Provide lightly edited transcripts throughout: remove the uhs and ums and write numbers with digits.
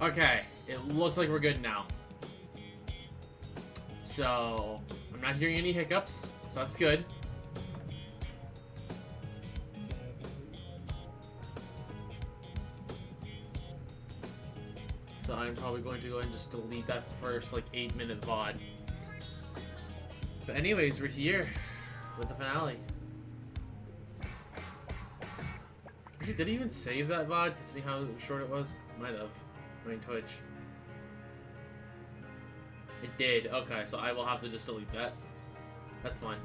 Okay, it looks like we're good now. So, I'm not hearing any hiccups, so that's good. So I'm probably going to go ahead and just delete that first, like, 8-minute VOD. But anyways, we're here with the finale. Actually, did he even save that VOD, considering how short it was? Might have. I mean, Twitch. It did. Okay, so I will have to just delete that. That's fine.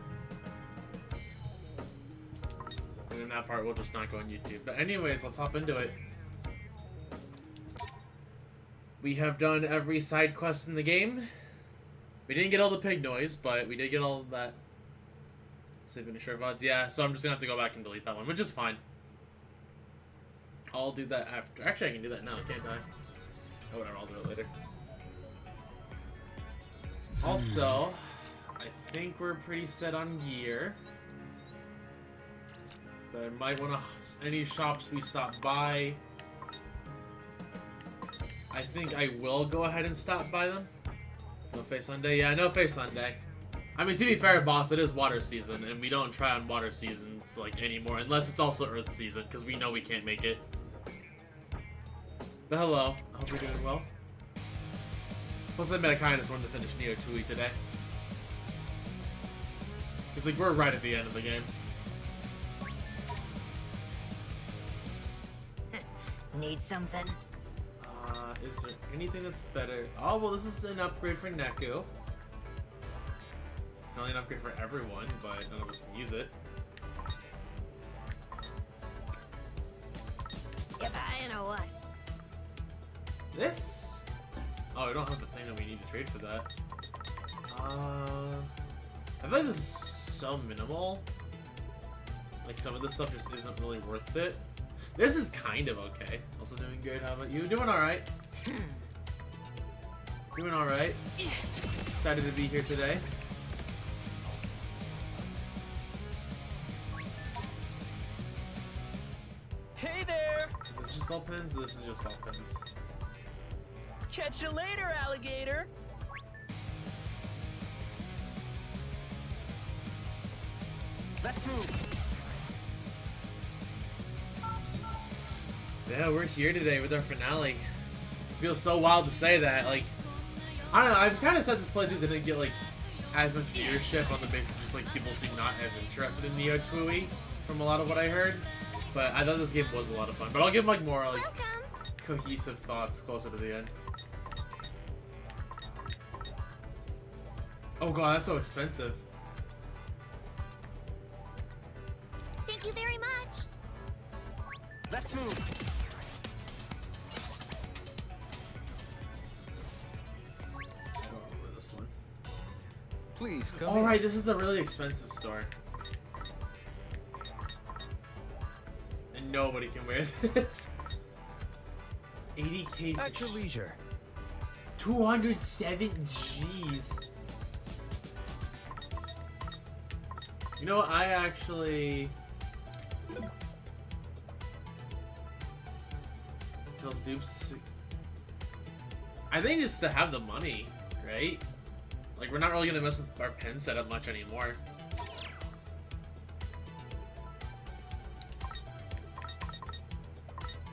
And then that part will just not go on YouTube. But anyways, let's hop into it. We have done every side quest in the game. We didn't get all the pig noise, but we did get all of that. Save any short VODs. Yeah, so I'm just gonna have to go back and delete that one, which is fine. I'll do that after. Actually, I can do that now, can't I? Oh, whatever, I'll do it later. Also, I think we're pretty set on gear. But I might want to... Any shops we stop by... I think I will go ahead and stop by them. No Face Sunday? Yeah, no Face Sunday. I mean, to be fair, boss, it is water season, and we don't try on water seasons, like, anymore, unless it's also Earth season, because we know we can't make it. But hello. I hope you're doing well. Plus, I bet I kind of just wanted to finish Neo 2E today. Because, like, we're right at the end of the game. Need something? Is there anything that's better? Oh, well, this is an upgrade for Neku. It's not only an upgrade for everyone, but none of us can use it. You buying or what? This? Oh, I don't have the thing that we need to trade for that. I feel like this is so minimal. Like, some of this stuff just isn't really worth it. This is kind of okay. Also doing good. How about you? Doing alright. Doing alright. Excited to be here today. Hey there! Is this just all pins? This is just all pins. Catch you later, alligator! Let's move! Yeah, we're here today with our finale. It feels so wild to say that. Like, I don't know, I've kind of said this playthrough didn't get, like, as much viewership on the basis of just, like, people seem not as interested in Neo 2E from a lot of what I heard. But I thought this game was a lot of fun. But I'll give, like, more, like, cohesive thoughts closer to the end. Oh god, that's so expensive. Thank you very much. Let's move! I don't remember this one. Please, come Alright, this is the really expensive store. And nobody can wear this. 80k for at your leisure. 207 G's. You know what, I actually... Kill dupes. I think just to have the money, right? Like, we're not really gonna mess with our pen setup much anymore.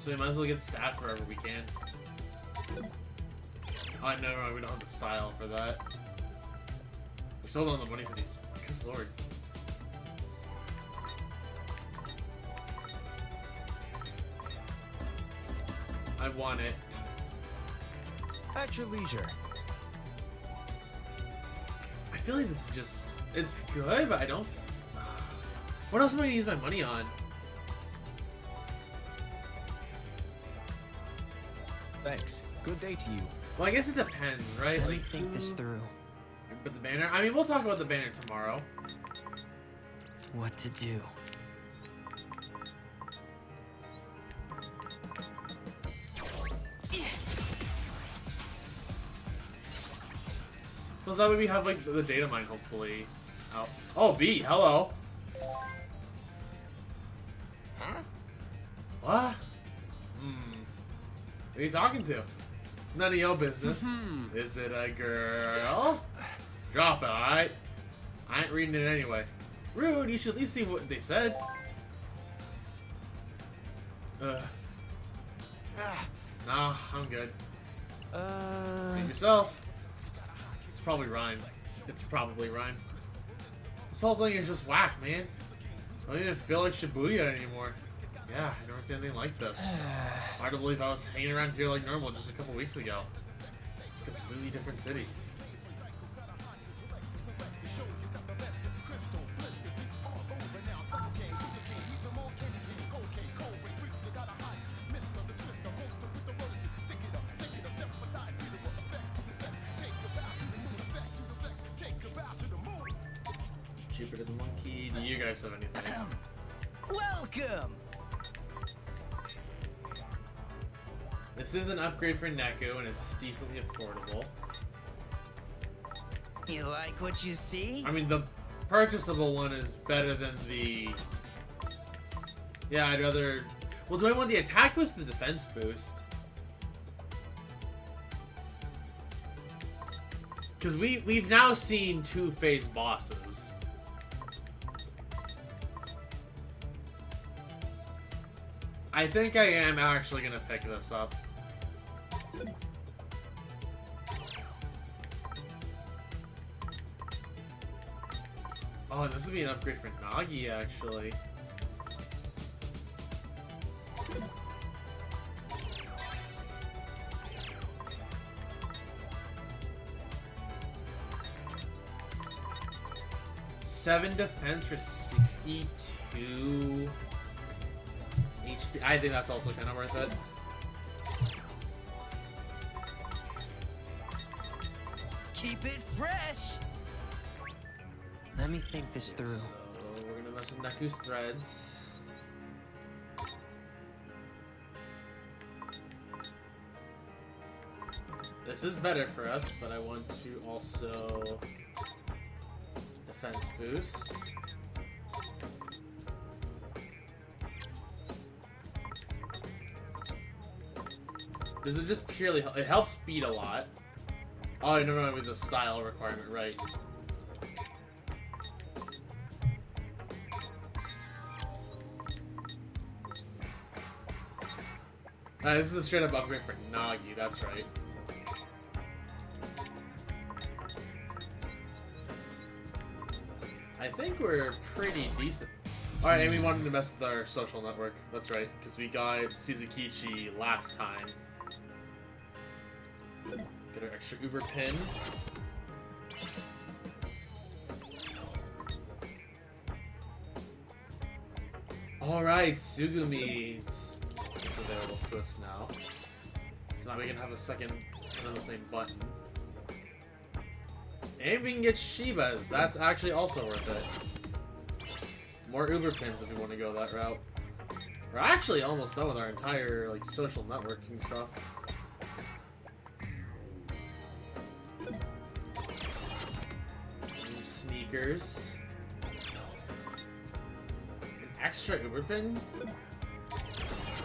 So we might as well get stats wherever we can. Oh, no, we don't have the style for that. We still don't have the money for these. Good lord. I want it. At your leisure. I feel like this is just... It's good, but I don't... What else am I going to use my money on? Thanks. Good day to you. Well, I guess it depends, right? Let me think this through. But the banner... I mean, we'll talk about the banner tomorrow. What to do? Plus that way we have, like, the data mine, hopefully, out. Oh, B, hello. Huh? What? Who are you talking to? None of your business. Is it a girl? Drop it, alright? I ain't reading it anyway. Rude, you should at least see what they said. Nah, I'm good. See yourself. It's probably Ryan. It's probably Ryan. This whole thing is just whack, man. I don't even feel like Shibuya anymore. Yeah, I never seen anything like this. Hard to believe I was hanging around here like normal just a couple weeks ago. It's a completely different city. Jupiter the monkey. Do you guys have anything? Welcome! This is an upgrade for Neku, and it's decently affordable. You like what you see? I mean, the purchasable one is better than the... Yeah, I'd rather... Well, do I want the attack boost or the defense boost? Because we've now seen 2-phase bosses. I think I am actually going to pick this up. Oh, this would be an upgrade for Nagi, actually. Seven defense for 62 HP. I think that's also kind of worth it. Keep it fresh! Let me think this through. So, we're gonna mess with Neku's threads. This is better for us, but I want to also defense boost. This is just purely, it helps speed a lot. Oh, no, with the style requirement, right. This is a straight up upgrade for Nagi, that's right. I think we're pretty decent. Alright, and we wanted to mess with our social network, that's right, because we got Suzukichi last time. Get our extra Uber pin. Alright, Tsugumi. It's available to us now. So now we can have a second and then the same button. And we can get Shibas. That's actually also worth it. More Uber pins if we want to go that route. We're actually almost done with our entire like social networking stuff. Sneakers. An extra Uber pin? I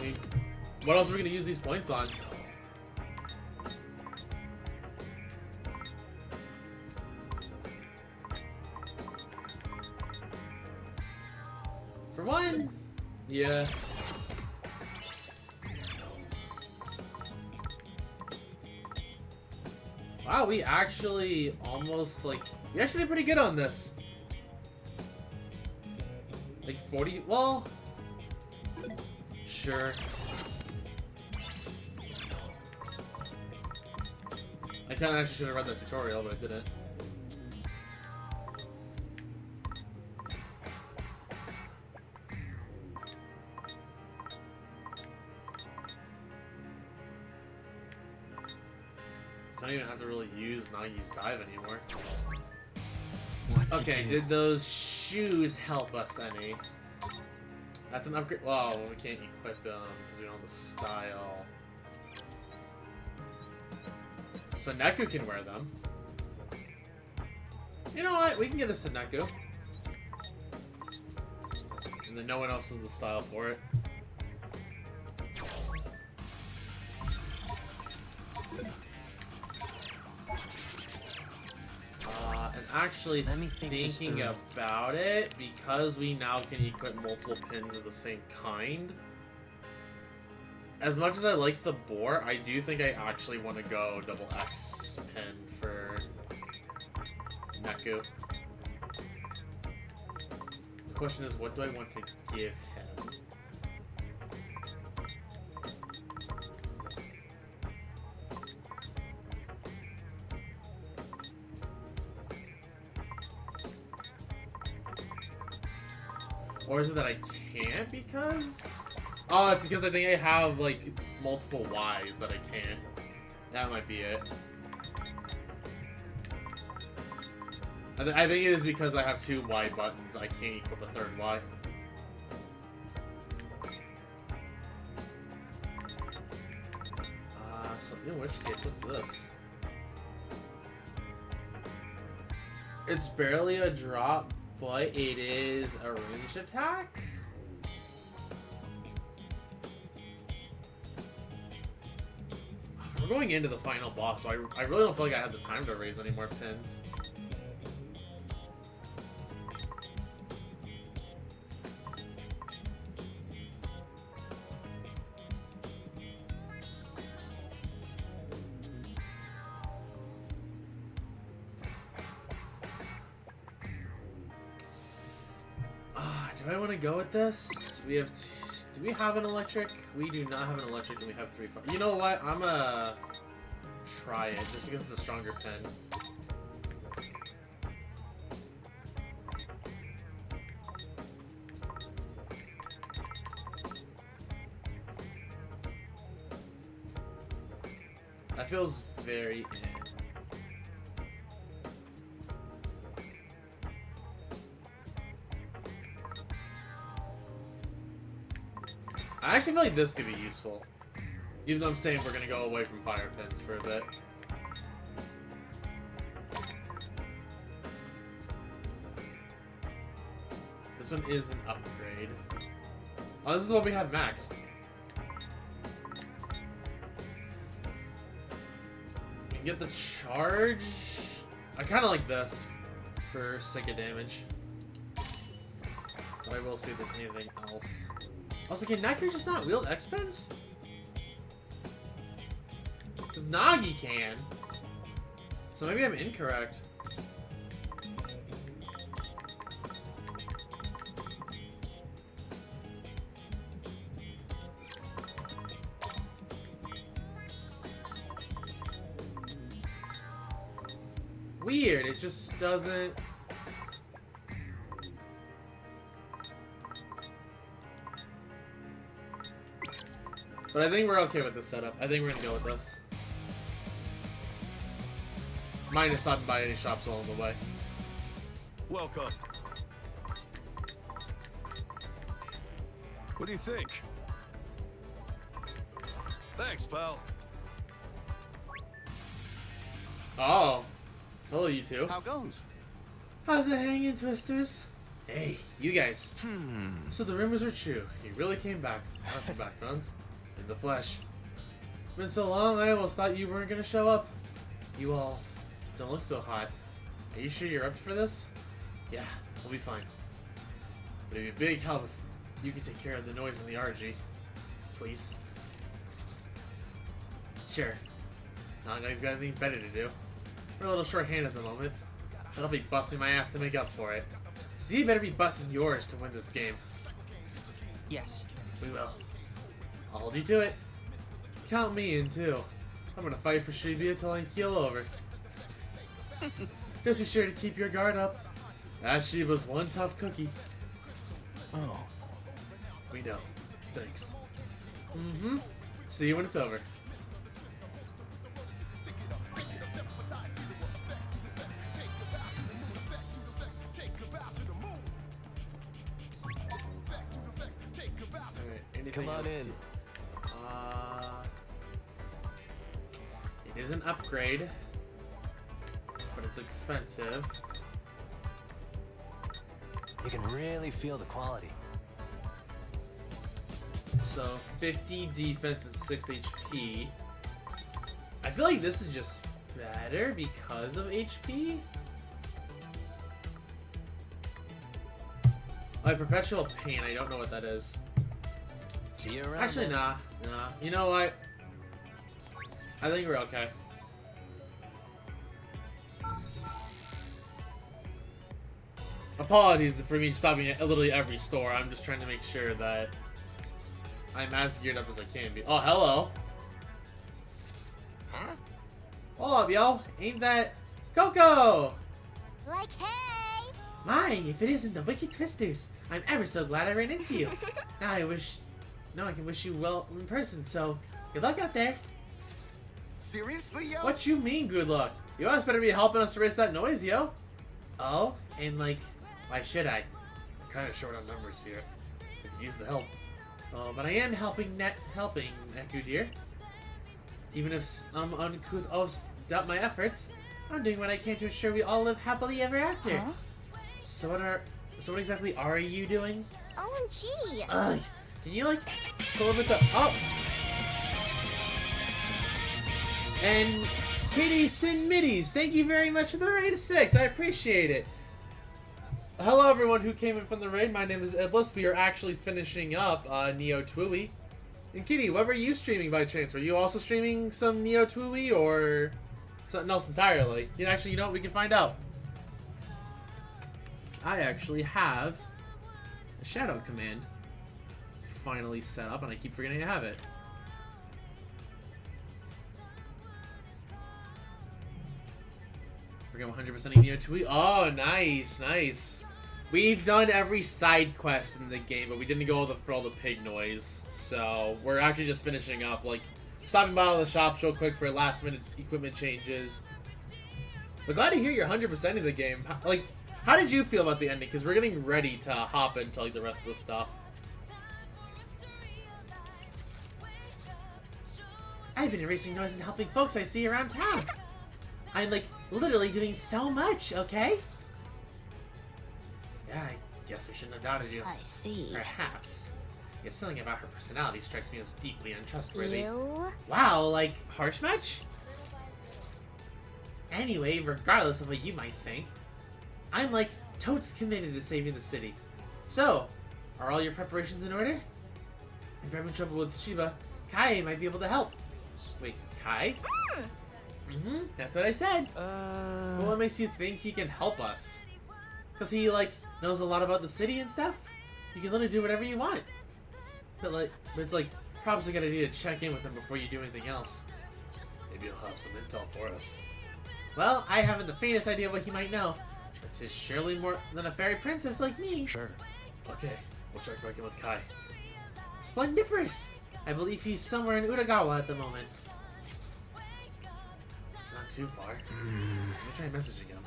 mean, what else are we going to use these points on? For one? Yeah. Wow, we actually almost, like, we actually did pretty good on this. Like 40, well, sure. I kinda actually should have read the tutorial, but I didn't. I don't even have to really use Nagi's dive anymore. Okay, did those shoes help us any? That's an upgrade. Well, we can't equip them because we don't have the style. So Neku can wear them. You know what? We can get this to Neku. And then no one else has the style for it. actually Let me think this thinking through. about it, because we now can equip multiple pins of the same kind. As much as I like the boar, I do think I actually want to go double X pin for Neku. The question is, what do I want to give him? Or is it that I can't because... Oh, it's because I think I have, like, multiple Ys that I can't. That might be it. I think it is because I have 2 Y buttons. I can't equip a 3rd Y. So in which case, what's this? It's barely a drop, but it is a ranged attack? We're going into the final boss, so I really don't feel like I have the time to raise any more pins. Do I want to go with this? We have... Do we have an electric? We do not have an electric, and we have 3 fire. You know what? I'm gonna try it, just because it's a stronger pen. That feels very... I actually feel like this could be useful. Even though I'm saying we're gonna go away from fire pins for a bit. This one is an upgrade. Oh, this is the one we have maxed. We can get the charge. I kinda like this for sake of damage. But I will see if there's anything else. Also, can Neku just not wield X-Pens? Because Nagi can. So maybe I'm incorrect. Weird, it just doesn't... But I think we're okay with this setup. I think we're gonna go with this. Minus stopping by any shops along the way. Welcome. What do you think? Thanks, pal. Oh. Hello, you two. How goes? How's it hanging, Twisters? Hey, you guys. So the rumors were true. He really came back. Not back, friends. In the flesh. It's been so long, I almost thought you weren't gonna show up. You all don't look so hot. Are you sure you're up for this? Yeah, we'll be fine. But it'd be a big help if you could take care of the noise in the RG. Please. Sure. Not like I've got anything better to do. We're a little short-handed at the moment, but I'll be busting my ass to make up for it. So you better be busting yours to win this game. Yes. We will. I'll hold you to it. Count me in, too. I'm gonna fight for Shibuya till I keel over. Just be sure to keep your guard up. That Shiba's one tough cookie. Oh. We know. Thanks. Mm-hmm. See you when it's over. Alright, anything Come on else? in. It is an upgrade, but it's expensive. You can really feel the quality. So 50 defense and 6 HP. I feel like this is just better because of HP. My perpetual pain. I don't know what that is. See you around. Actually, then. nah. You know what? I think we're okay. Apologies for me stopping at literally every store. I'm just trying to make sure that I'm as geared up as I can be. Oh, hello. Huh? Hold up, yo. Ain't that Coco? Like, hey! My, if it isn't the Wicked Twisters. I'm ever so glad I ran into you. Now I can wish you well in person, so good luck out there. Seriously, yo? What you mean, good luck? You always better be helping us erase that noise, yo. Oh, and like, why should I? I'm kind of short on numbers here. I could use the help. Oh, but I am helping Neku, dear. Even if some uncouth oafs doubt my efforts, I'm doing what I can to ensure we all live happily ever after. Huh? So what exactly are you doing? OMG! Ugh, can you like pull up at the And Katie Sin Middies, thank you very much for the raid of 6. I appreciate it. Hello everyone who came in from the raid. My name is Iblis. We are actually finishing up Neo Twooey. And Kitty, what were you streaming by chance? Were you also streaming some Neo Twooey or something else entirely? You know what? We can find out. I actually have a shadow command finally set up, and I keep forgetting I have it. We're going 100% Neo Twooey. Oh, nice, nice. We've done every side quest in the game, but we didn't go for all the pig noise. So we're actually just finishing up, like stopping by all the shops real quick for last minute equipment changes. But glad to hear you're 100% of the game. Like, how did you feel about the ending? Because we're getting ready to hop into like the rest of the stuff. I've been erasing noise and helping folks I see around town. I'm like literally doing so much, okay? Yeah, I guess we shouldn't have doubted you. I see. Perhaps. Yet something about her personality strikes me as deeply untrustworthy. You? Wow, like, harsh much? Anyway, regardless of what you might think, I'm like totes committed to saving the city. So, are all your preparations in order? If I'm in trouble with Shiba, Kai might be able to help. Wait, Kai? That's what I said. But what makes you think he can help us? Because he, like, knows a lot about the city and stuff? You can literally do whatever you want. But it's like, probably a good idea to check in with him before you do anything else. Maybe he'll have some intel for us. Well, I haven't the faintest idea what he might know. But 'tis surely more than a fairy princess like me. Sure. Okay, we'll check back in with Kai. Splendiferous! I believe he's somewhere in Utagawa at the moment. It's not too far. Let me try messaging him.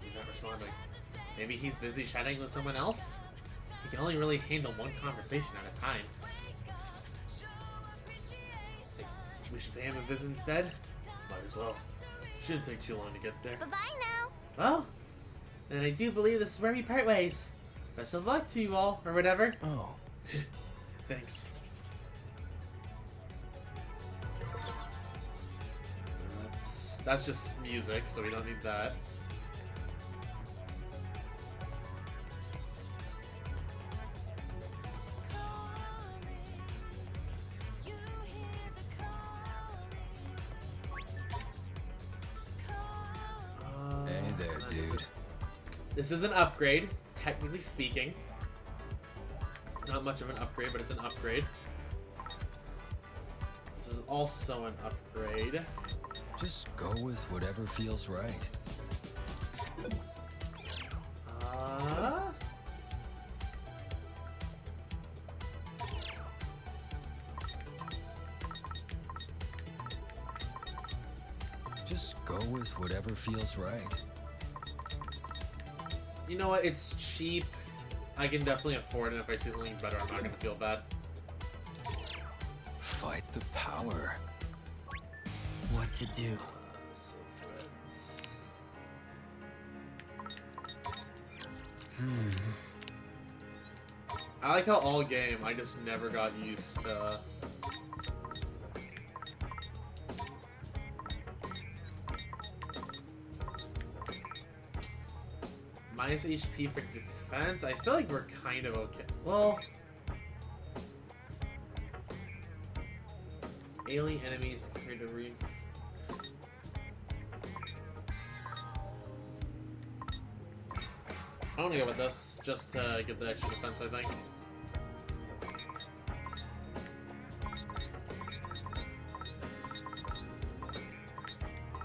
He's not responding. Maybe he's busy chatting with someone else? He can only really handle one conversation at a time. Think we should pay him a visit instead? Might as well. Shouldn't take too long to get there. Bye-bye now. Well, then I do believe this is where we part ways. Best of luck to you all, or whatever. Oh. Thanks. That's just music, so we don't need that. Hey there, dude. This is an upgrade, technically speaking. Not much of an upgrade, but it's an upgrade. This is also an upgrade. Just go with whatever feels right. Just go with whatever feels right. You know what? It's cheap. I can definitely afford it. If I see something better, I'm not gonna feel bad. Fight the power. What to do? So threads. I like how all game I just never got used to. Minus HP for defense. I feel like we're kind of okay. Well, alien enemies compared to I want to go with this just to get the extra defense, I think.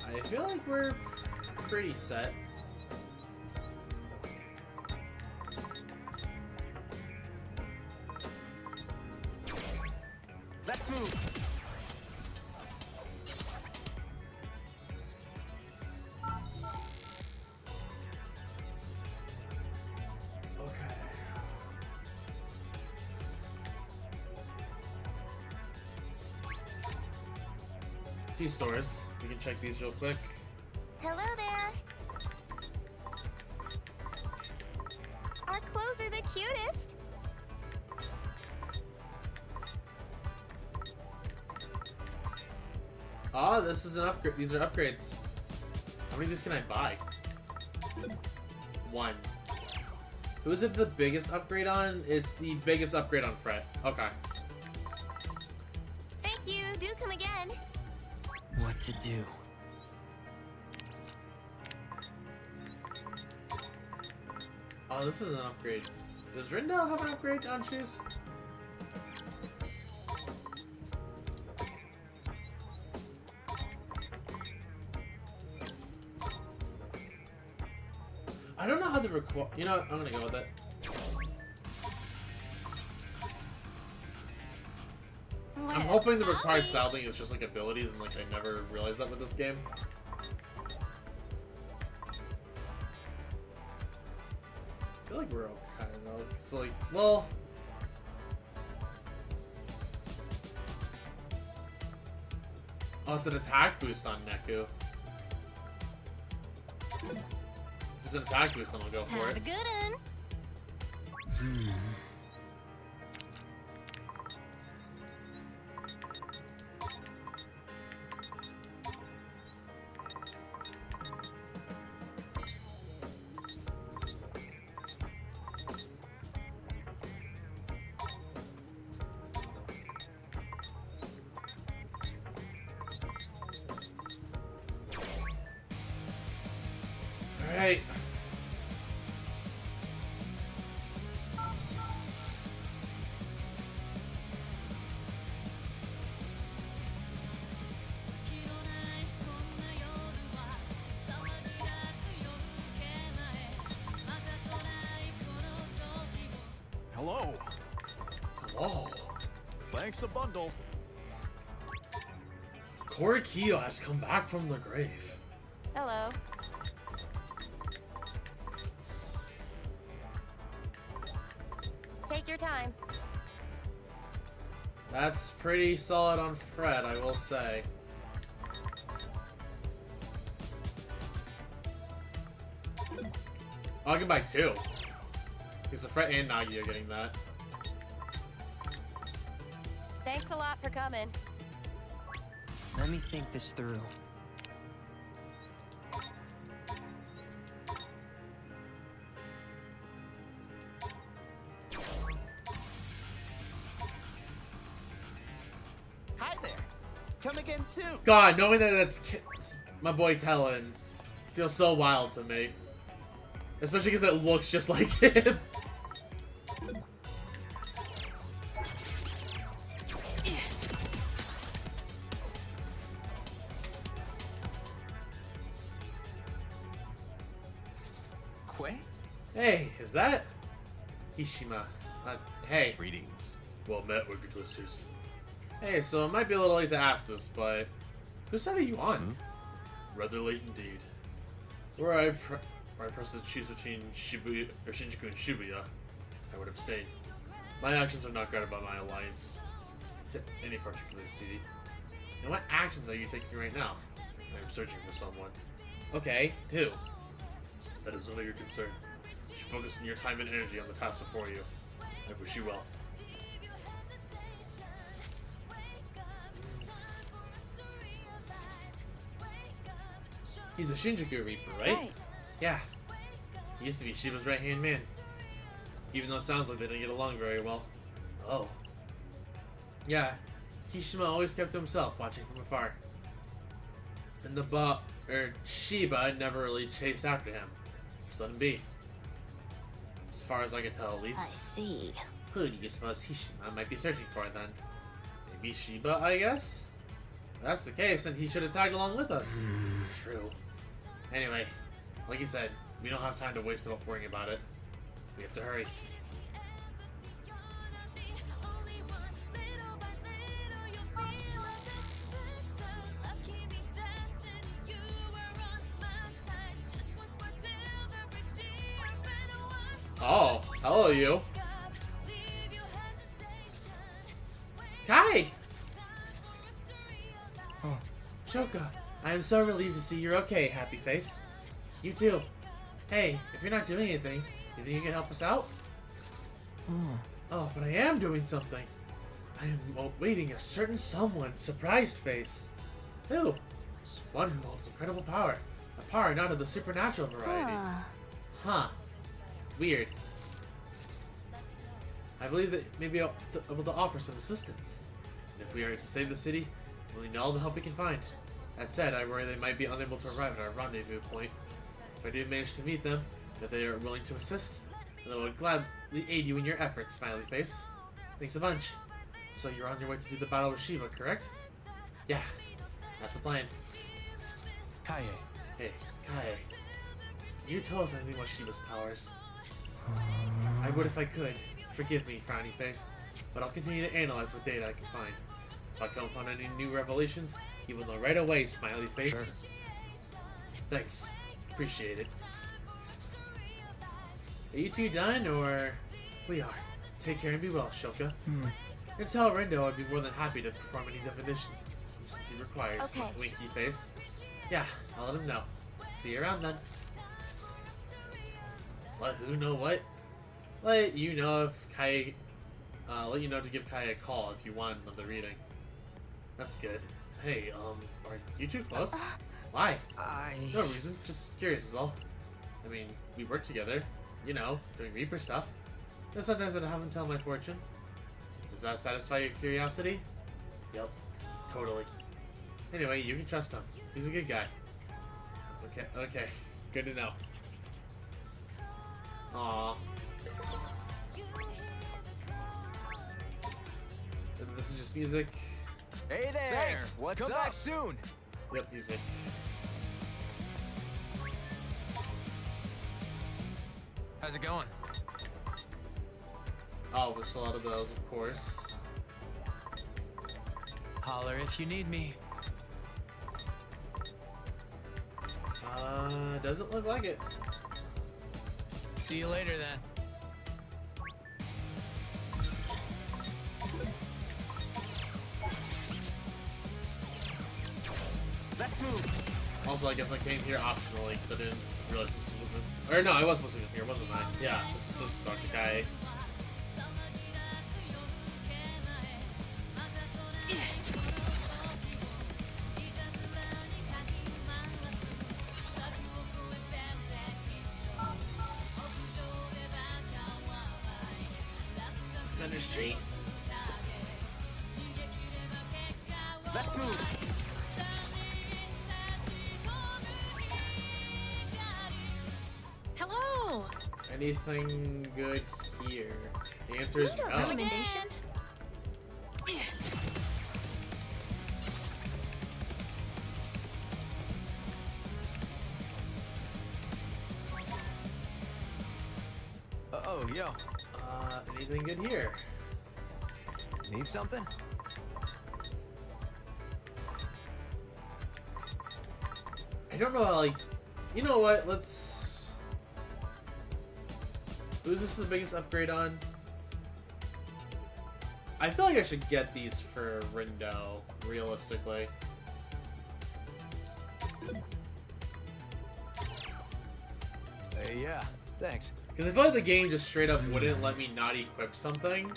I feel like we're pretty set. Let's move. Okay. A few stores. We can check these real quick. Hello there. Our clothes are the cutest. Oh, this is an upgrade. These are upgrades. How many of these can I buy? One. Who is it the biggest upgrade on? It's the biggest upgrade on Fret. Okay. Thank you. Do come again. What to do? Oh, this is an upgrade. Does Rindell have an upgrade on shoes? I don't know how the require. You know what? I'm gonna go with it. I'm hoping the required style thing is just like abilities, and like I never realized that with this game. I feel like we're okay though. It's like, well, oh, it's an attack boost on Neku. If it's an attack boost, then I'll go for Have a it. good one. Alright. Hello. Whoa. Thanks a bundle. Korikio has come back from the grave. Hello. Take your time. That's pretty solid on Fred, I will say. I can buy two. Because the Fred and Nagi are getting that. Thanks a lot for coming. Let me think this through. Hi there. Come again soon. God, knowing that that's my boy Kellen feels so wild to me. Especially because it looks just like him. Quay? Hey, is that Hishima? Hey. Greetings. Well met, Wicked Twisters. Hey, so it might be a little late to ask this, but whose side are you on? Rather late indeed. Were I pressed to choose between Shibuya or Shinjuku and Shibuya, I would abstain. My actions are not guided by my alliance to any particular city. And what actions are you taking right now? I am searching for someone. Okay, who? That is none of your concern. You should focus your time and energy on the task before you. I wish you well. He's a Shinjuku Reaper, right? Right. Yeah. He used to be Shiba's right-hand man. Even though it sounds like they didn't get along very well. Oh. Yeah, Kishima always kept to himself, watching from afar. And Shiba never really chased after him. Just let him be. As far as I can tell, at least. I see. Who do you suppose Kishima might be searching for, then? Maybe Shiba, I guess? If that's the case, then he should have tagged along with us. True. Anyway, like you said, we don't have time to waste worrying about it. We have to hurry. Oh, hello you. Kai! Oh, Shoka, I am so relieved to see you're okay, Happy Face. You too. Hey, if you're not doing anything, you think you can help us out? Oh, but I am doing something. I am awaiting a certain someone, Surprised Face. Who? One who holds incredible power. A power not of the supernatural variety. Huh. Weird. I believe that maybe I'll be able to offer some assistance. And if we are to save the city, we'll need all the help we can find. That said, I worry they might be unable to arrive at our rendezvous point. If I do manage to meet them, that they are willing to assist, then I would gladly aid you in your efforts, Smiley Face. Thanks a bunch. So you're on your way to do the battle with Shiba, correct? Yeah, that's the plan. Kaie. Hey, Kai. Can you tell us anything about Shiba's powers? I would if I could. Forgive me, frowny face, but I'll continue to analyze what data I can find. If I come upon any new revelations, you will know right away, Smiley Face. Sure. Thanks. Appreciate it. Are you two done, or...? We are. Take care and be well, Shoka. And tell Rendo I'd be more than happy to perform any definition he requires. Okay. Winky face. Yeah, I'll let him know. See you around then. What? Who know what? Let you know if Kai. Let you know to give Kai a call if you want another reading. That's good. Hey, are you two close? Why? No reason. Just curious is all. I mean, we work together. You know, doing Reaper stuff. And sometimes I have him tell my fortune. Does that satisfy your curiosity? Yep. Totally. Anyway, you can trust him. He's a good guy. Okay. Good to know. Aww. And this is just music. Hey there! Thanks. What's Come up? back soon. Yep, music. How's it going? Oh, there's a lot of those, of course. Holler if you need me. Doesn't look like it. See you later then. Let's move. Also, I guess I came here optionally because I didn't realize this was... Or no, I was supposed to come here, wasn't I? Yeah, this is supposed to talk to Kai. Center Street. Let's move. Hello. Anything good here? The answer is Need a no. recommendation? Oh, yo. Anything good here? Need something? I don't know, like... You know what, let's... Who's this the biggest upgrade on? I feel like I should get these for Rindo, realistically. Yeah, thanks. Because I feel like the game just straight up wouldn't let me not equip something.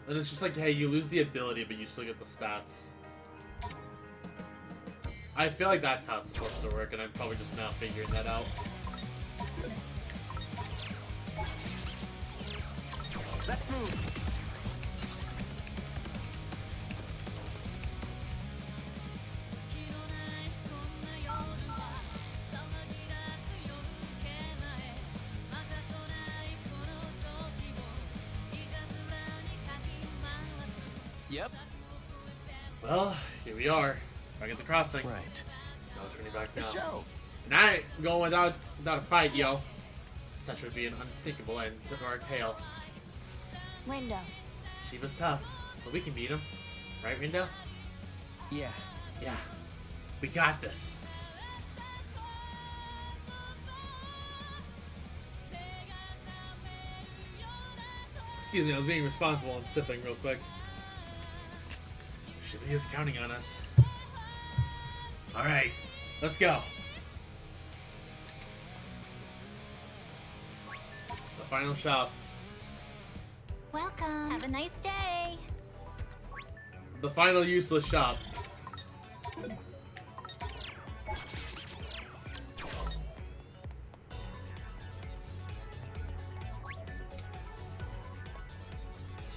And it's just like, hey, you lose the ability, but you still get the stats. I feel like that's how it's supposed to work, and I'm probably just now figuring that out. Let's move. Yep. Well, here we are. Back at the crossing. Right. Now turning back The now. show. And I ain't going without a fight, yo. Such would be an unthinkable end to our tale. Rindo. Shiba's tough, but we can beat him. Right, Rindo? Yeah. Yeah. We got this. Excuse me, I was being responsible and sipping real quick. Shiba is counting on us. Alright, let's go. The final shop. Welcome. Have a nice day. The final useless shop.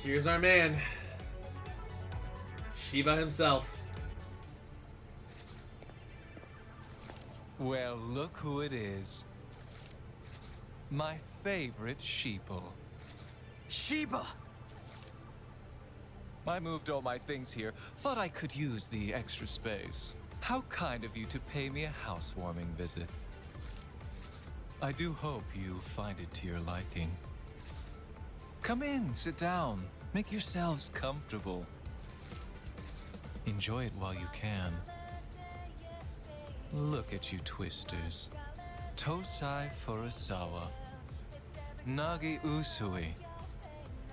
Here's our man. Shiba himself. Well, look who it is. My favorite sheeple. Sheba. I moved all my things here. Thought I could use the extra space. How kind of you to pay me a housewarming visit. I do hope you find it to your liking. Come in, sit down. Make yourselves comfortable. Enjoy it while you can. Look at you twisters. Tosai Furusawa. Nagi Usui.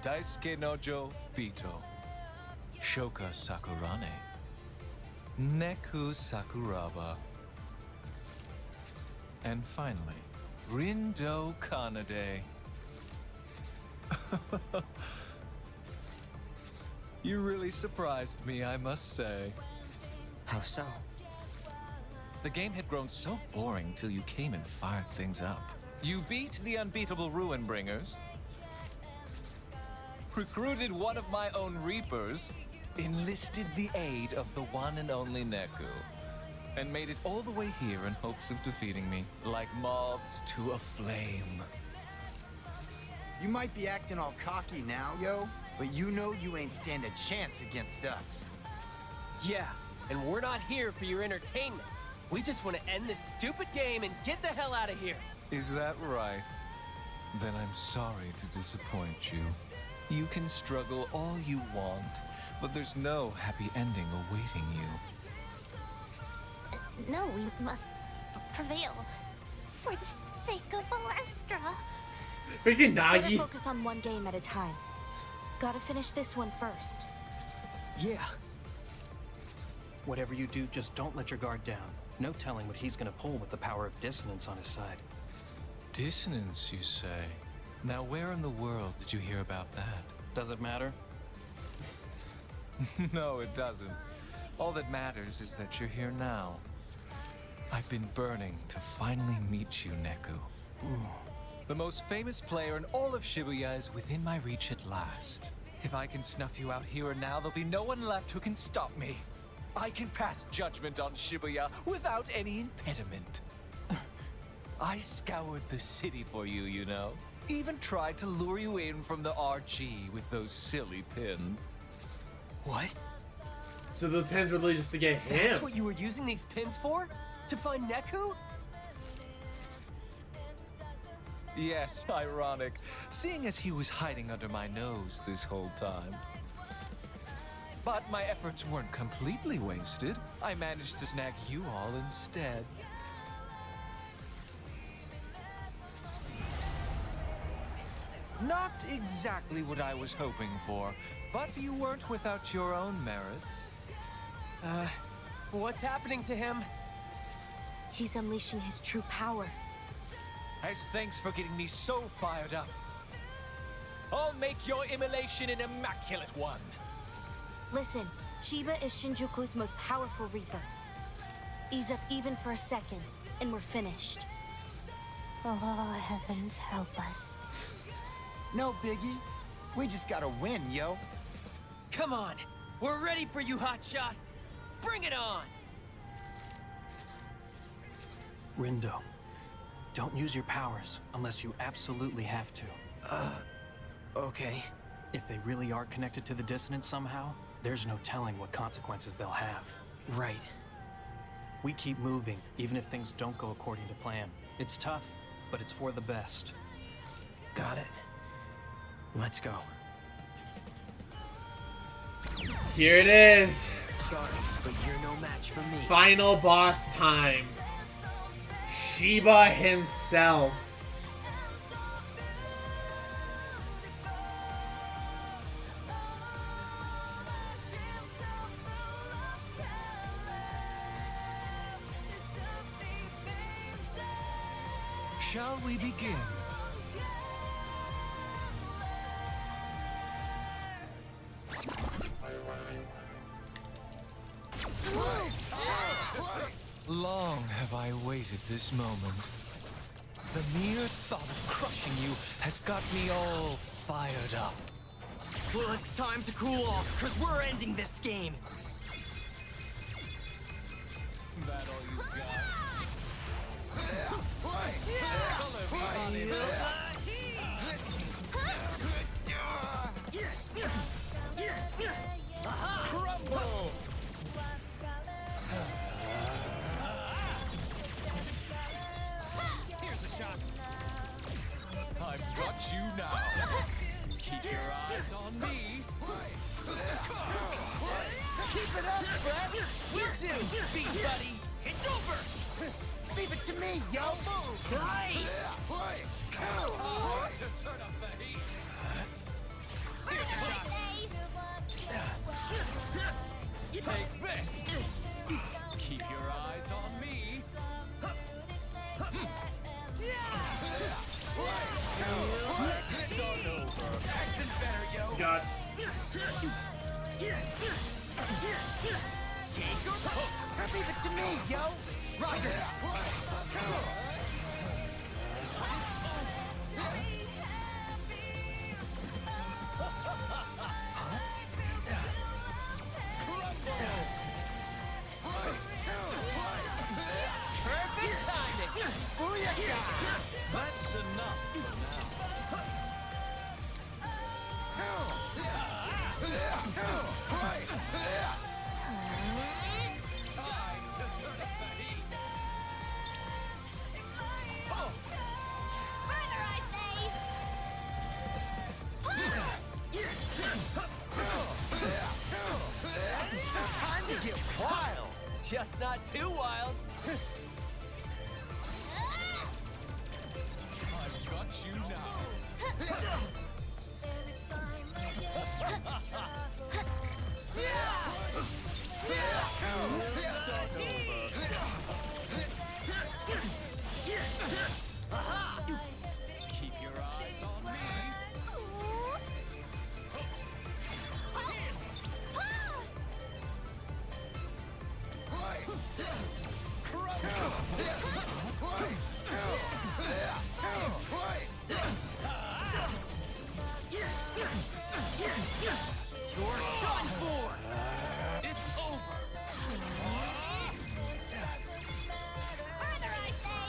Daisuke Nojo Bito. Shoka Sakurane. Neku Sakuraba. And finally, Rindo Kanade. You really surprised me, I must say. How so? The game had grown so boring till you came and fired things up. You beat the unbeatable Ruinbringers, recruited one of my own Reapers, enlisted the aid of the one and only Neku, and made it all the way here in hopes of defeating me, like moths to a flame. You might be acting all cocky now, yo, but you know you ain't stand a chance against us. Yeah, and we're not here for your entertainment. We just want to end this stupid game and get the hell out of here. Is that right? Then I'm sorry to disappoint you. You can struggle all you want, but there's no happy ending awaiting you. No, we must prevail. For the sake of Alestra. Freaking Better Nagi. focus on one game at a time. Gotta finish this one first. Yeah. Whatever you do, just don't let your guard down. No telling what he's gonna pull with the power of dissonance on his side. Dissonance, you say? Now where in the world did you hear about that? Does it matter? No, it doesn't. All that matters is that you're here now. I've been burning to finally meet you, Neku. The most famous player in all of Shibuya is within my reach at last. If I can snuff you out here and now, there'll be no one left who can stop me. I can pass judgment on Shibuya without any impediment. I scoured the city for you, you know. Even tried to lure you in from the RG with those silly pins. What? So the pins were really just to get That's him. what you were using these pins for? To find Neku? Yes, ironic, seeing as he was hiding under my nose this whole time. But my efforts weren't completely wasted. I managed to snag you all instead. Not exactly what I was hoping for, but you weren't without your own merits. What's happening to him? He's unleashing his true power. As thanks for getting me so fired up, I'll make your immolation an immaculate one. Listen, Shiba is Shinjuku's most powerful Reaper. Ease up even for a second, and we're finished. Oh, heavens help us. No biggie. We just gotta win, yo. Come on, we're ready for you, hotshot. Bring it on. Rindo, don't use your powers unless you absolutely have to. Okay. If they really are connected to the dissonance somehow, there's no telling what consequences they'll have. Right. We keep moving, even if things don't go according to plan. It's tough, but it's for the best. Got it. Let's go. Here it is. Sorry, but you're no match for me. Final boss time. Shiba himself. Shall we begin? Long have I waited this moment. The mere thought of crushing you has got me all fired up. Well, it's time to cool off, because we're ending this game. That all you got? Color me Crumble! Here's a shot. I've got you now. Keep your eyes on me. Keep it up, Brett. Will do, beat buddy. It's over. Leave it to me, yo. Nice. Time to turn up the heat. Here's a shot. Take this. Keep your eyes on me. Start over. Acting better, yo. God. Take your hook. Leave it to me, yo. Roger. Perfect timing. Booyah! That's enough for now. Time to turn up the heat. Further, I say! Time to get wild. Just not too wild. I've got you now. Start over. Keep your eyes on me. You're done for. It's over. Further, I say!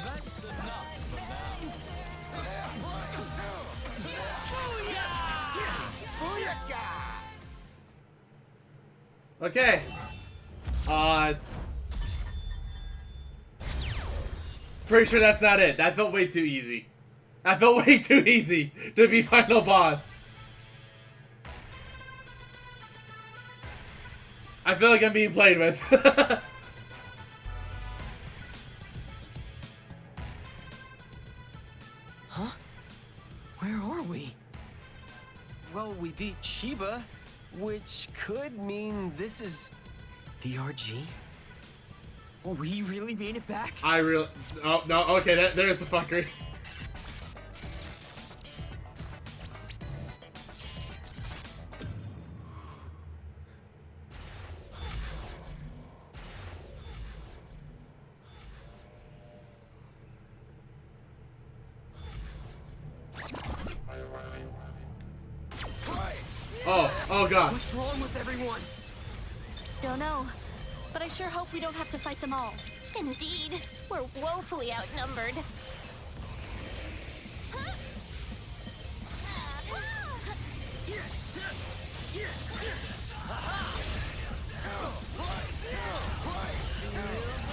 That's enough for now. Okay. Pretty sure that's not it. That felt way too easy. That felt way too easy to be final boss. I feel like I'm being played with. Huh? Where are we? Well, we beat Shiba, which could mean this is... The RG? We really made it back? I really... Oh, no, okay, there's the fucker. Oh god. What's wrong with everyone? Don't know, but I sure hope we don't have to fight them all. Indeed, we're woefully outnumbered.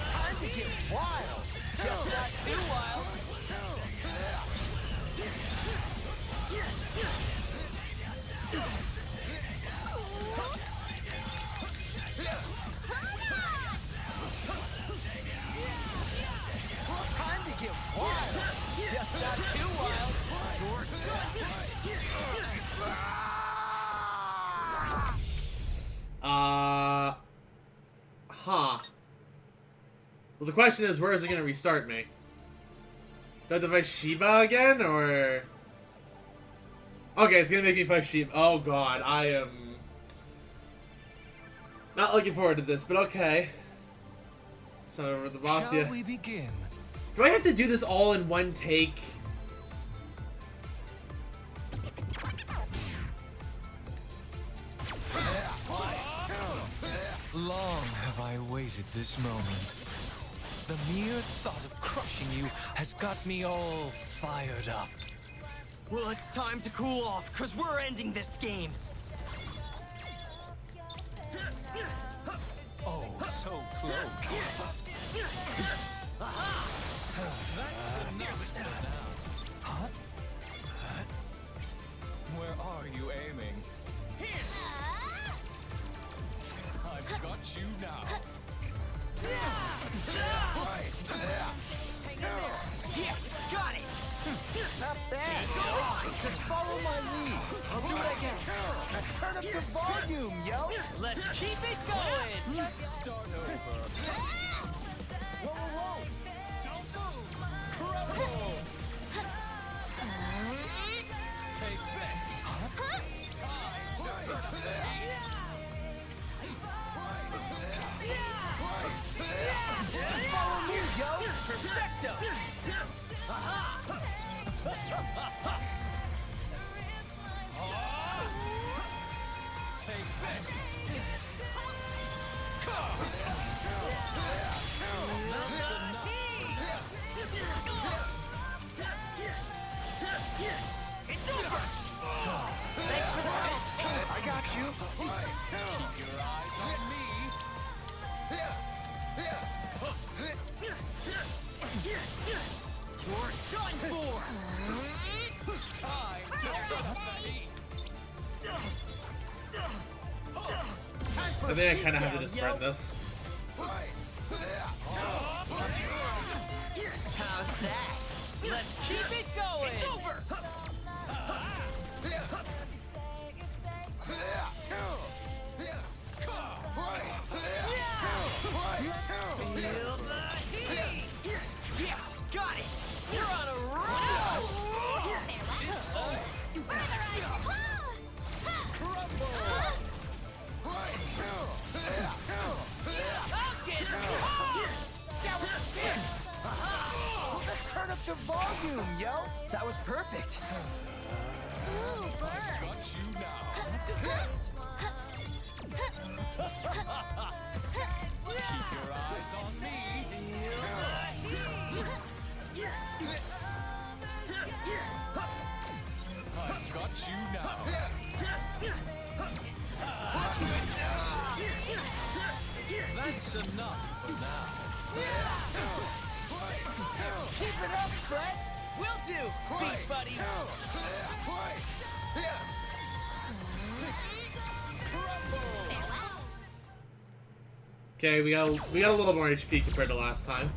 Time to get wild. Just not too wild. Time to get wild. Just not too wild. You're Huh. Well, the question is, where is it going to restart me? Do I have to fight Shiba again, or... Okay, it's going to make me fight Shiba. Oh god, I am... not looking forward to this, but okay. So, the boss, Shall we begin? Do I have to do this all in one take? Long have I waited this moment. The mere thought of crushing you has got me all fired up. Well, it's time to cool off, because we're ending this game. Oh, so close. That's enough for now. Huh? Where are you aiming? I've got you now. Yes, got it! Not bad. Just follow my lead. I'll do it again. Let's turn up the volume, yo! Let's keep it going! Let's start over. Whoa, whoa, whoa! Don't move! Crumble! Take this. Time to turn up the heat. Follow me, yo! Perfecto! Take this. That's enough. It's over! Thanks for the help! I got you. Keep your eyes on me. You're done for! Time to turn up the heat. I think I kind of have to just sprint this. How's that? Let's keep it going! It's over! Feel the heat! Yes, got it! You're on a roll! That was sick! Let's turn up the volume, yo! That was perfect! I've got you now. Keep your eyes on me. I've got you now. That's enough for now. Keep it up, Fred! Will do, beat buddy! Okay, we got a little more HP compared to last time.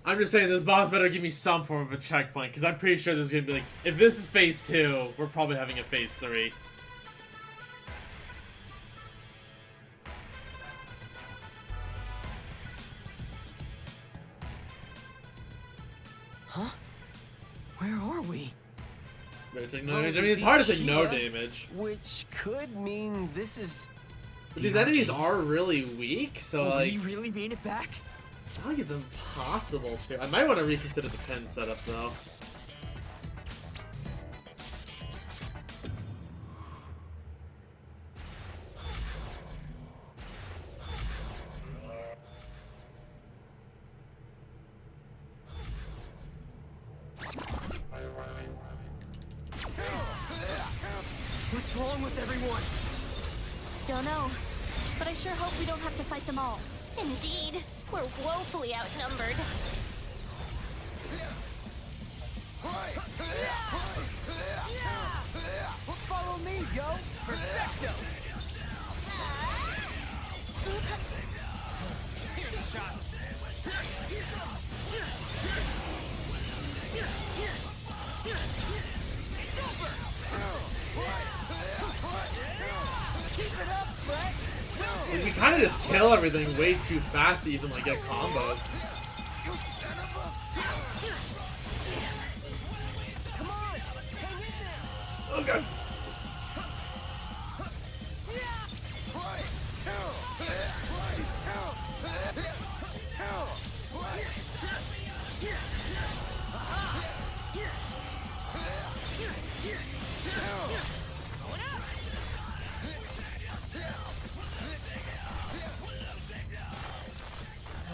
I'm just saying this boss better give me some form of a checkpoint, because I'm pretty sure there's gonna be like, if this is phase 2, we're probably having a phase 3. Huh? Where are we? Better take no damage. I mean, it's hard to take no Shiva, damage. Which could mean this is... But these enemies are really weak, so like... We really made it back? It's not like it's impossible to. I might want to reconsider the pen setup, though. What's wrong with everyone? Don't know, but I sure hope we don't have to fight them all. Indeed, we're woefully outnumbered. Follow me, yo! Perfecto! Here's a shot. It's over! Keep it up, Brett! Like, you kind of just kill everything way too fast to even like get combos. You son of a... Come on! Hang in there! Oh god.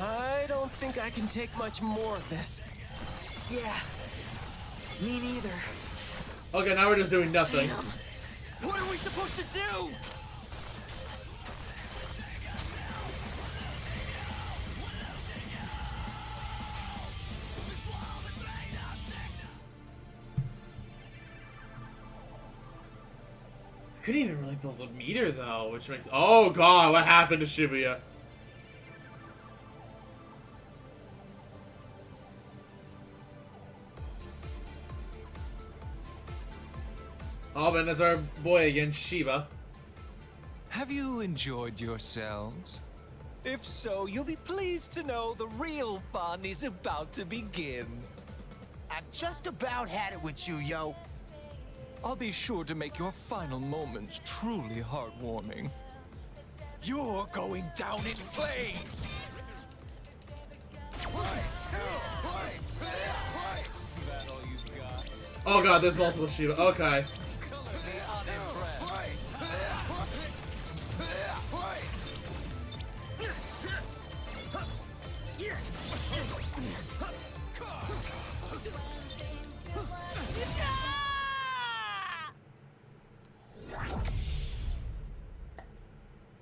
I don't think I can take much more of this. Yeah. Me neither. Okay, now we're just doing nothing. What are we supposed to do? Couldn't even really build a meter though, which makes. Oh god, what happened to Shibuya? Oh, and it's our boy again, Shiba. Have you enjoyed yourselves? If so, you'll be pleased to know the real fun is about to begin. I've just about had it with you, yo. I'll be sure to make your final moments truly heartwarming. You're going down in flames! That all you've got? Oh god, there's multiple Shiba. Okay.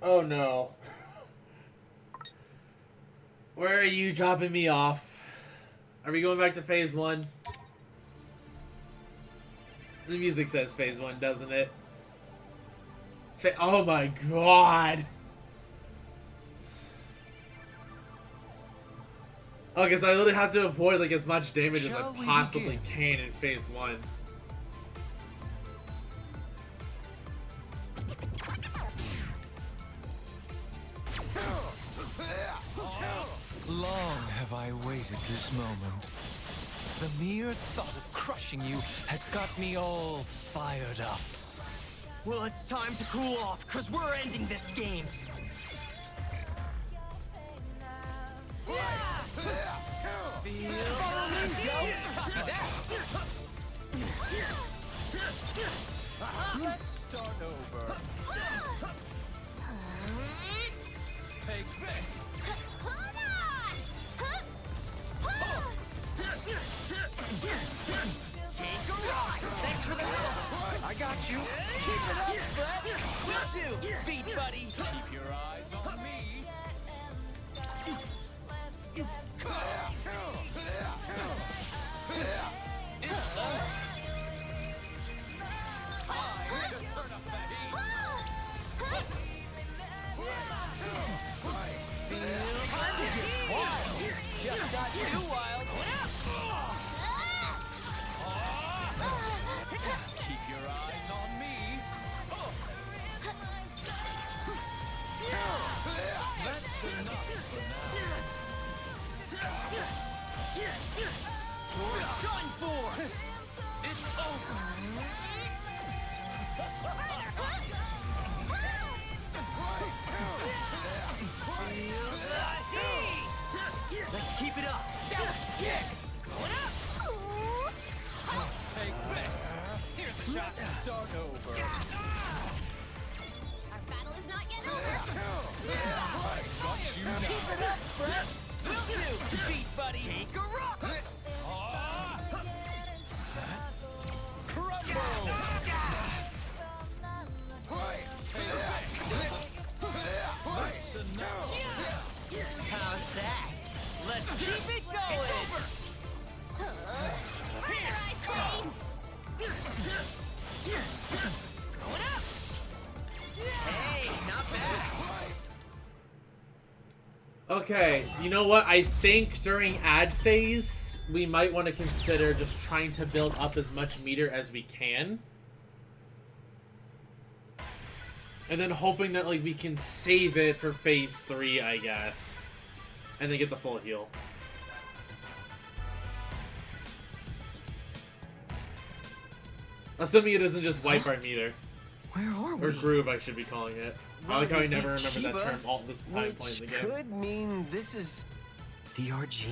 Oh no. Where are you dropping me off? Are we going back to phase 1? The music says phase 1, doesn't it? Oh my god. Okay, so I literally have to avoid like as much damage as I possibly can in phase 1. Long have I waited this moment. The mere thought of crushing you has got me all fired up. Well, it's time to cool off, cause we're ending this game. Let's start over. Take this. Thanks for the help. I got you. Keep it up, Brett. Will do. Beat buddy. Keep your eyes on me. It's on. Time to turn up the heat. Time to get wild. Just got too wild. Keep your eyes on me. That's enough for now. We're done for. It's over. Let's keep it up. That was sick. Going up. Take this. Here's a shot. Start over. Our battle is not yet over. Got you now. Keep it up, Brett. Will do. Beat buddy. Take a rock. Crumble. Going up. Hey, not bad. Okay, you know what? I think during ad phase, we might want to consider just trying to build up as much meter as we can. And then hoping that, like, we can save it for phase 3, I guess. And then get the full heal. Assuming it doesn't just wipe our meter. Where are we? Or groove, I should be calling it. I like how I never remember that Shiva, term all this time playing the which game. could mean this is The RG?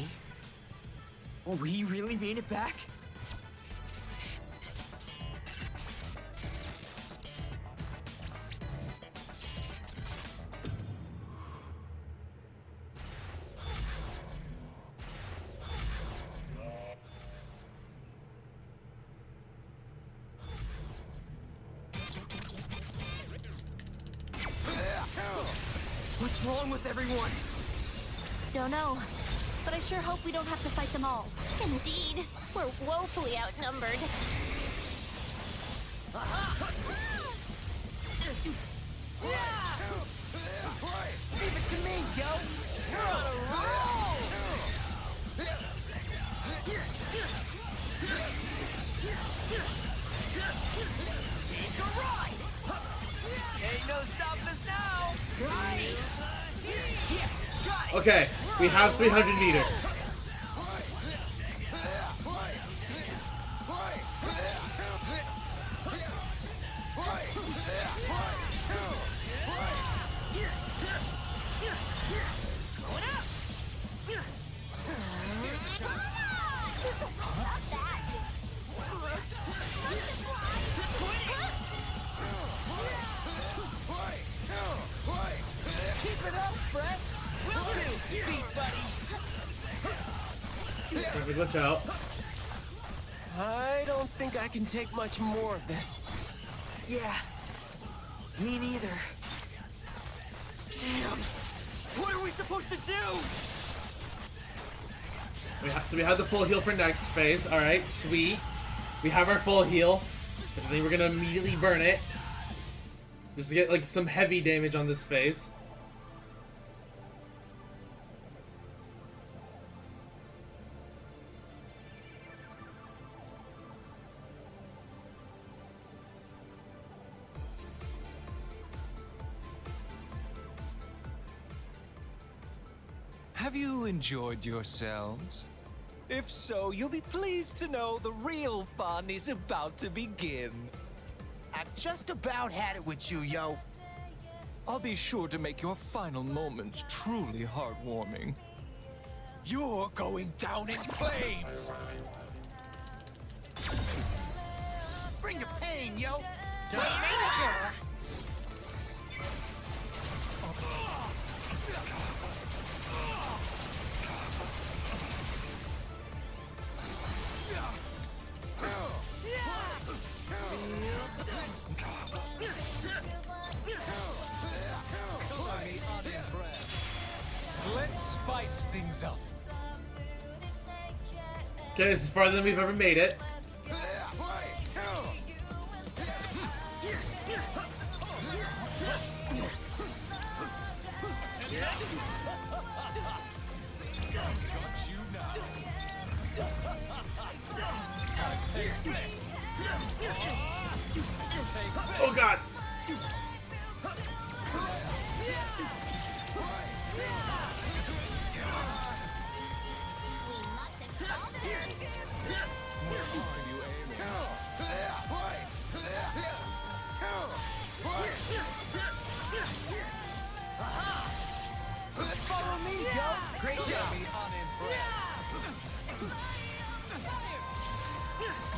We really made it back? What's wrong with everyone? Don't know, but I sure hope we don't have to fight them all. Indeed, we're woefully outnumbered. Leave it to me, yo! You're on a roll! Take a ride! Ain't no stopping us now! Nice! Yes, got it! Okay, we have 300 meter. Going up! Stop that! Keep it up, Fred! Will do, beast buddy! So we glitch out. I don't think I can take much more of this. Yeah, me neither. Damn! What are we supposed to do? So we have the full heal for next phase. Alright, sweet. We have our full heal. Which I think we're gonna immediately burn it. Just to get like some heavy damage on this phase. Have you enjoyed yourselves? If so, you'll be pleased to know the real fun is about to begin. I've just about had it with you, yo. I'll be sure to make your final moments truly heartwarming. You're going down in flames! Bring the pain, yo. Danger! Let's spice things up. Okay, this is farther than we've ever made it. Got you now. I take this. Oh god! Follow me, yo! Great job!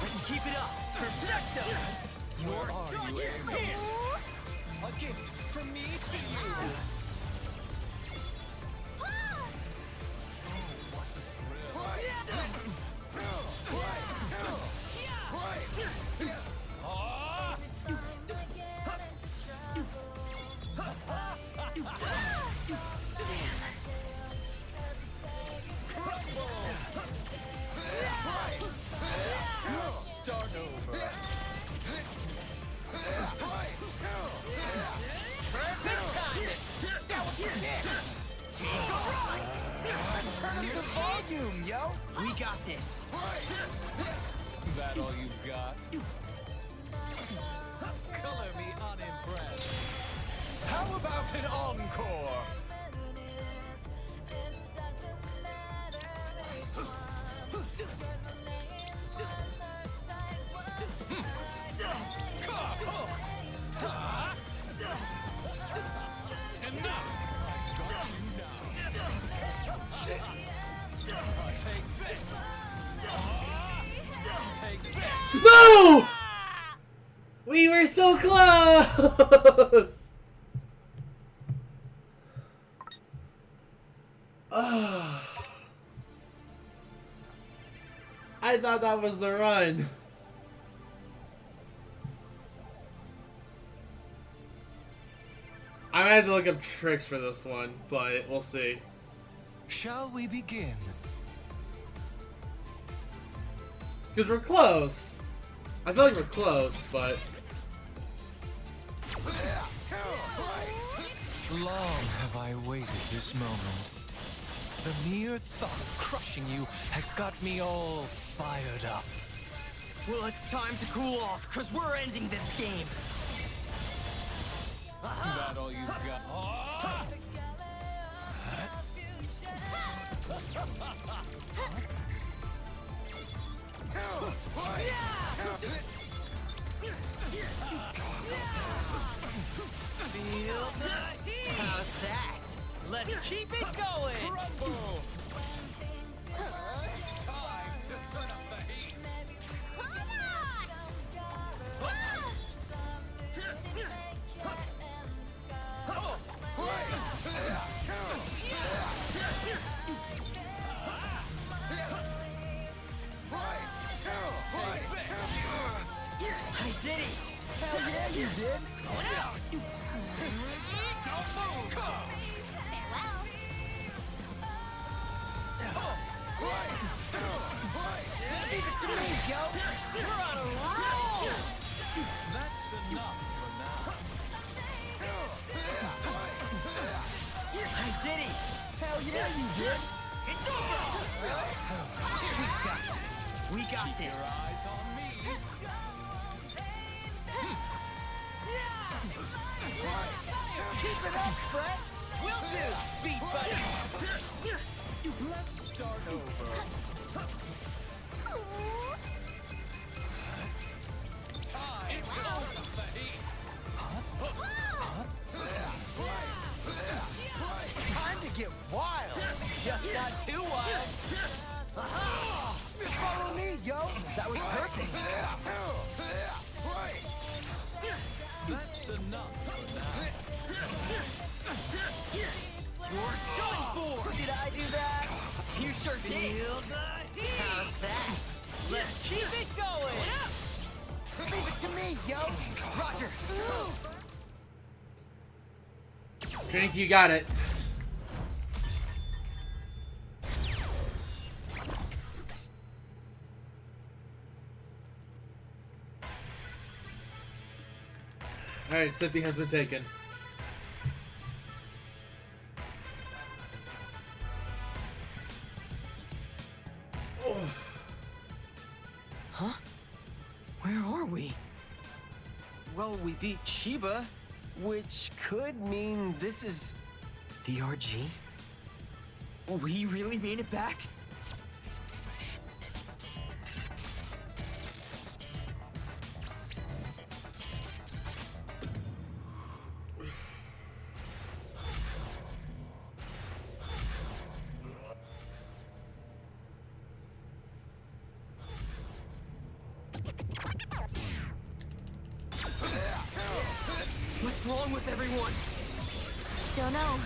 Let's keep it up! Perfecto! Where are you aiming? A gift from me to you. Start over. yo. We got this. That all you've got? Color me unimpressed. How about an encore? No! We were so close! I thought that was the run. I might have to look up tricks for this one, but we'll see. Shall we begin? Because we're close. I feel like we're close, but... Long have I waited this moment. The mere thought of crushing you has got me all fired up. Well, it's time to cool off, because we're ending this game. That all you've got? How's that? Let's keep it going! Rumble! Time to turn up the heat. I did it! Hell yeah, you did! Leave it to me, yo! We're on a roll! That's enough for now. I did it! Hell yeah, you did! It's over! We got this! We got this! Your eyes on me. Keep it up, Fred! Will do, beat buddy! Let's start over. Time to turn up the heat. Time to get wild! Just not too wild! Follow me, yo! That was perfect! That's enough for now. You're done for! Did I do that? You sure did! Feel the heat! How's that? Let's keep it going! Leave it to me, yo! Roger! Drink, you got it. Alright, Sippy has been taken. Oh. Huh? Where are we? Well, we beat Sheba, which could mean this is... The RG? We really made it back? What's wrong with everyone? Don't know.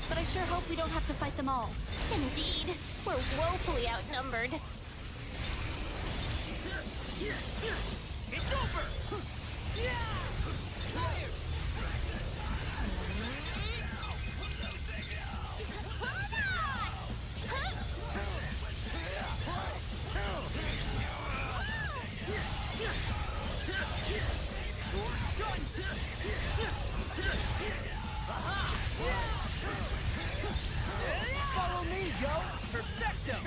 But I sure hope we don't have to fight them all. Indeed, we're woefully outnumbered. It's over! Follow me, yo! Perfecto!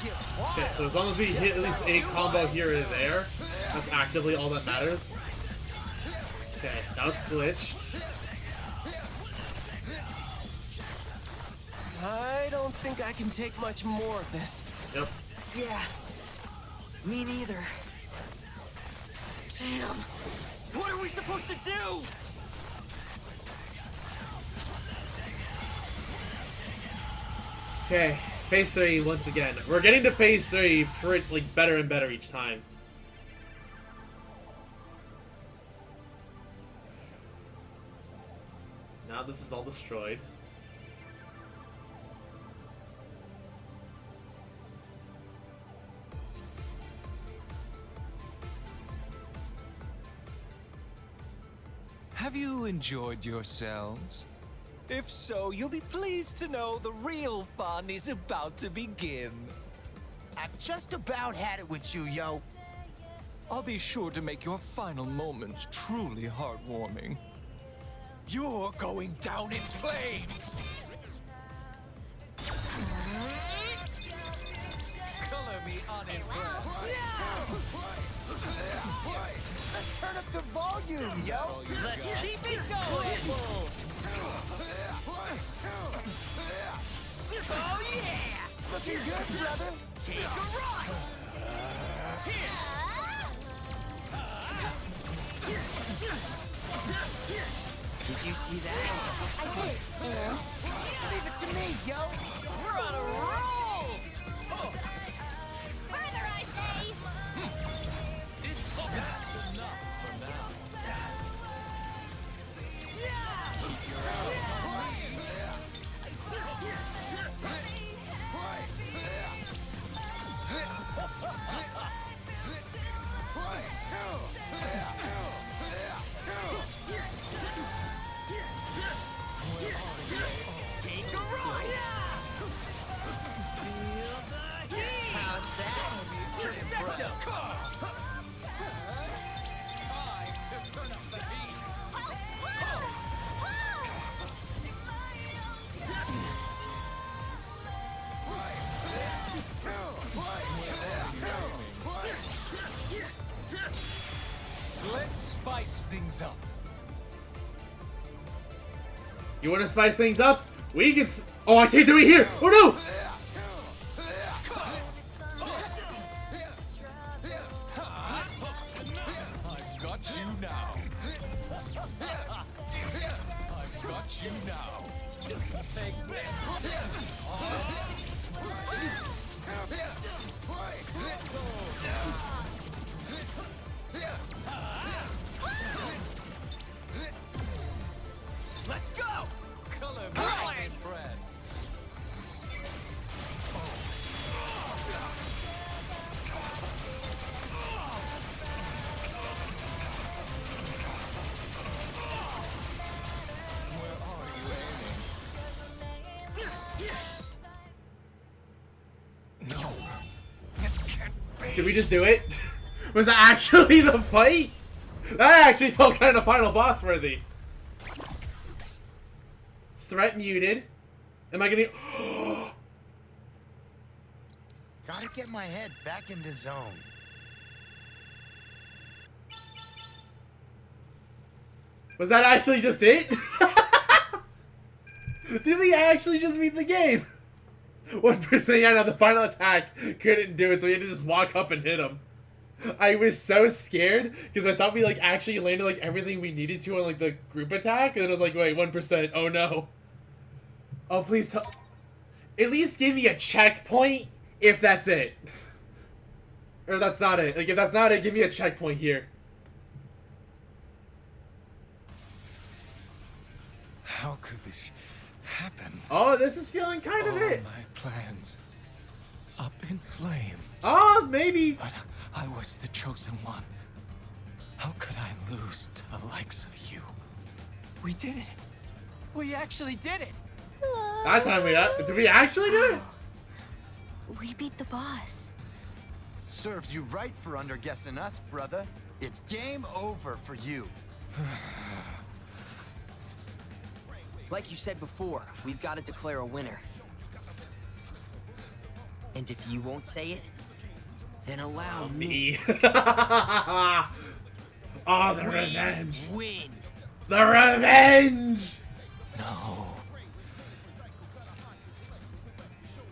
Okay, so as long as we hit at least a combo here and there, that's actively all that matters. Okay, now it's glitched. I don't think I can take much more of this. Yep. Yeah. Me neither. Damn. What are we supposed to do? Okay, phase 3 once again. We're getting to phase 3 like better and better each time. Now this is all destroyed. Have you enjoyed yourselves? If so, you'll be pleased to know the real fun is about to begin. I've just about had it with you, yo. I'll be sure to make your final moments truly heartwarming. You're going down in flames! Color me unimpressed. Let's turn up the volume, yo. Let's keep it going. Oh yeah! Looking good, brother. Take a ride. Did you see that? I did. Leave it to me, yo. We're on a roll. Further, I say! That's enough for now. Take a ride. How's that? Perfecto. Time to turn up the heat. Let's spice things up. You want to spice things up? We can. Oh, I can't do it here. Oh no! I've got you now. I've got you now. Take this. Let's go. Color me Right. impressed. Where are you aiming? No. This can't be. Did we just do it? Was that actually the fight? That actually felt kind of final boss worthy. Threat muted. Am I getting? Gotta get my head back into zone. Was that actually just it? Did we actually just beat the game? 1%, yeah, no, the final attack couldn't do it, so we had to just walk up and hit him. I was so scared, because I thought we, like, actually landed, like, everything we needed to on, like, the group attack, and then I was like, wait, 1%, oh no. Oh, please tell... At least give me a checkpoint, if that's it. Or that's not it. Like, if that's not it, give me a checkpoint here. How could this happen? Oh, this is feeling kind of All it. my plans up in flames. Oh, maybe. But I was the chosen one. How could I lose to the likes of you? We did it. We actually did it. That time did we actually do it? We beat the boss. Serves you right for underguessing us, brother. It's game over for you. Like you said before, we've got to declare a winner. And if you won't say it, then allow Me. Oh, the revenge. Win. The revenge. No.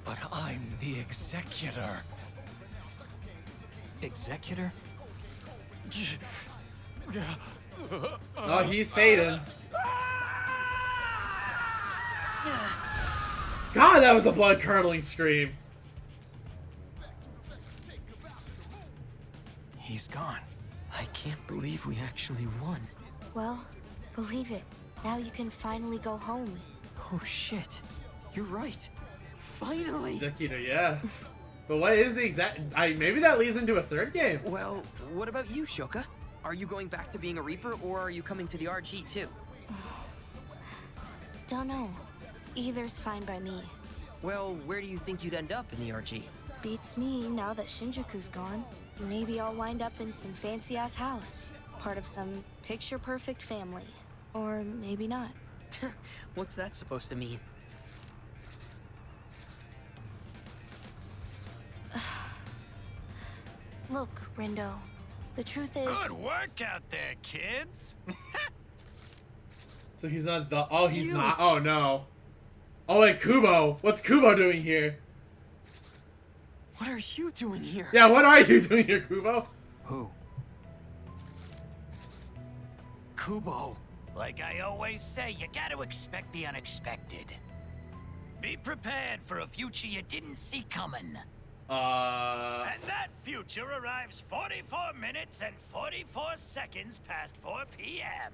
But I'm the executor. Executor? Oh, he's fading. God, that was a blood-curdling scream. He's gone. I can't believe we actually won. Well, believe it. Now you can finally go home. Oh shit. You're right. Finally. Executor, yeah. But what is the exact... maybe that leads into a third game. Well, what about you, Shoka? Are you going back to being a Reaper, or are you coming to the RG too? Don't know. Either's fine by me. Well, where do you think you'd end up in the RG? Beats me now that Shinjuku's gone. Maybe I'll wind up in some fancy-ass house. Part of some picture-perfect family. Or maybe not. What's that supposed to mean? Look, Rindo. The truth is... Good work out there, kids. So he's not the... Oh, he's not... Oh, no. Oh, wait, Kubo. What's Kubo doing here? What are you doing here? Yeah, what are you doing here, Kubo? Who? Kubo. Like I always say, you gotta expect the unexpected. Be prepared for a future you didn't see coming. And that future arrives 44 minutes and 44 seconds past 4 p.m.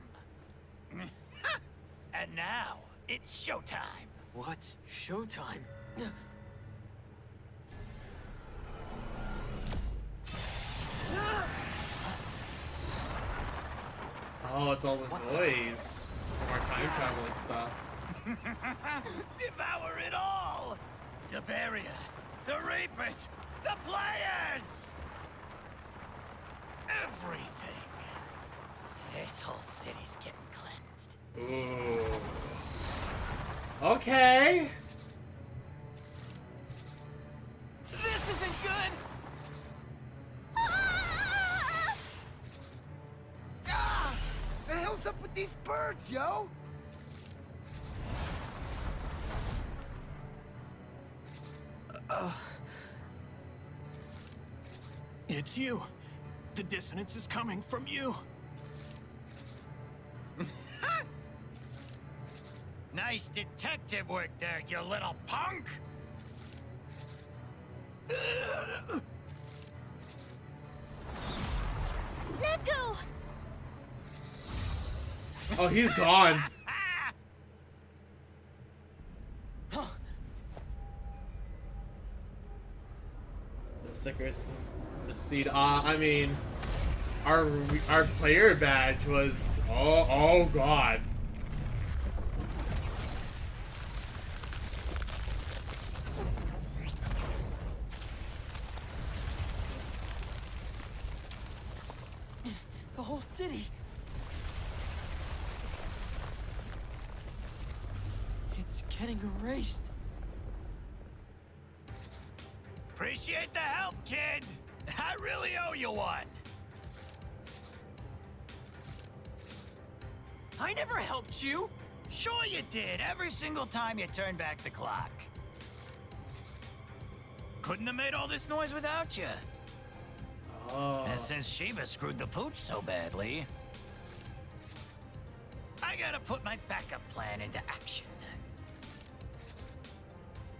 And now, it's showtime. What's showtime? Oh, it's all the noise from our time traveling stuff. Devour it all! The barrier, the reapers, the players! Everything. This whole city's getting cleansed. Ooh. Okay. This isn't good! Ah! The hell's up with these birds, yo? It's you. The dissonance is coming from you. Nice detective work there, you little punk! Neku! Oh, he's gone. The stickers receipt. I mean, our player badge was oh god. The whole city. It's getting erased. Appreciate the help, kid. I really owe you one. I never helped you. Sure you did, every single time you turned back the clock. Couldn't have made all this noise without you. Oh. And since Shiva screwed the pooch so badly, I gotta put my backup plan into action.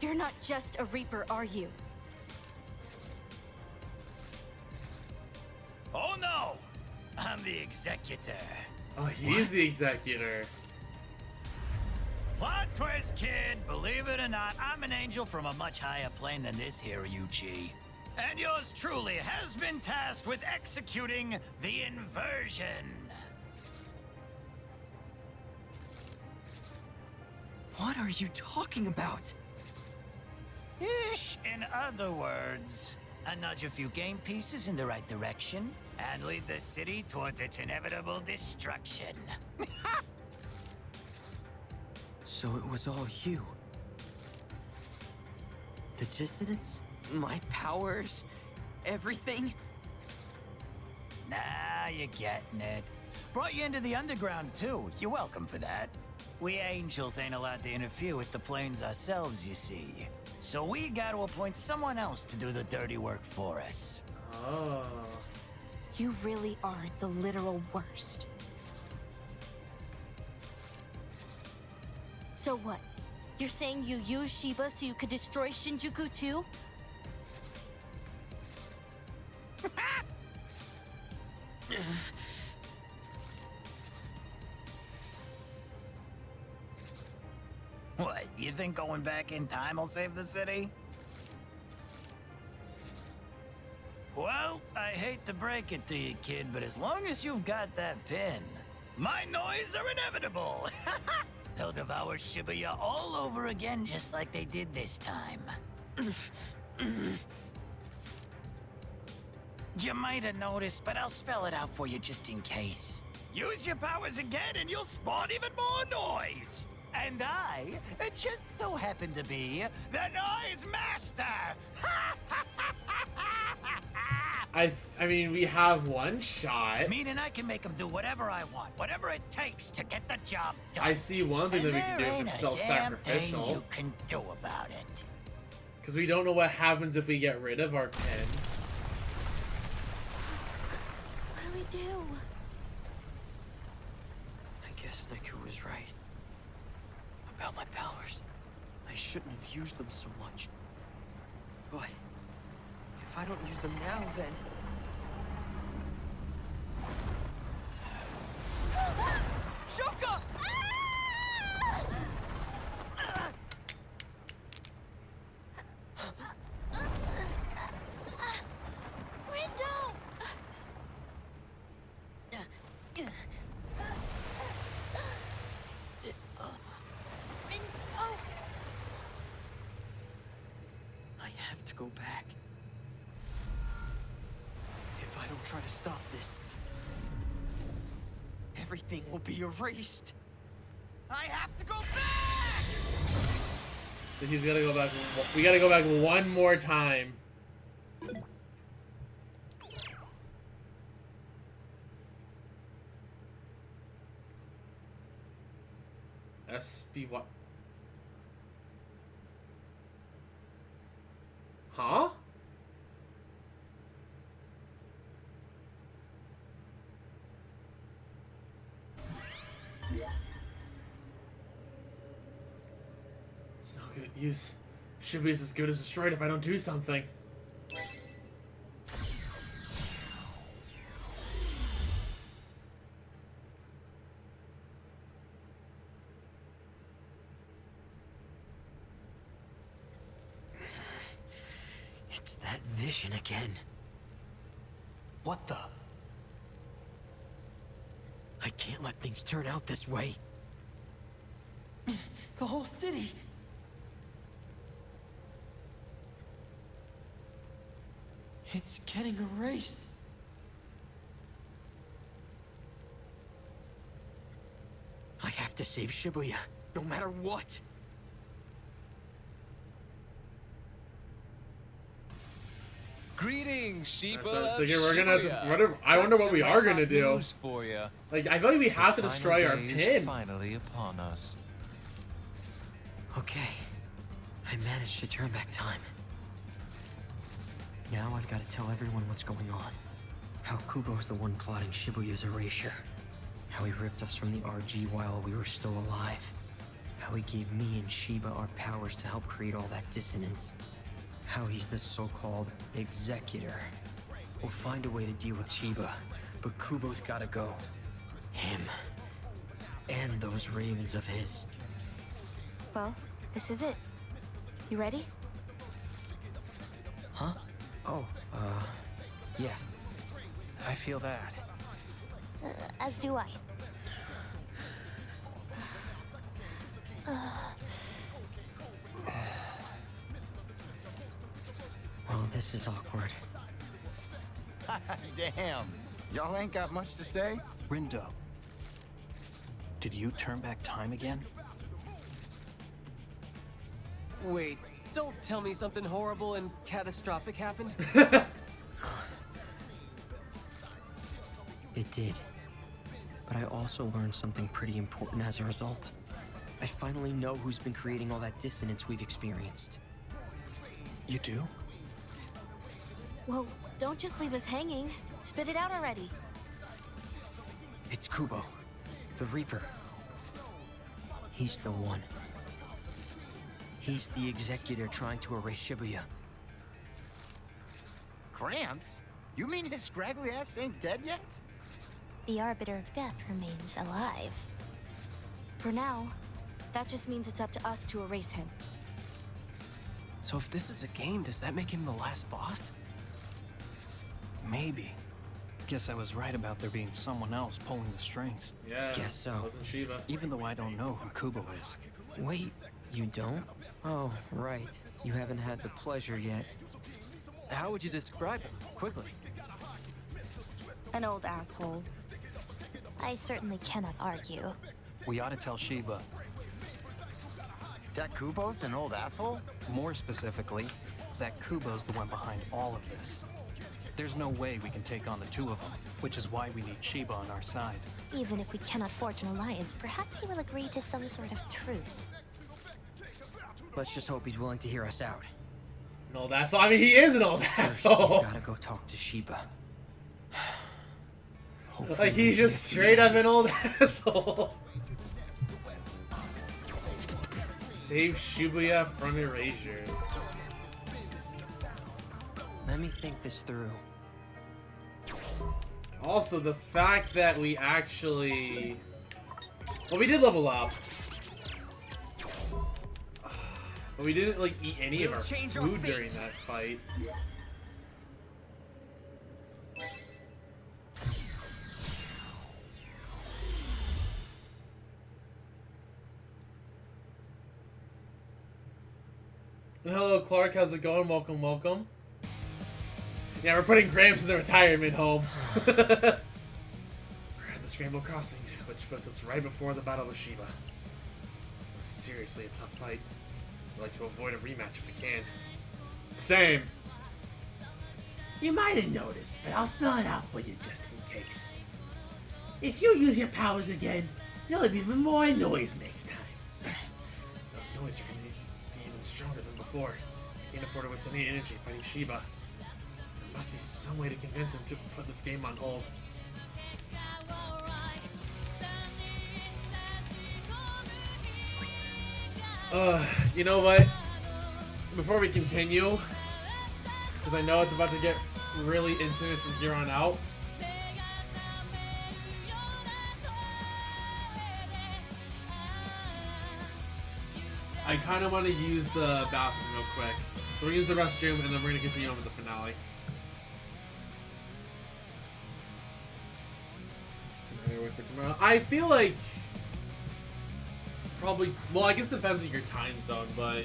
You're not just a Reaper, are you? Oh no! I'm the executor. Oh, he's the executor. Plot twist, kid! Believe it or not, I'm an angel from a much higher plane than this here, Ryuchi. And yours truly has been tasked with executing the inversion. What are you talking about? Ish, in other words, I nudge a few game pieces in the right direction and lead the city towards its inevitable destruction. So it was all you. The dissonance? My powers? Everything? Nah, you're getting it. Brought you into the underground, too. You're welcome for that. We angels ain't allowed to interfere with the planes ourselves, you see. So we gotta appoint someone else to do the dirty work for us. Oh. You really are the literal worst. So what? You're saying you used Shiba so you could destroy Shinjuku too? What, you think going back in time will save the city? Well, I hate to break it to you, kid, but as long as you've got that pin, my noise are inevitable. They'll devour Shibuya all over again just like they did this time. You might have noticed, but I'll spell it out for you just in case. Use your powers again and you'll spawn even more noise! And I just so happen to be the Noise Master! I mean, we have one shot. Meaning I can make them do whatever I want, whatever it takes to get the job done. I see one thing that we can do There if ain't it's a damn thing self-sacrificial. you can do about it. Because we don't know what happens if we get rid of our pin. What do we do? I guess Neku was right. About my powers. I shouldn't have used them so much. But if I don't use them now, then... Shuka! Rindo! Rindo! I have to go back. If I don't try to stop this, everything will be erased. I have to go back! Then he's gotta go back. We gotta go back one more time. SB what? Huh? It's no good use. Should be as good as destroyed if I don't do something. It's that vision again. What the? I can't let things turn out this way. The whole city. It's getting erased. I have to save Shibuya, no matter what. Greetings, sheep. So we're gonna have to, I wonder what we are gonna do. For you. Like, I feel like we have to The destroy our final day is pin. finally upon us. Okay, I managed to turn back time. Now I've got to tell everyone what's going on. How Kubo's the one plotting Shibuya's erasure. How he ripped us from the RG while we were still alive. How he gave me and Shiba our powers to help create all that dissonance. How he's the so-called executor. We'll find a way to deal with Shiba, but Kubo's gotta go. Him. And those ravens of his. Well, this is it. You ready? Huh? Oh, yeah. I feel that. As do I. Well, this is awkward. Damn. Y'all ain't got much to say? Rindo, did you turn back time again? Wait, Don't tell me something horrible and catastrophic happened. It did. But I also learned something pretty important as a result. I finally know who's been creating all that dissonance we've experienced. You do? Well, don't just leave us hanging. Spit it out already. It's Kubo, the Reaper. He's the one. He's the executor trying to erase Shibuya. Gramps? You mean his scraggly ass ain't dead yet? The Arbiter of Death remains alive. For now, that just means it's up to us to erase him. So if this is a game, does that make him the last boss? Maybe. Guess I was right about there being someone else pulling the strings. Yeah, Guess so. It wasn't Shiba. Even though I don't know who Kubo is. Wait, you don't? Oh, right. You haven't had the pleasure yet. How would you describe him? Quickly. An old asshole. I certainly cannot argue. We ought to tell Shiba. That Kubo's an old asshole? More specifically, that Kubo's the one behind all of this. There's no way we can take on the two of them, which is why we need Shiba on our side. Even if we cannot forge an alliance, perhaps he will agree to some sort of truce. Let's just hope he's willing to hear us out. An old asshole. I mean, he is an old First, asshole. we gotta go talk to Shiba. Like, he's just straight up an old asshole. Save Shibuya from erasure. Let me think this through. Also, the fact that we actually... Well, we did level up. But we didn't, like, eat any of our food during that fight. Hello, Clark. How's it going? Welcome, welcome. Yeah, we're putting Gramps in the retirement home. We're at the Scramble Crossing, which puts us right before the battle with Shiba. It was seriously a tough fight. I'd like to avoid a rematch if we can. Same. You might have noticed, but I'll spell it out for you just in case. If you use your powers again, you'll have even more noise next time. Those noises are going to be even stronger than before. I can't afford to waste any energy fighting Shiba. There must be some way to convince him to put this game on hold. You know what? Before we continue, because I know it's about to get really intimate from here on out. I kind of want to use the bathroom real quick. So we're going to use the restroom, and then we're going to continue on with the finale. Wait for tomorrow. I feel like... Probably... Well, I guess it depends on your time zone, but...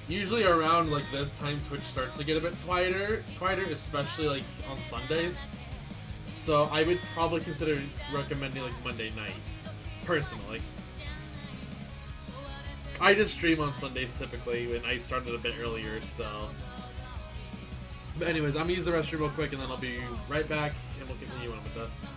Usually around, like, this time, Twitch starts to get a bit quieter, especially, like, on Sundays. So I would probably consider recommending, like, Monday night. Personally. I just stream on Sundays typically, and I started a bit earlier, so... But anyways, I'm gonna use the restroom real quick, and then I'll be right back, and we'll continue on with this.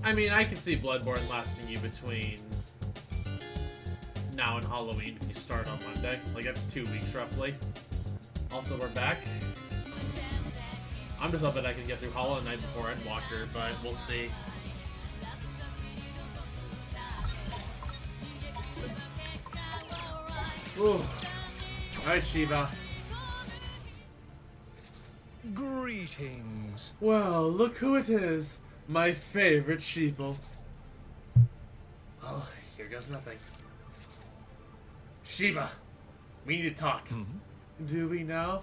I mean, I can see Bloodborne lasting you between now and Halloween if you start on Monday. Like, that's 2 weeks, roughly. Also, we're back. I'm just hoping I can get through Hollow Knight before Endwalker, but we'll see. Ooh. Alright, Shiva. Greetings. Well, look who it is. My favorite sheeple. Oh, here goes nothing. Shiva, we need to talk. Do we now?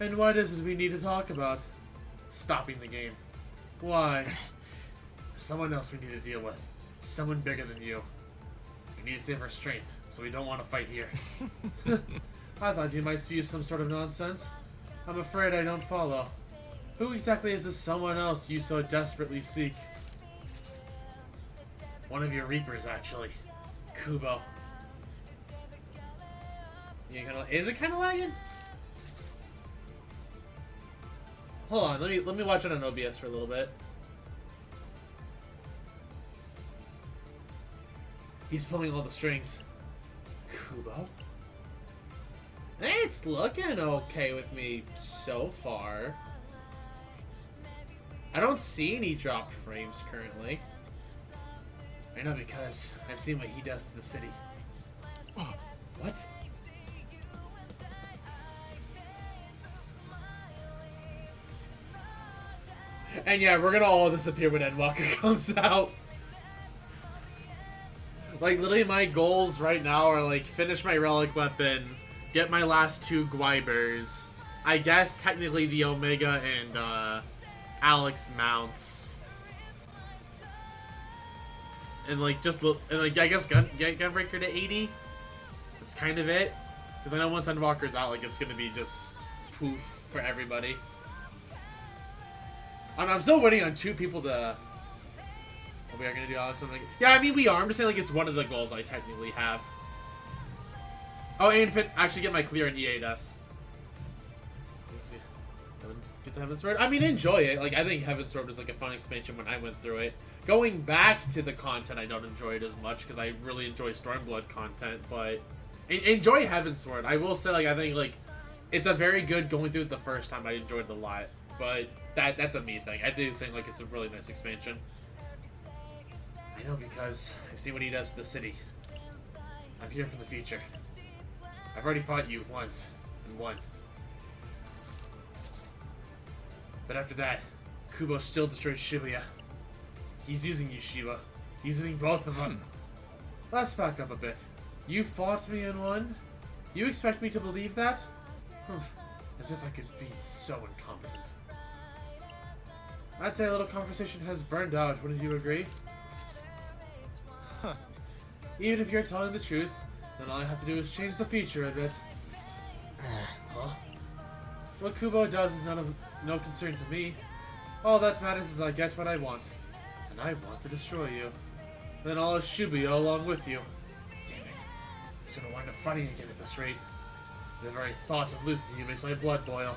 And what is it we need to talk about? Stopping the game. Why? Someone else we need to deal with. Someone bigger than you. We need to save our strength, so we don't want to fight here. I thought you might spew some sort of nonsense. I'm afraid I don't follow. Who exactly is this someone else you so desperately seek? One of your Reapers, actually. Kubo. Is it kind of lagging? Hold on, let me watch it on OBS for a little bit. He's pulling all the strings. Kubo? It's looking okay with me so far. I don't see any dropped frames currently. I know because I've seen what he does to the city. What? And yeah, we're gonna all disappear when Endwalker comes out. Like, literally my goals right now are, like, finish my relic weapon, get my last 2 Gwybers, I guess technically the Omega and, Alex mounts. And, like, I guess Gunbreaker to 80? That's kind of it. Because I know once Endwalker's out, like, it's gonna be just poof for everybody. I'm still waiting on 2 people to... Oh, we are gonna do Alex something. Yeah, I mean, we are. I'm just saying, like, it's one of the goals I technically have. Oh, and actually get my clear in E8S. Get to Heaven's Sword. I mean, enjoy it. Like, I think Heaven's Sword was, like, a fun expansion when I went through it. Going back to the content, I don't enjoy it as much, because I really enjoy Stormblood content, but... Enjoy Heaven's Sword. I will say, like, I think, like, it's a very good going through it the first time. I enjoyed it a lot, but... That's a me thing. I do think, like, it's a really nice expansion. I know because I've seen what he does to the city. I'm here for the future. I've already fought you once and won. But after that, Kubo still destroyed Shibuya. He's using you, Shiba. He's using both of them. Let's back up a bit. You fought me and won? You expect me to believe that? As if I could be so incompetent. I'd say a little conversation has burned out, wouldn't you agree? Huh. Even if you're telling the truth, then all I have to do is change the feature a bit. Huh? What Kubo does is no concern to me. All that matters is I get what I want. And I want to destroy you. Then I'll Shibuya along with you. Damn it. I'm gonna wind up fighting again at this rate. The very thought of losing you makes my blood boil.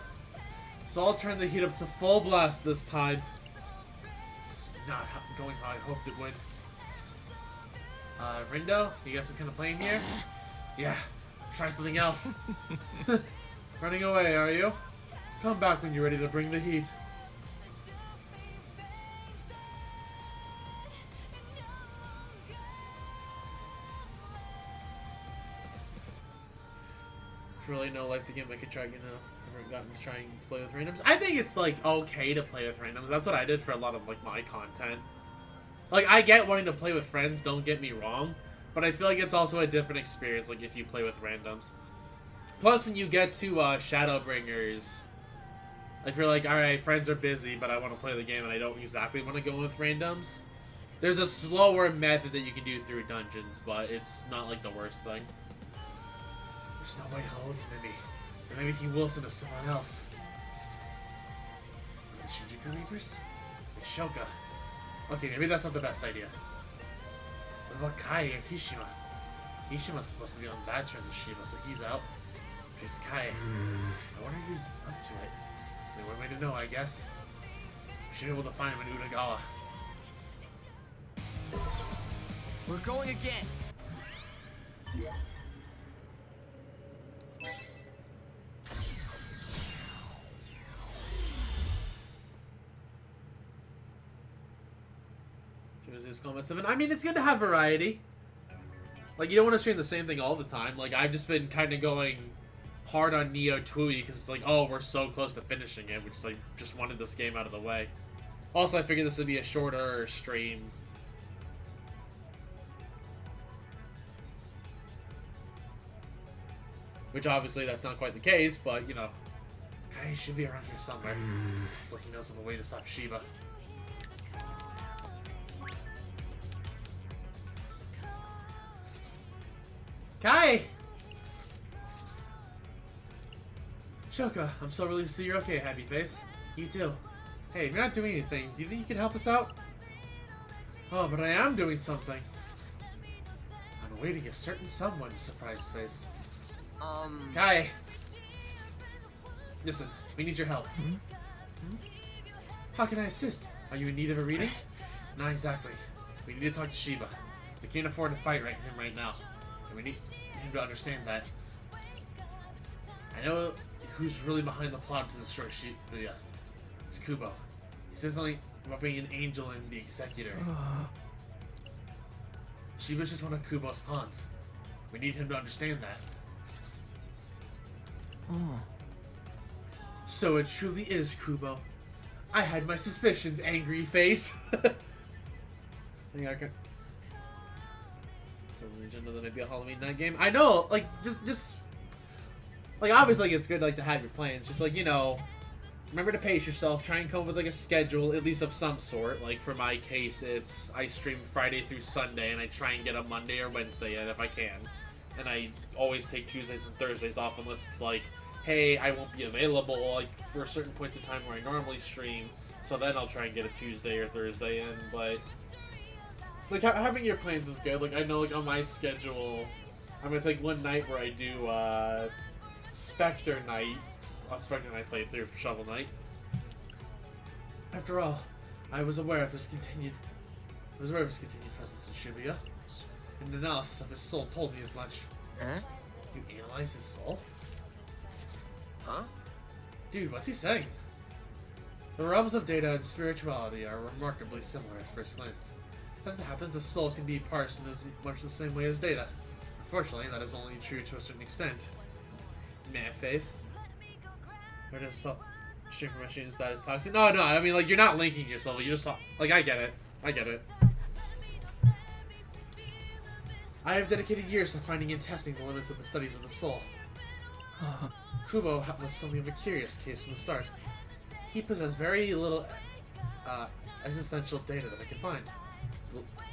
So I'll turn the heat up to full blast this time. It's not going how I hoped it would. Rindo, you got some kind of plan here? Yeah, try something else. Running away, are you? Come back when you're ready to bring the heat. Really no life the game I could try, gotten to trying to play with randoms. I think it's, like, okay to play with randoms. That's what I did for a lot of, like, my content. Like, I get wanting to play with friends, don't get me wrong, but I feel like it's also a different experience, like, if you play with randoms. Plus, when you get to, Shadowbringers, if you're like, alright, friends are busy, but I want to play the game and I don't exactly want to go with randoms, there's a slower method that you can do through dungeons, but it's not, like, the worst thing. There's no way he'll listen to me. Or maybe he will listen to someone else. The Shinjuku Reapers? The Shoka. Okay, maybe that's not the best idea. What about Kai and Kishima? Kishima's supposed to be on bad terms with Shiba, so he's out. Just Kai. I wonder if he's up to it. Only one way to know, I guess. We should be able to find him in Utagawa. We're going again. His comments of it. I mean, it's good to have variety. Like, you don't want to stream the same thing all the time. Like, I've just been kind of going hard on Neo Tooie because it's like, oh, we're so close to finishing it. We just, like, just wanted this game out of the way. Also, I figured this would be a shorter stream. Which, obviously, that's not quite the case, but, you know. Guy should be around here somewhere. Hopefully he knows of a way to stop Shiba. Kai! Shoka, I'm so relieved to see you're okay, happy face. You too. Hey, if you're not doing anything, do you think you could help us out? Oh, but I am doing something. I'm awaiting a certain someone, surprised face. Kai! Listen, we need your help. How can I assist? Are you in need of a reading? Not exactly. We need to talk to Shiba. We can't afford to fight him right now. And we need him to understand that. I know who's really behind the plot to destroy Shiba. It's Kubo. He says something about being an angel and the executor. Shiba's just one of Kubo's pawns. We need him to understand that. So it truly is Kubo. I had my suspicions, angry face. I think I can... So Region of maybe a Halloween night game. I know, like, just like, obviously it's good, like, to have your plans. Just, like, you know, remember to pace yourself. Try and come up with, like, a schedule, at least of some sort. Like, for my case, it's I stream Friday through Sunday, and I try and get a Monday or Wednesday in if I can. And I always take Tuesdays and Thursdays off unless it's like, hey, I won't be available, like, for certain points of time where I normally stream. So then I'll try and get a Tuesday or Thursday in, but... Like, having your plans is good. Like, I know, like, on my schedule, I'm gonna take one night where I do, Spectre Night. Spectre Night playthrough for Shovel Knight. After all, I was aware of his continued presence in Shibuya. An analysis of his soul told me as much. Huh? You analyze his soul? Huh? Dude, what's he saying? The realms of data and spirituality are remarkably similar at first glance. As it happens, a soul can be parsed in as much the same way as data. Unfortunately, that is only true to a certain extent. Man face. Where does stream from machines that is toxic? No, I mean, like, you're not linking your soul, you just talk. Like, I get it. I have dedicated years to finding and testing the limits of the studies of the soul. Kubo was something of a curious case from the start. He possessed very little existential data that I can find.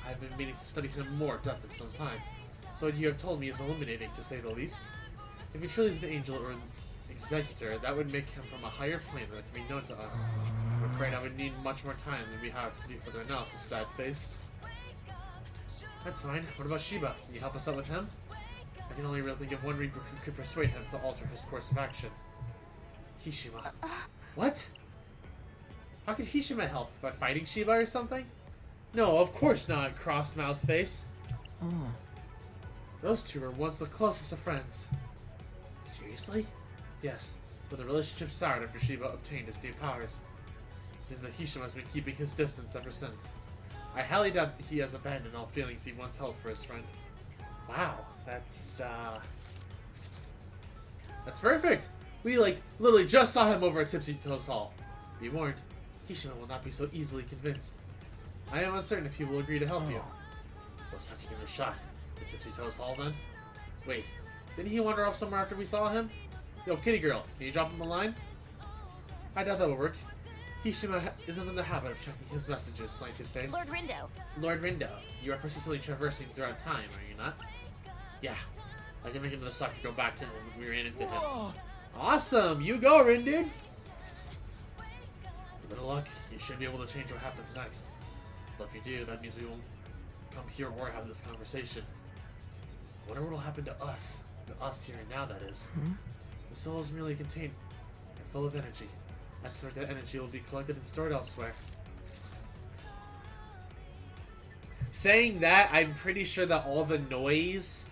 I've been meaning to study him more depth in some time, so what you have told me is illuminating, to say the least. If he truly is an angel or an executor, that would make him from a higher plane that can be known to us. I'm afraid I would need much more time than we have to do further analysis, sad face. That's fine. What about Shiba? Can you help us out with him? I can only really think of one Reaper who could persuade him to alter his course of action. Hishima. What? How could Hishima help? By fighting Shiba or something? No, of course not, crossed-mouth face. Those two were once the closest of friends. Seriously? Yes, but the relationship soured after Shiba obtained his new powers. It seems that Hishima has been keeping his distance ever since. I highly doubt that he has abandoned all feelings he once held for his friend. Wow, that's perfect! We, like, literally just saw him over at Tipsy Toes Hall. Be warned, Hishima will not be so easily convinced. I am uncertain if he will agree to help you. We'll just have to give it a shot. The Tipsy Toes Hall, then? Wait, didn't he wander off somewhere after we saw him? Yo, kitty girl, can you drop him a line? I doubt that will work. Hishima isn't in the habit of checking his messages, slanted face. Lord Rindo. Lord Rindo, you are persistently traversing throughout time, are you not? Yeah. I can make another sucker go back to him when we ran into him. Awesome! You go, Rin, dude! With a little luck, you should be able to change what happens next. But if you do, that means we won't come here or have this conversation. I wonder what will happen to us. To us here and now, that is. The soul is merely contained and full of energy. I suspect that energy will be collected and stored elsewhere. saying that, I'm pretty sure that all the noise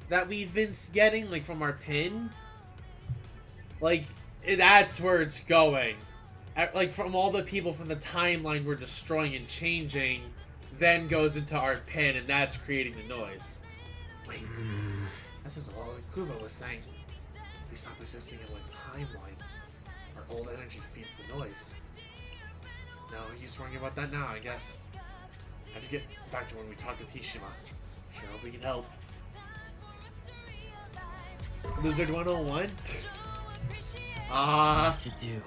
that we've been getting, like, from our pin, like, that's where it's going. Like, from all the people from the timeline we're destroying and changing, then goes into our pin, and that's creating the noise. Wait, that says a lot like Kubo was saying. If we stop existing in one timeline, our old energy feeds the noise. No use worrying about that now, I guess. I have to get back to when we talked with Hishima. Sure hope we can help. Lizard 101? What to do?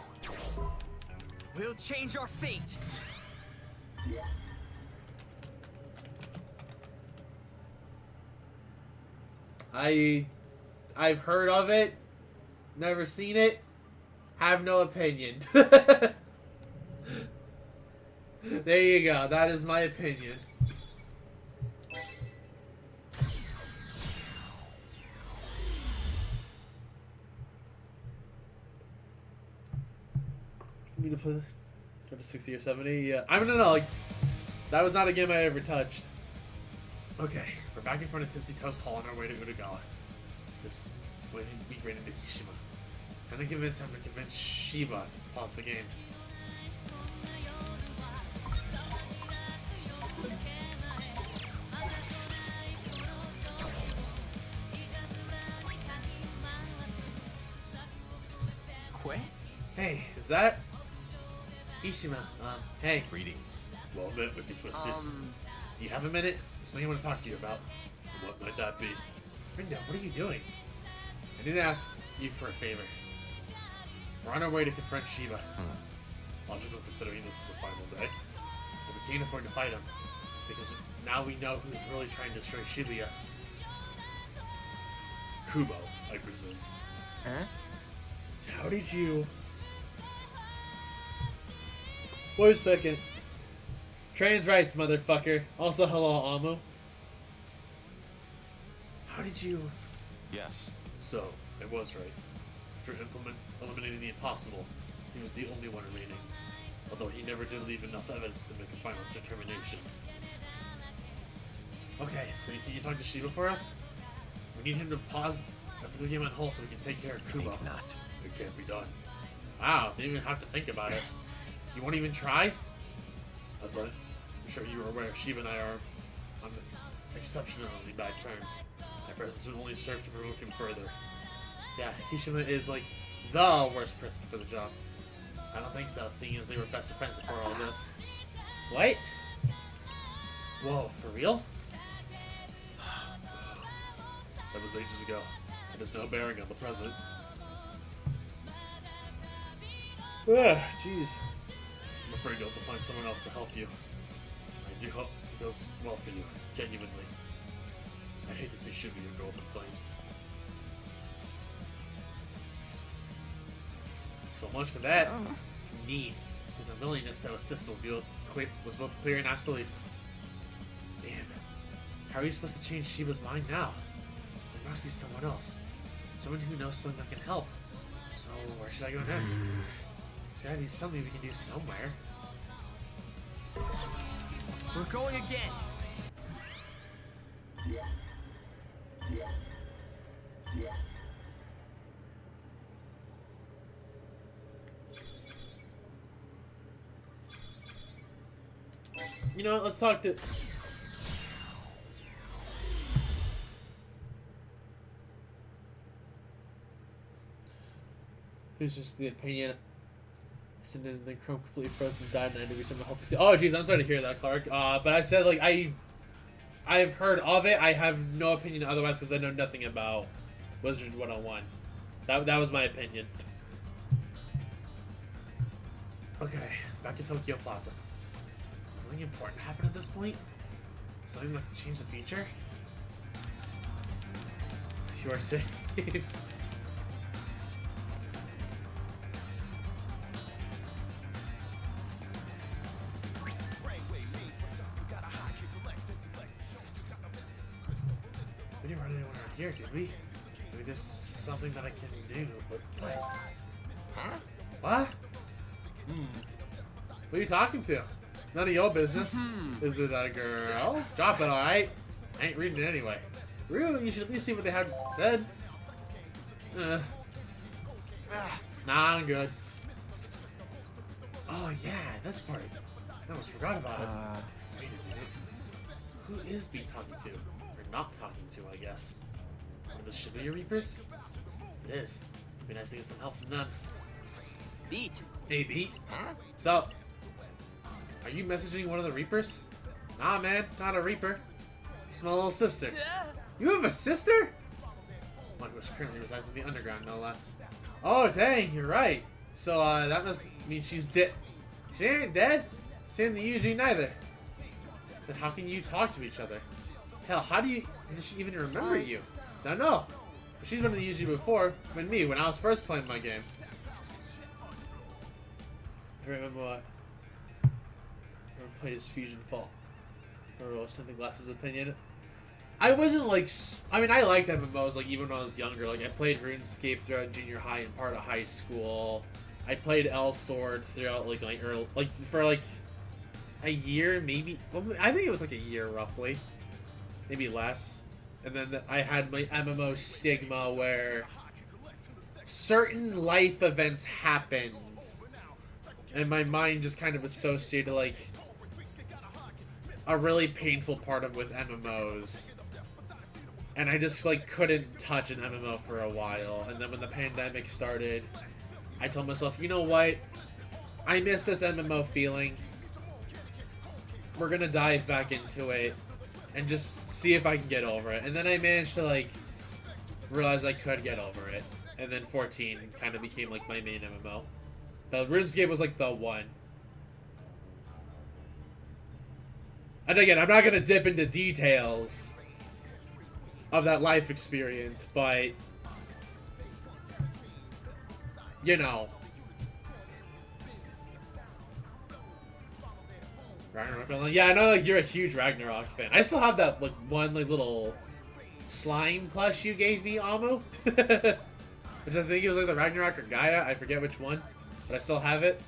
We'll change our fate. I've heard of it, never seen it, have no opinion. There you go. That is my opinion. Need to play go to 60 or 70. Yeah, I don't know. Like, that was not a game I ever touched. Okay, we're back in front of Tipsy Toast Hall on our way to Utagawa. This when we ran into Hishima. Trying to convince him to convince Shiba to pause the game. Quay? Hey, is that Hishima? Hey. Greetings. Well met, Wicked Twisters. You have a minute? There's something I want to talk to you about. What might that be? Rinda, what are you doing? I need to ask you for a favor. We're on our way to confront Shiba. Logical considering this is the final day. But we can't afford to fight him. Because now we know who's really trying to destroy Shibuya. Kubo, I presume. Huh? How did you... Wait a second. Trans rights, motherfucker. Also, hello, Amu. How did you... Yes. So, I was right. After eliminating the impossible, he was the only one remaining. Although he never did leave enough evidence to make a final determination. Okay, so can you talk to Shiba for us? We need him to pause the game on hold so we can take care of Kubo. I think not. It can't be done. Wow, didn't even have to think about it. You won't even try? I'm sure you were aware Shiba and I are on exceptionally bad terms. My presence would only serve to provoke him further. Yeah, Hishima is like the worst person for the job. I don't think so, seeing as they were best friends before all this. What? Whoa, for real? That was ages ago. It has no bearing on the present. Jeez. I'm afraid you'll have to find someone else to help you. I do hope it goes well for you, genuinely. I hate to see Shibuya go up in flames. So much for that. Neat. His unwillingness to assist was both clear and absolute. Damn. How are you supposed to change Shiba's mind now? There must be someone else. Someone who knows something that can help. So, where should I go next? There's gotta be something we can do somewhere. We're going again. You know what, let's talk to... Here's just the opinion. And then the Chrome completely froze and died, and I had to reach him to help you see. Oh, jeez, I'm sorry to hear that, Clark. But I said, like, I've heard of it. I have no opinion otherwise because I know nothing about Wizard 101. That was my opinion. Okay, back to Tokyo Plaza. Something important happened at this point? Something that could change the future? You are safe. We didn't run anyone around here, did we? Maybe there's something that I can do, but what? Huh? What? Who are you talking to? None of your business. Is it a girl? Drop it, alright? I ain't reading it anyway. Really? You should at least see what they have said. Nah, I'm good. Oh yeah, this part. I almost forgot about it. Wait a minute. Who is B talking to? Or not talking to, I guess. One of the Shibuya Reapers? If it is, it'd be nice to get some help from them. Beat. Hey, Beat. Huh? So, are you messaging one of the Reapers? Nah, man, not a Reaper. It's my little sister. You have a sister? One who currently resides in the underground, no less. Oh, dang, you're right. So, that must mean she's dead. She ain't dead. She ain't the UG neither. Then how can you talk to each other? Hell, how did she even remember you? Don't know. But she's been in the UG before, when me, when I was first playing my game. I remember what? I played as Fusion Fall. Or else in the Glasses' opinion. I wasn't like, I mean, I liked MMOs, like, even when I was younger. Like, I played RuneScape throughout junior high and part of high school. I played L-Sword throughout, like early, like, for, like, a year, maybe. Well, I think it was, like, a year, roughly. Maybe less. And then I had my MMO stigma where certain life events happened. And my mind just kind of associated, like, a really painful part of with MMOs. And I just, like, couldn't touch an MMO for a while. And then when the pandemic started, I told myself, you know what? I miss this MMO feeling. We're gonna dive back into it and just see if I can get over it. And then I managed to, like, realize I could get over it. And then 14 kind of became, like, my main MMO. But RuneScape was, like, the one. And again, I'm not gonna dip into details of that life experience, but you know, Ragnarok. Yeah, I know, like, you're a huge Ragnarok fan. I still have that, like, one, like, little slime plush you gave me, Amu, which I think it was like the Ragnarok or Gaia. I forget which one, but I still have it.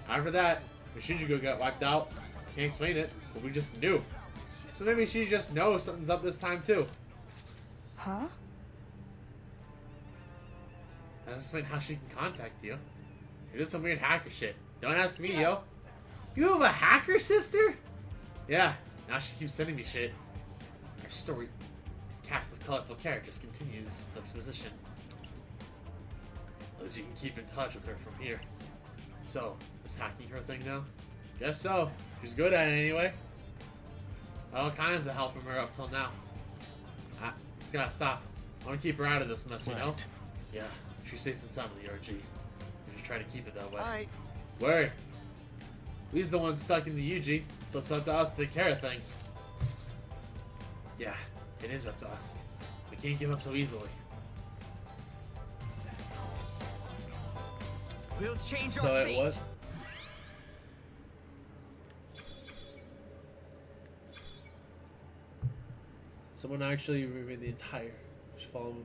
After that, Shinjuku got wiped out. Can't explain it, but we just knew. So maybe she just knows something's up this time too. Huh? That's explain how she can contact you. She did some weird hacker shit. Don't ask me, yo. You have a hacker sister? Yeah, now she keeps sending me shit. Our story, this cast of colorful characters continues its exposition. At least you can keep in touch with her from here. So, is hacking her thing now? Guess so. She's good at it anyway. All kinds of help from her up till now. Just gotta stop. I want to keep her out of this mess, you know? Yeah, she's safe and sound in the RG. We should try to keep it that way. Alright. Word. We's the ones stuck in the UG, so it's up to us to take care of things. Yeah, it is up to us. We can't give up so easily. We'll change So our it fate. was. Someone actually remade the entire. Just follow him.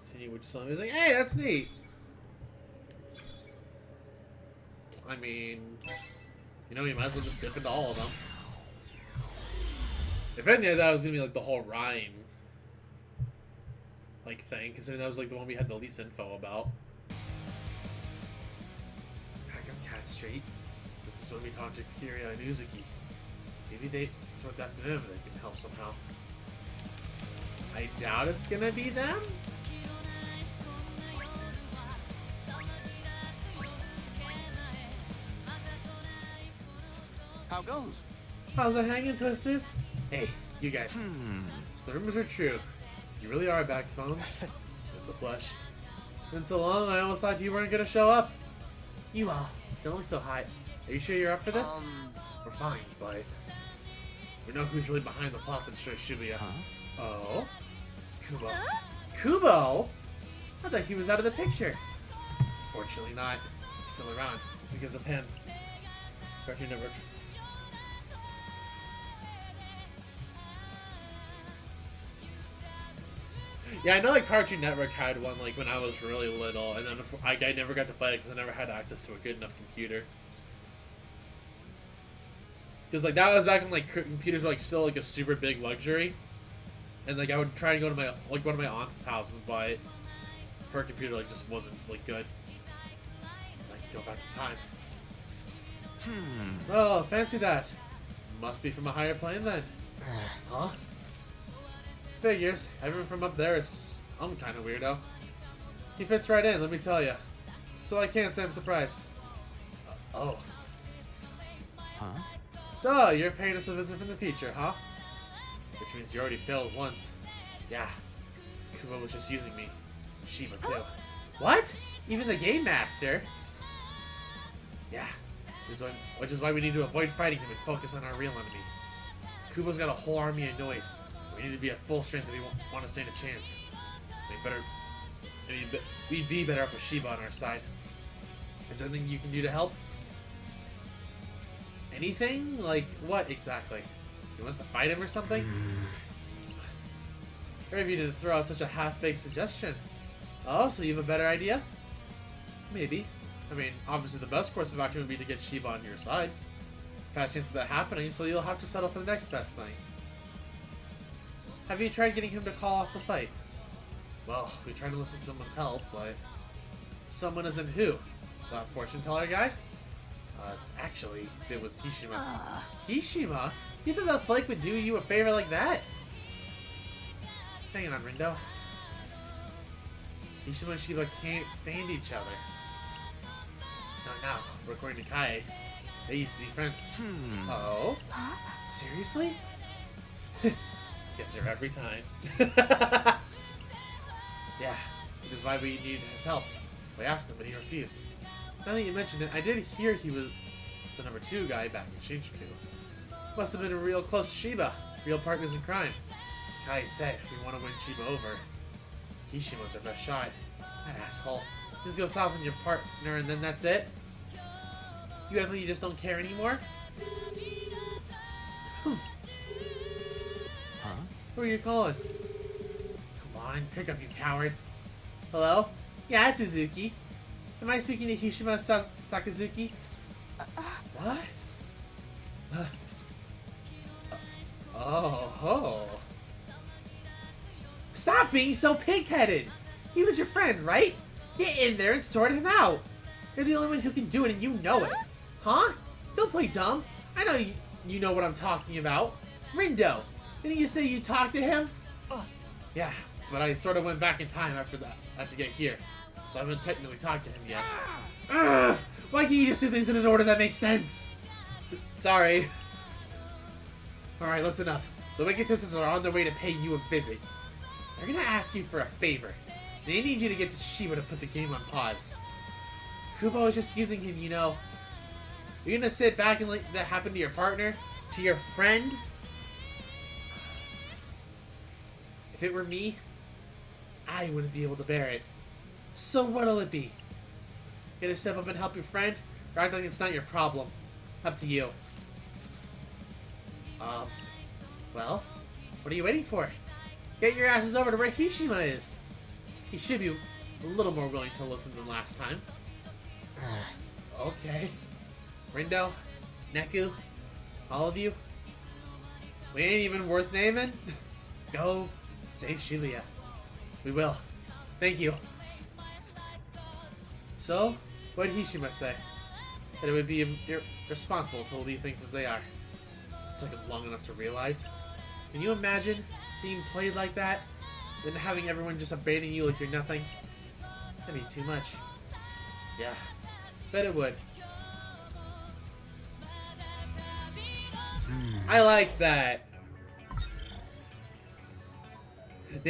Continue with something. He's like, hey, that's neat. I mean, you know, you might as well just dip into all of them. If anything, I thought it was gonna be like the whole rhyme, like, thing, considering that was like the one we had the least info about. Back on Cat Street. This is when we talked to Kiria and Uzuki. Maybe it's what that's them. They can help somehow. I doubt it's gonna be them. How goes? How's it hanging, Twisters? Hey, you guys. So the rumors are true. You really are back, phones. In the flesh. Been so long, I almost thought you weren't gonna show up. You all, don't look so hot. Are you sure you're up for this? We're fine, but we know who's really behind the plot to destroy Shibuya. Oh? It's Kubo. Kubo? I thought he was out of the picture. Fortunately not. He's still around. It's because of him. Cartoon Network. Yeah, I know like Cartoon Network had one like when I was really little, and then I never got to play it because I never had access to a good enough computer. Because like that was back when like computers were like still like a super big luxury, and like I would try and go to my like one of my aunt's houses, but her computer like just wasn't like good. Like go back in time. Oh, fancy that. Must be from a higher plane then. Huh? Figures. Everyone from up there is some kind of weirdo. He fits right in, let me tell you. So I can't say I'm surprised. Oh. Huh? So, you're paying us a visit from the future, huh? Which means you already failed once. Yeah. Kubo was just using me. Shiba, too. What? Even the Game Master? Yeah. Which is why we need to avoid fighting him and focus on our real enemy. Kubo's got a whole army of noise. We need to be at full strength if we want to stand a chance. We'd be better off with Shiba on our side. Is there anything you can do to help? Anything? Like, what exactly? You want us to fight him or something? Or if you didn't throw out such a half-baked suggestion. Oh, so you have a better idea? Maybe. I mean, obviously the best course of action would be to get Shiba on your side. Fat chance of that happening, so you'll have to settle for the next best thing. Have you tried getting him to call off the fight? Well, we tried to enlist someone's help, but... Someone isn't who? The fortune teller guy? Actually, it was Hishima. Hishima? You thought that flake would do you a favor like that? Hang on, Rindo. Hishima and Shiba can't stand each other. Not now. According to Kai, they used to be friends. Oh? Seriously? Gets her every time. Yeah, which is why we needed his help. We asked him, but he refused. Now that you mention it, I did hear he was the number 2 guy back in Shinjuku. Must have been a real close to Shiba. Real partners in crime. Kai said if we want to win Shiba over, Hishima's our best shot. That asshole. Just go south on your partner and then that's it? You act like you just don't care anymore? Huh? Who are you calling? Come on, pick up, you coward. Hello? Yeah, it's Suzuki. Am I speaking to Hishima Sakazuki? What? Oh. Stop being so pig-headed! He was your friend, right? Get in there and sort him out! You're the only one who can do it and you know it! Huh? Don't play dumb! I know you know what I'm talking about! Rindo! Didn't you say you talked to him? Yeah, but I sort of went back in time after to get here. So I haven't technically talked to him yet. Ugh! Why can't you just do things in an order that makes sense? Sorry. Alright, listen up. The Wicked Twisters are on their way to pay you a visit. They're gonna ask you for a favor. They need you to get to Shiba to put the game on pause. Kubo is just using him, you know. You're gonna sit back and let that happen to your partner? To your friend? If it were me, I wouldn't be able to bear it. So what'll it be? Gonna step up and help your friend? Or act like it's not your problem? Up to you. Well, what are you waiting for? Get your asses over to where Hishima is. He should be a little more willing to listen than last time. Okay. Rindo, Neku, all of you. We ain't even worth naming. Go save Shibuya. We will. Thank you. So, what did Hishima say? That it would be irresponsible to leave things as they are. It took him long enough to realize. Can you imagine being played like that? Then having everyone just abandon you like you're nothing? That'd be too much. Yeah, bet it would. I like that.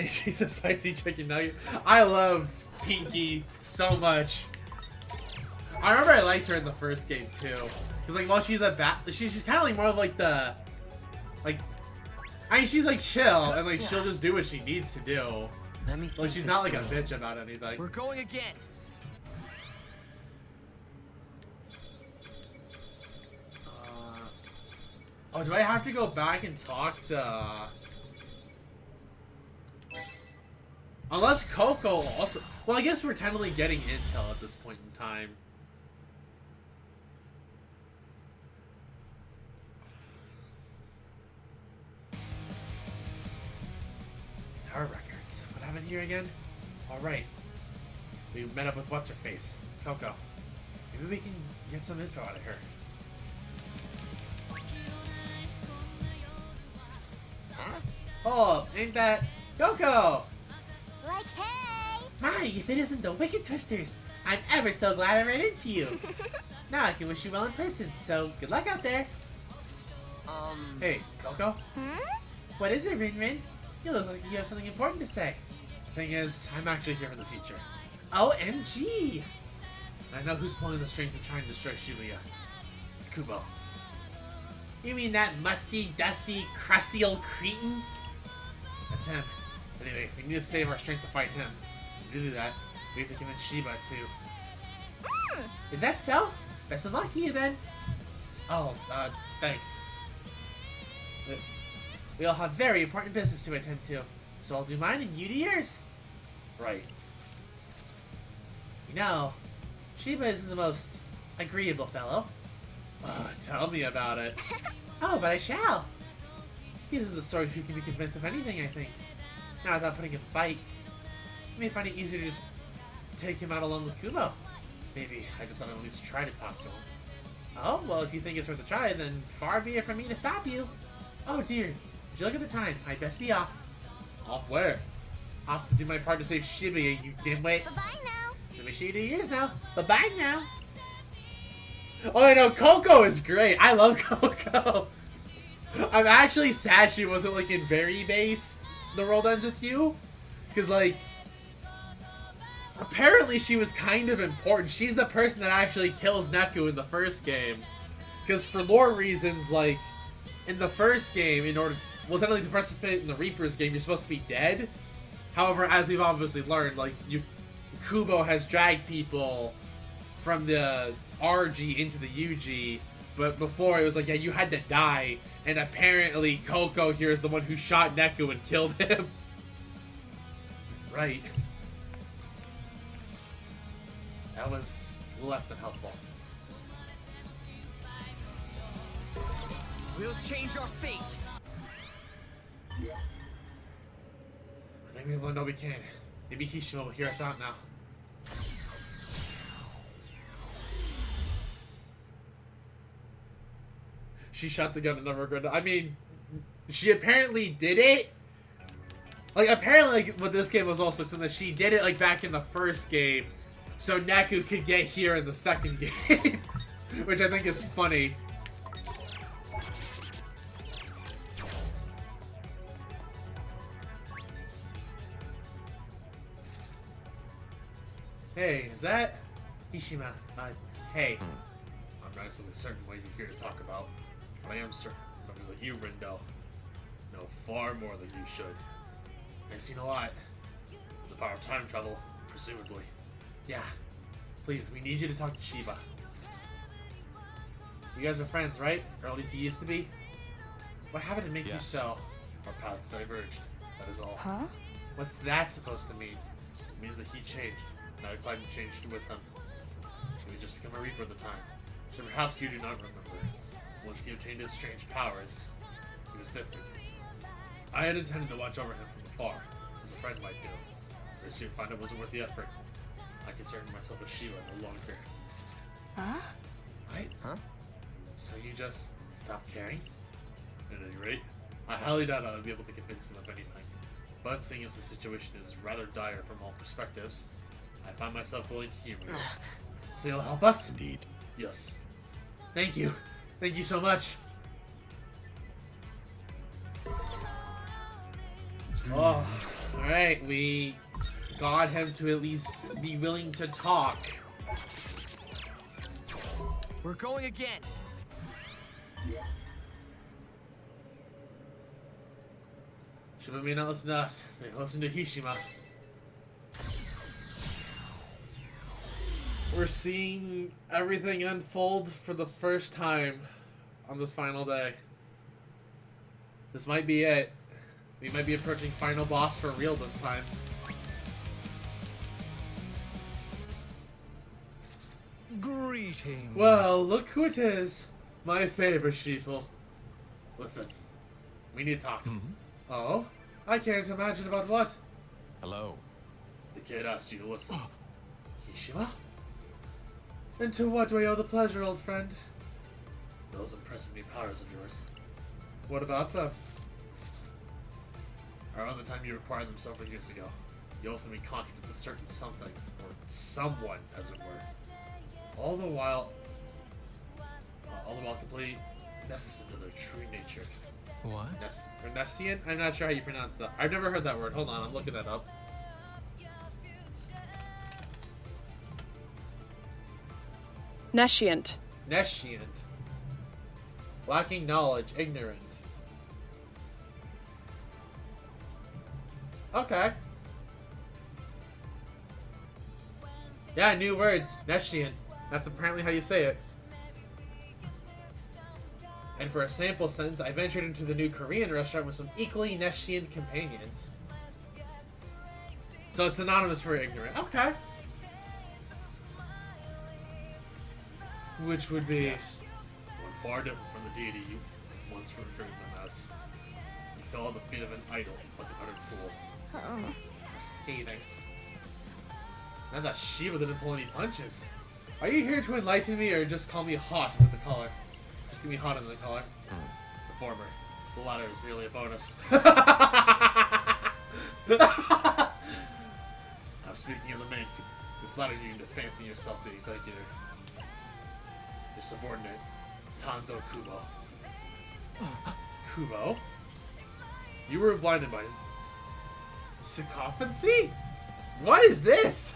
She's a spicy chicken nugget. I love Pinky so much. I remember I liked her in the first game too. Cause like while she's she's kind of like more of like the, like, I mean she's like chill and like she'll just do what she needs to do. Like she's not like a bitch about anything. We're going again. Oh, do I have to go back and talk to? Unless Coco also... Well, I guess we're technically getting intel at this point in time. Tower records. What happened here again? Alright. We met up with What's-Her-Face. Coco. Maybe we can get some info out of her. Huh? Oh, ain't that Coco? Like, hey! My, if it isn't the Wicked Twisters, I'm ever so glad I ran into you. Now I can wish you well in person, so good luck out there. Hey, Coco? What is it, Rin Rin? You look like you have something important to say. The thing is, I'm actually here from the future. OMG! I know who's pulling the strings and trying to destroy Shibuya. It's Kubo. You mean that musty, dusty, crusty old cretin? That's him. Anyway, we need to save our strength to fight him. To do that, we have to convince Shiba to... Is that so? Best of luck to you then. Oh, thanks. We all have very important business to attend to, so I'll do mine and you do yours. Right. You know, Shiba isn't the most agreeable fellow. Tell me about it. Oh, but I shall. He isn't the sort who can be convinced of anything, I think. Not without putting up a fight. You may find it easier to just take him out along with Kubo. Maybe. I just want to at least try to talk to him. Oh, well, if you think it's worth a try, then far be it from me to stop you. Oh, dear. Would you look at the time? I'd best be off. Off where? Off to do my part to save Shibuya, you dimwit. Bye-bye now. So make sure you do yours now. Bye-bye now. Oh, I know. Coco is great. I love Coco. I'm actually sad she wasn't, like, in Very Base, The World Ends With You. Because, like, apparently she was kind of important. She's the person that actually kills Neku in the first game. Because for lore reasons, like, in the first game, in order... Well, technically, to participate in the Reaper's game, you're supposed to be dead. However, as we've obviously learned, like, Kubo has dragged people from the RG into the UG, but before it was like, yeah, you had to die, and apparently Coco here is the one who shot Neku and killed him. Right. That was less than helpful. We'll change our fate. I think we've learned all we can. Maybe Hishima will hear us out now. She shot the gun and never regretted it. I mean, she apparently did it. Like, apparently, like, what this game was also explained that she did it, like, back in the first game, so Neku could get here in the second game. Which I think is funny. Hey, is that Hishima? Hey. I'm not exactly certain what you're here to talk about, but I am certain members like you, Rindo, know far more than you should. I've seen a lot. The power of time travel, presumably. Yeah. Please, we need you to talk to Shiba. You guys are friends, right? Or at least you used to be? What happened to make you so? Our paths diverged. That is all. Huh? What's that supposed to mean? It means that he changed. Now I climate changed with him. He had just become a Reaper at the time. So perhaps you do not remember. Once he obtained his strange powers, he was different. I had intended to watch over him from afar, as a friend might do. But I soon found it wasn't worth the effort. I concerned myself with Shiva no longer. Huh? Right? Huh? So you just stopped caring? At any rate, I highly doubt I would be able to convince him of anything. But seeing as the situation is rather dire from all perspectives, I find myself willing to humor you. So you'll help us? Indeed. Yes. Thank you. Thank you so much. Oh, alright, we got him to at least be willing to talk. We're going again. Shiba may not listen to us, may listen to Hishima. We're seeing everything unfold for the first time on this final day. This might be it. We might be approaching final boss for real this time. Greetings. Well, look who it is. My favorite sheeple. Listen, we need to talk. Oh? I can't imagine about what? Hello. The kid asked you to listen. Kishima? And to what do I owe the pleasure, old friend? Those impressive new powers of yours. What about them? Around the time you acquired them several years ago, you also made contact with a certain something, or someone, as it were. All the while completely necessary to their true nature. What? Nescient? I'm not sure how you pronounce that. I've never heard that word. Hold on, I'm looking that up. Nescient. Nescient. Lacking knowledge, ignorant. Okay. Yeah, new words. Nescient. That's apparently how you say it. And for a sample sentence, I ventured into the new Korean restaurant with some equally nescient companions. So it's synonymous for ignorant. Okay. Which would be one far different from the deity you once referred them as. You fell at the feet of an idol, like an utter fool. How scathing. Not that Shiba didn't pull any punches. Are you here to enlighten me or just call me hot with the collar? Just give me hot in the collar. The former. The latter is merely a bonus. I'm speaking of the man who flattered you into fancying yourself the executor. Your subordinate, Tanzo Kubo. Kubo? You were blinded by sycophancy? What is this?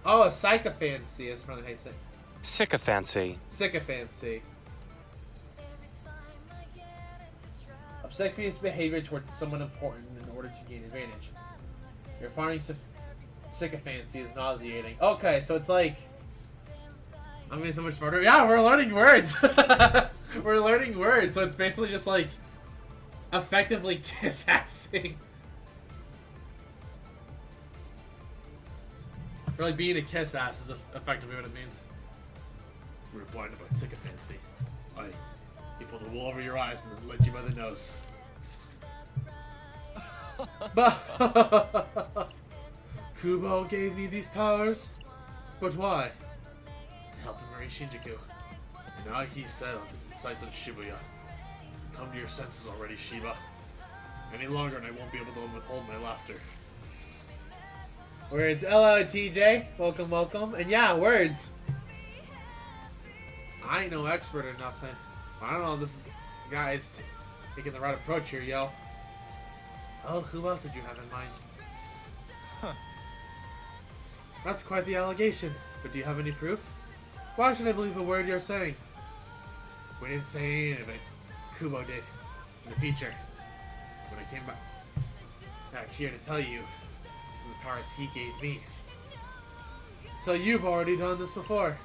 Oh, a sycophancy is probably how you say it. Sycophancy. Sycophancy. Obsequious behavior towards someone important in order to gain advantage. Your finding sycophancy is nauseating. Okay, so it's like... I'm getting so much smarter. Yeah, we're learning words! We're learning words, so it's basically just like... effectively kiss-assing. Or like being a kiss-ass is effectively what it means. We were blinded by sycophancy. You pulled the wool over your eyes and then led you by the nose. Kubo gave me these powers? But why? To help him marry Shinjuku. And now he said on the sights of Shibuya. Come to your senses already, Shiba. Any longer and I won't be able to withhold my laughter. Words. Hello, TJ. Welcome, welcome. And yeah, words. I ain't no expert or nothing. I don't know if this guy is taking the right approach here, yo. Oh, who else did you have in mind? Huh. That's quite the allegation. But do you have any proof? Why should I believe a word you're saying? We didn't say any of it. Kubo did. In the future. When I came back here to tell you, these are the powers he gave me. So you've already done this before.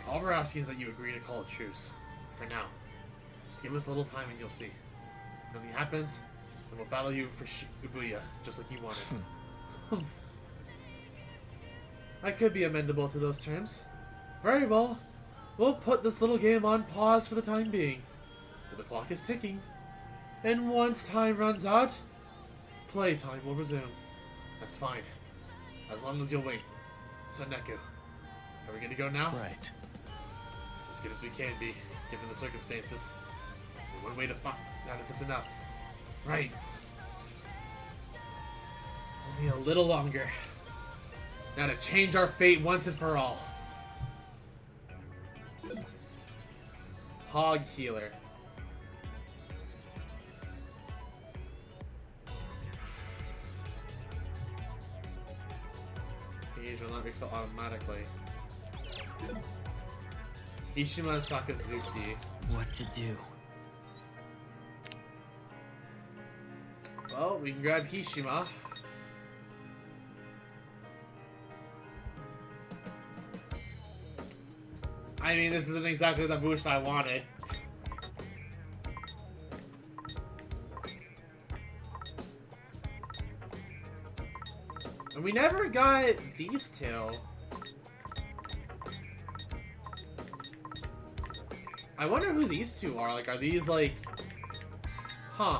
All we're asking is that you agree to call a truce. For now. Just give us a little time and you'll see. If nothing happens, then we'll battle you for Shibuya, just like you wanted. I could be amendable to those terms. Very well. We'll put this little game on pause for the time being. But the clock is ticking. And once time runs out, playtime will resume. That's fine. As long as you'll wait. So Neku, are we good to go now? Right. As good as we can be, given the circumstances. And one way to find out if it's enough. Right. Only a little longer. Now to change our fate once and for all. Hog healer. Page will not refill automatically. Ishima Sakazuki. What to do? Well, we can grab Hishima. I mean, this isn't exactly the boost I wanted. And we never got these two. I wonder who these two are. Like, are these like... Huh.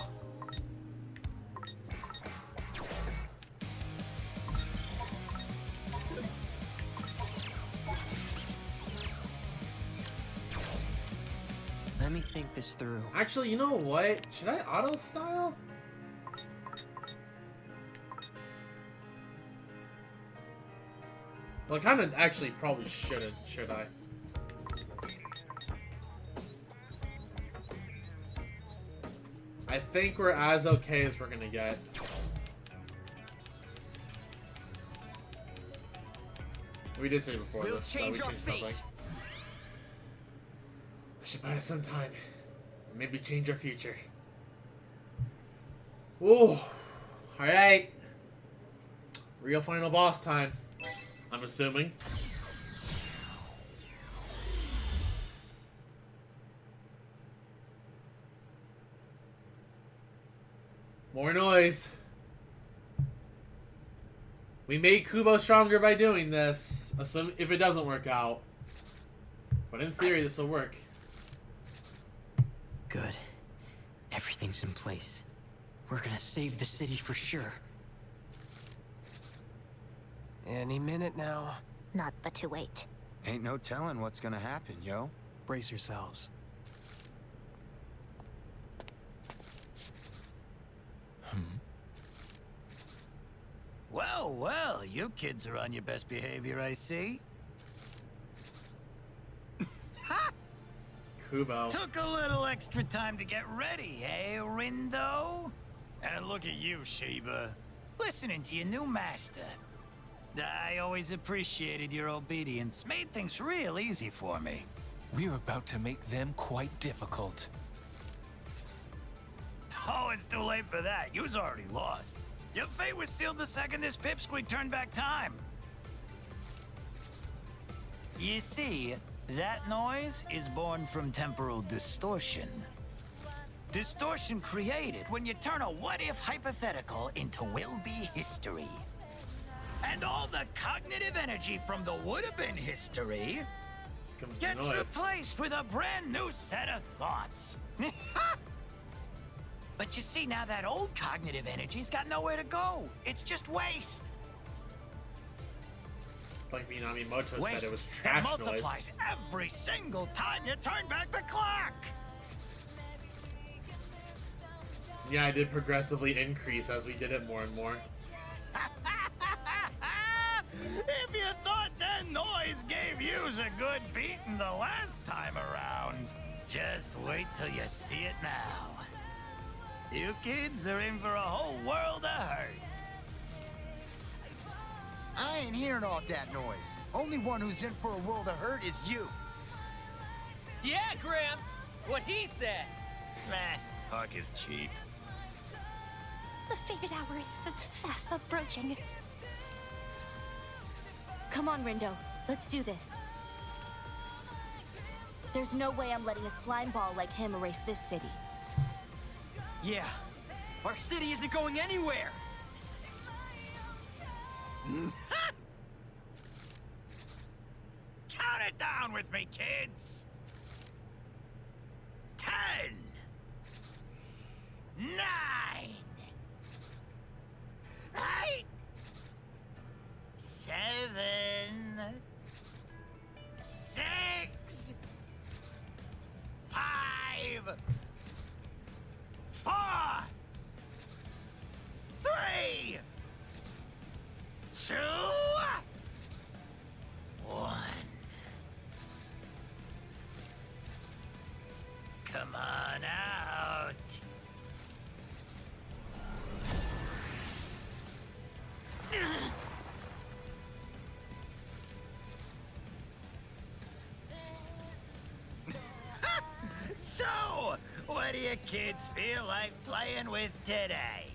Let me think this through. Actually, you know what? Should I auto-style? Well, I kind of actually probably shouldn't, should I? I think we're as okay as we're gonna get. We did say before We'll this. change our fate. I should buy us some time. Maybe change our future. Ooh. Alright. Real final boss time. I'm assuming. More noise. We made Kubo stronger by doing this. Assume if it doesn't work out. But in theory, this will work. Good. Everything's in place. We're gonna save the city for sure. Any minute now. Not but to wait. Ain't no telling what's gonna happen, yo. Brace yourselves. Well, well, you kids are on your best behavior, I see. Ha! Kubo. Took a little extra time to get ready, eh, Rindo? And look at you, Sheba. Listening to your new master. I always appreciated your obedience. Made things real easy for me. We're about to make them quite difficult. Oh, it's too late for that. You's already lost. Your fate was sealed the second this pipsqueak turned back time. You see, that noise is born from temporal distortion. Distortion created when you turn a what-if hypothetical into will-be history. And all the cognitive energy from the would-have-been history gets replaced with a brand new set of thoughts. But you see, now that old cognitive energy's got nowhere to go. It's just waste. Like Minamimoto Waste said, it was trash that noise. multiplies every single time you turn back the clock. Yeah, I did progressively increase as we did it more and more. If you thought that noise gave yous a good beating the last time around, just wait till you see it now. You kids are in for a whole world of hurt. I ain't hearing all that noise. Only one who's in for a world of hurt is you. Yeah, Gramps! What he said! Meh, talk is cheap. The fated hour is fast approaching. Come on, Rindo. Let's do this. There's no way I'm letting a slime ball like him erase this city. Yeah. Our city isn't going anywhere! Count it down with me, kids. 10, 9, 8, 7, 6, 5, 4, 3, 2, 1. Come on out. So, what do you kids feel like playing with today?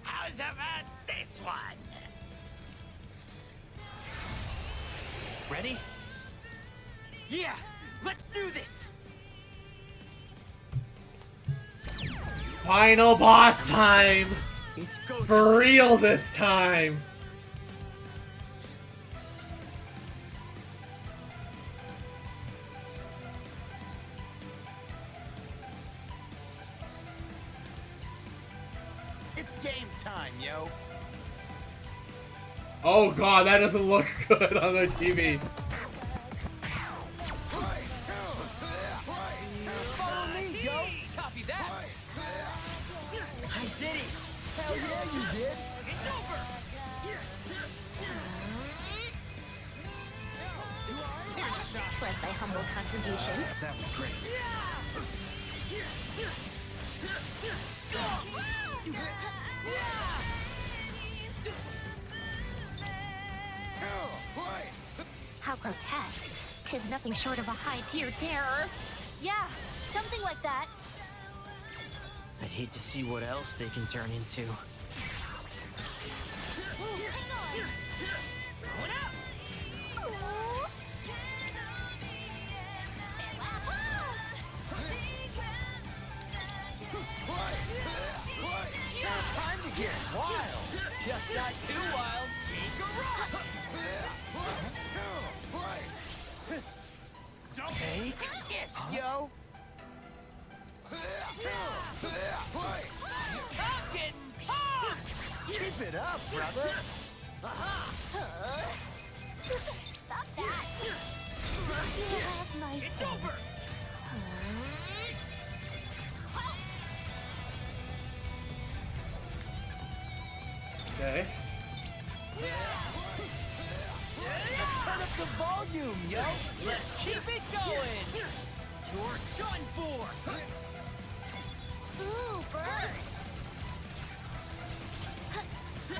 How's about this one? Ready? Yeah! Let's do this! Final boss time! It's go For real this time! It's game time, yo. Oh god, that doesn't look good on the TV. Follow me, yo. Copy that. I did it. Hell yeah, you did. It's over. Was my humble contribution. That was great. How grotesque. 'Tis nothing short of a high-tier terror. Yeah, something like that. I'd hate to see what else they can turn into. Time to get wild. Just got too wild. Take a rock. Take this, yo. I'm getting caught. Keep it up, brother. Stop that. You have my It's over. Okay. Let's turn up the volume, yo. Let's keep it going. You're done for. Ooh, bird.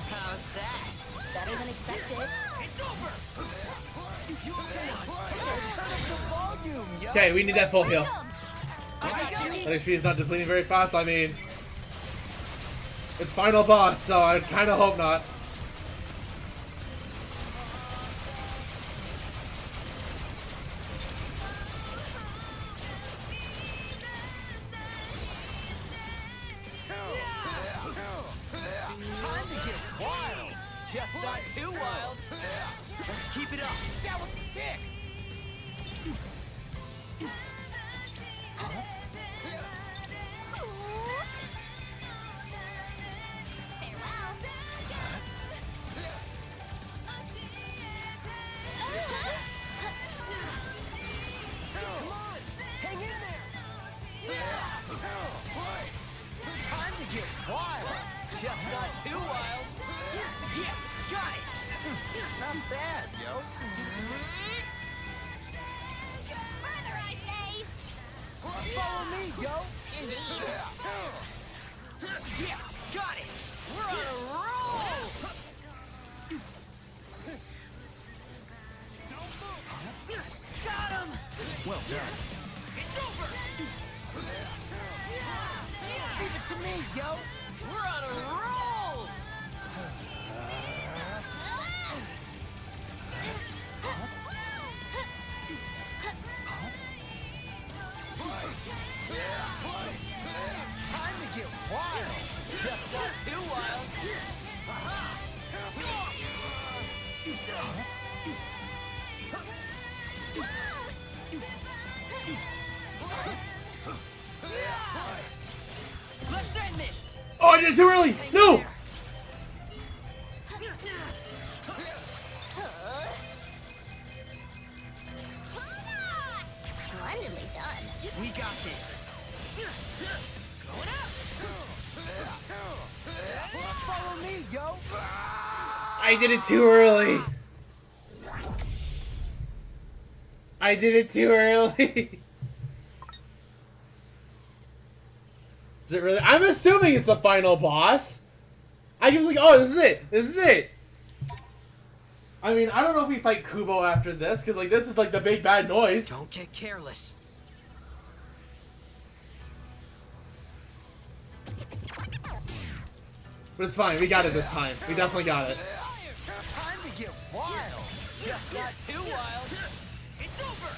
How's that? Better than expected. It's over. Let's turn up the volume, yo. Okay, we need that full heal. I got you. That HP is not depleting very fast, I mean. It's final boss, so I kinda hope not. Time to get wild. Just not too wild. Let's keep it up. That was sick. Hang in there. Time to get wild. Just not too wild. Yes, got it. Not bad, yo. Further, I say. Follow me, yo. Indeed. Yes, got it. We're on a roll. Got him. Well done. It's over. Leave it to me, yo. We're on a roll. Time to get wild. Just not too wild. Let's end this. Oh, I did it too early! No! Splendidly done. We got this. Going up. Follow me, yo. I did it too early! I did it too early! Is it really? I'm assuming it's the final boss. I was like, oh, this is it. This is it. I mean, I don't know if we fight Kubo after this, because like this is like the big bad noise. Don't get careless. But it's fine. We got it this time. We definitely got it. Time to get wild. Just not too wild. It's over.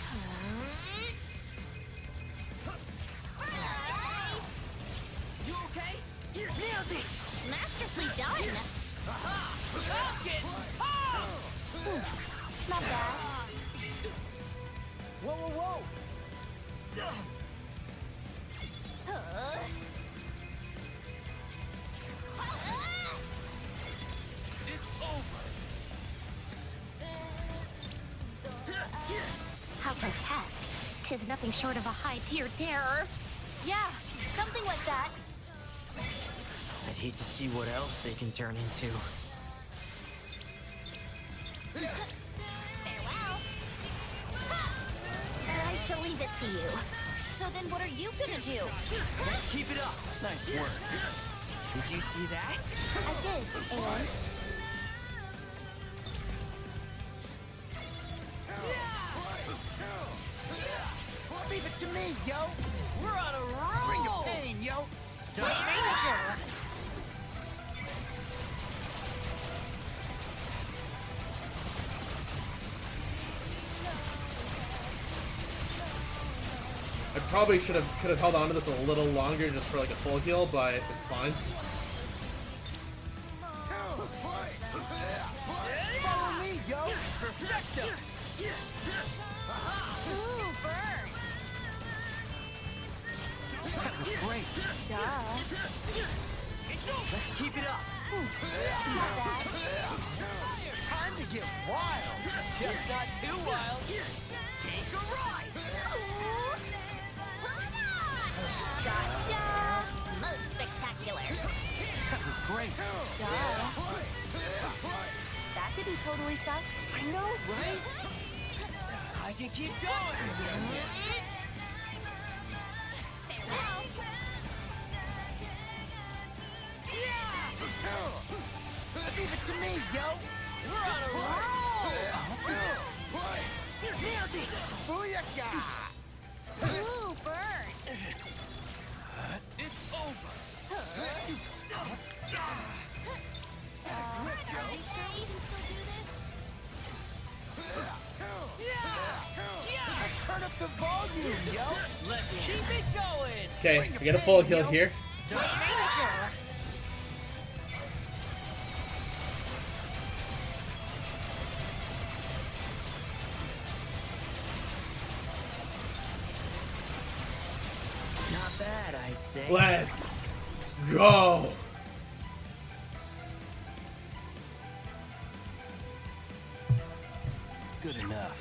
You okay? Dad. Whoa, whoa, whoa! It's over. How grotesque. 'Tis nothing short of a high-tier terror. Yeah, something like that. I'd hate to see what else they can turn into. Farewell. I shall leave it to you. So then what are you gonna do? Let's keep it up. Nice work. Did you see that? I did, and Leave it to me, yo. We're on a roll! Bring your pain, yo. Ranger. I probably could have held on to this a little longer just for like a full heal, but it's fine. Follow me, yo. Perfecto! Ooh, burn. That was great. Duh. Let's keep it up. Not bad. Time to get wild. Just not too wild. Take a ride! Gotcha. Most spectacular. That was great. Duh. That didn't totally suck. I know, right? I can keep going. Farewell. Leave it to me, yo. We're on a roll! Nailed it. Booyaka. Ooh, burn. It's over. Are you sure you can still do this? Let's turn up the volume, yo. Let's keep it going. Okay, we get a full heal here. Ranger. Not bad, I'd say. Let's go. Good enough.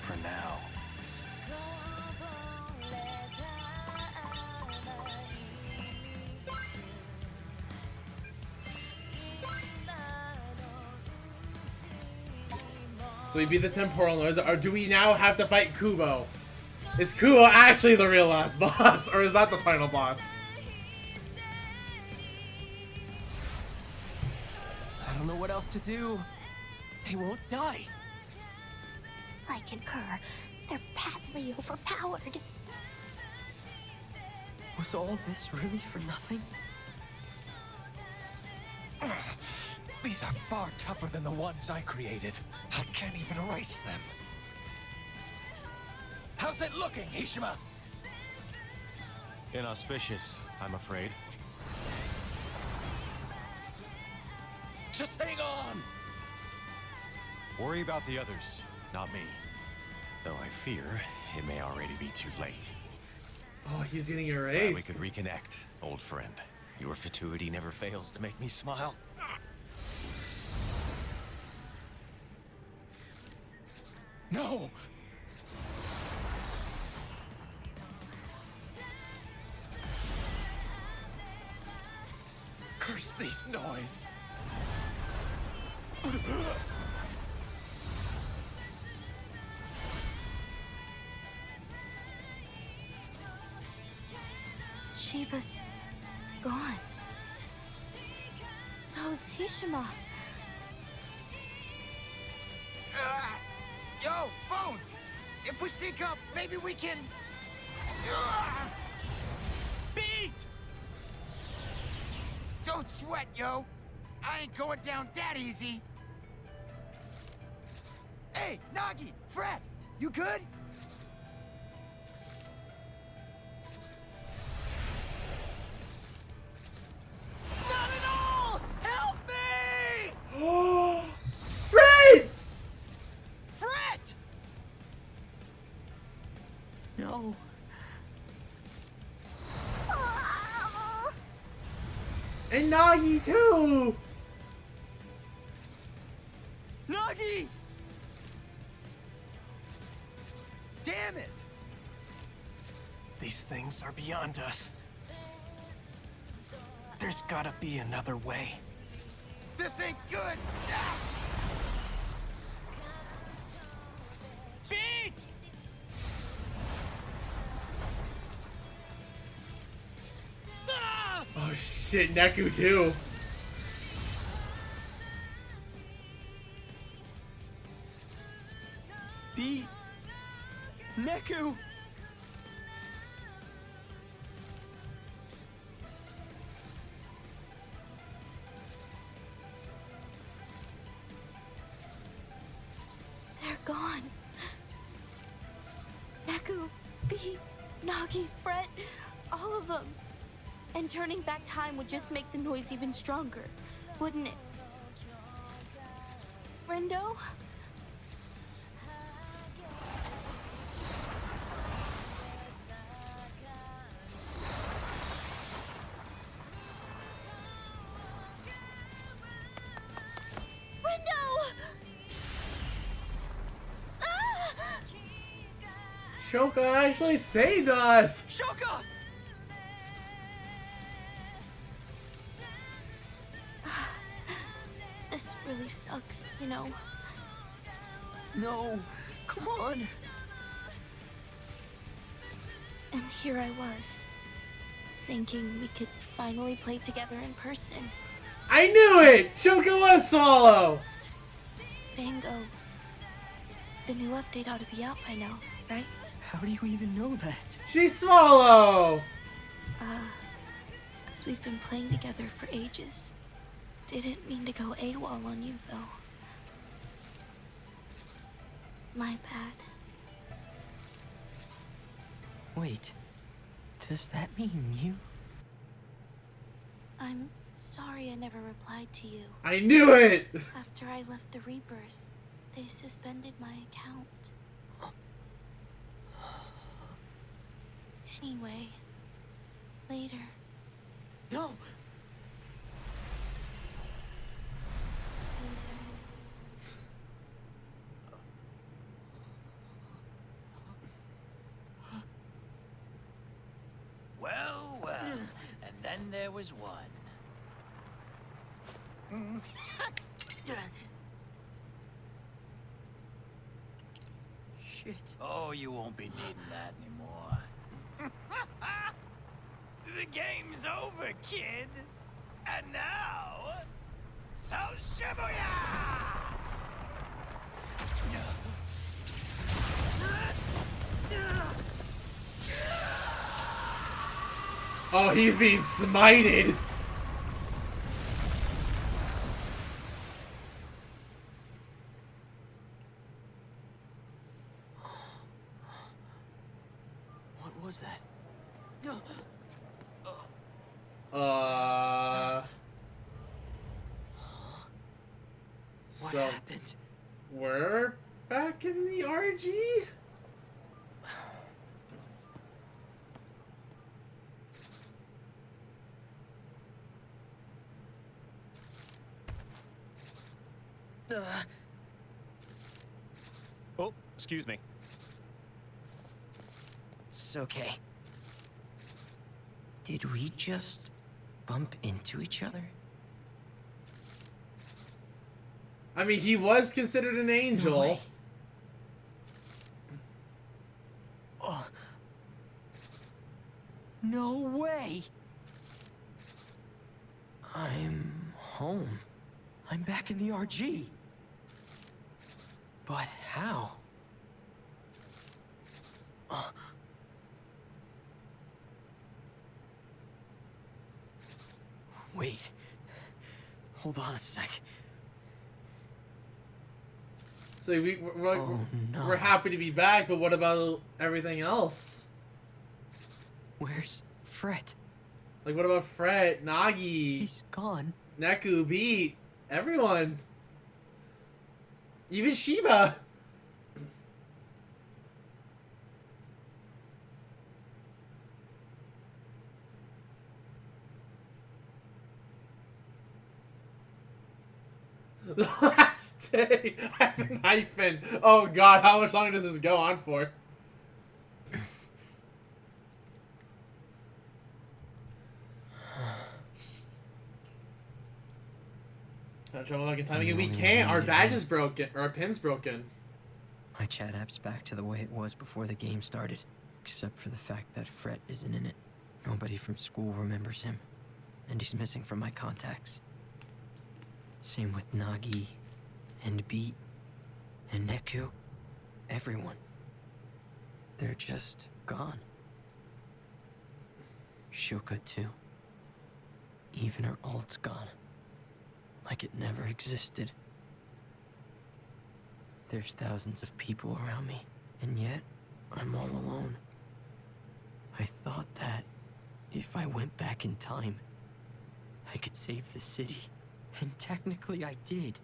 For now. So we beat the temporal noise, or do we now have to fight Kubo? Is Kubo actually the real last boss, or is that the final boss? I don't know what else to do. They won't die. I concur. They're patently overpowered. Was all this really for nothing? These are far tougher than the ones I created. I can't even erase them. How's it looking, Hishima? Inauspicious, I'm afraid. Just hang on! Worry about the others, not me. Though I fear it may already be too late. Oh, he's getting Glad we erased. could reconnect, old friend. Your fatuity never fails to make me smile. No! Curse these noise! Shiba's gone. So's Hishima. Yo, phones. If we sync up, maybe we can. Beat! Don't sweat, yo. I ain't going down that easy. Hey, Nagi, Fred, you good? Not at all! Help me! Fred! And Nagi too! Nagi! Damn it! These things are beyond us. There's gotta be another way. This ain't good! Beat! Oh shit, Neku too. Beat! Neku! They're gone. Neku, Beat, Nagi, Fret, all of them. And turning back time would just make the noise even stronger, wouldn't it? Rendo? Shoka actually saved us! Shoka! This really sucks, you know. No, come on. And here I was, thinking we could finally play together in person. I knew it! Shoka was Swallow! Vango, the new update ought to be out by now, right? How do you even know that? She's Swallow! Because we've been playing together for ages. Didn't mean to go AWOL on you, though. My bad. Wait, does that mean you? I'm sorry I never replied to you. I knew it! After I left the Reapers, they suspended my account. Anyway, later. No! Well, well. And then there was one. Shit. Oh, you won't be needing that anymore. The game's over, kid. And now, South Shibuya! Oh, he's being smited! What was that? What So, happened? we're back in the RG? Oh, excuse me. It's okay. Did we just bump into each other? I mean, he was considered an angel. No way. Oh. No way! I'm home. I'm back in the RG. But how? Wait. Hold on a sec. So we're, Oh, no. we're happy to be back, but what about everything else? Where's Fret? Like, what about Fret, Nagi, He's gone. Neku, Beat, everyone? Even Shiba? The last day. Hyphen. Oh god, how much longer does this go on for? Not trouble back in time again. We can't. Our badge is broken. Or our pin's broken. My chat app's back to the way it was before the game started. Except for the fact that Fret isn't in it. Nobody from school remembers him. And he's missing from my contacts. Same with Nagi, and Beat, and Neku. Everyone. They're just gone. Shuka too. Even her alt's gone. Like it never existed. There's thousands of people around me, and yet I'm all alone. I thought that if I went back in time, I could save the city. And technically I did.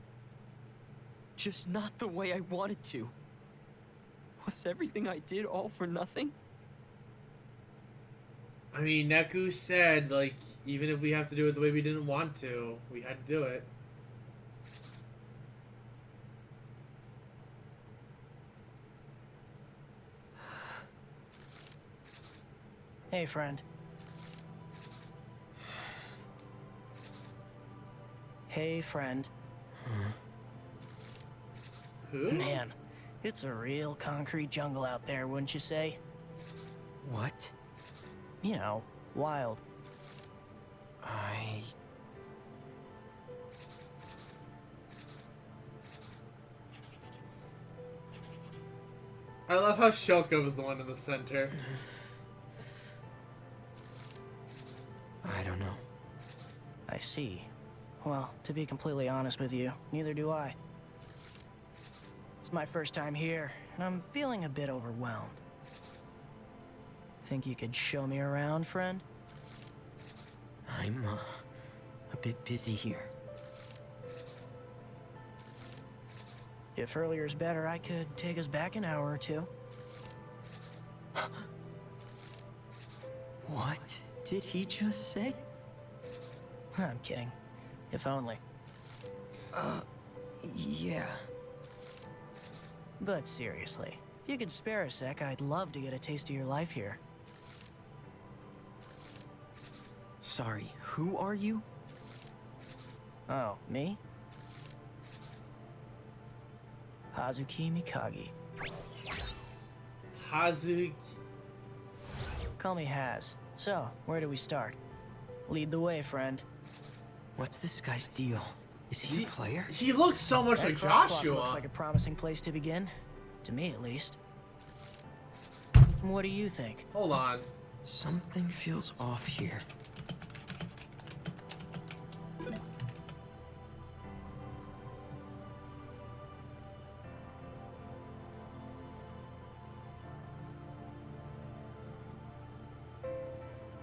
Just not the way I wanted to. Was everything I did all for nothing? I mean, Neku said, like, even if we have to do it the way we didn't want to, we had to do it. Hey, friend. Hey, friend. Who? Man, it's a real concrete jungle out there, wouldn't you say? What? You know, wild. I love how Shoko was the one in the center. I don't know. I see. Well, to be completely honest with you, neither do I. It's my first time here, and I'm feeling a bit overwhelmed. Think you could show me around, friend? I'm, a bit busy here. If earlier's better, I could take us back an hour or two. What did he just say? I'm kidding. If only. Yeah. But seriously, if you could spare a sec, I'd love to get a taste of your life here. Sorry, who are you? Oh, me? Hazuki Mikagi. Hazuki. Call me Haz. So, where do we start? Lead the way, friend. What's this guy's deal? Is he a player? He looks so much like Crosswalk Joshua. looks like a promising place to begin. To me, at least. What do you think? Hold on. Something feels off here.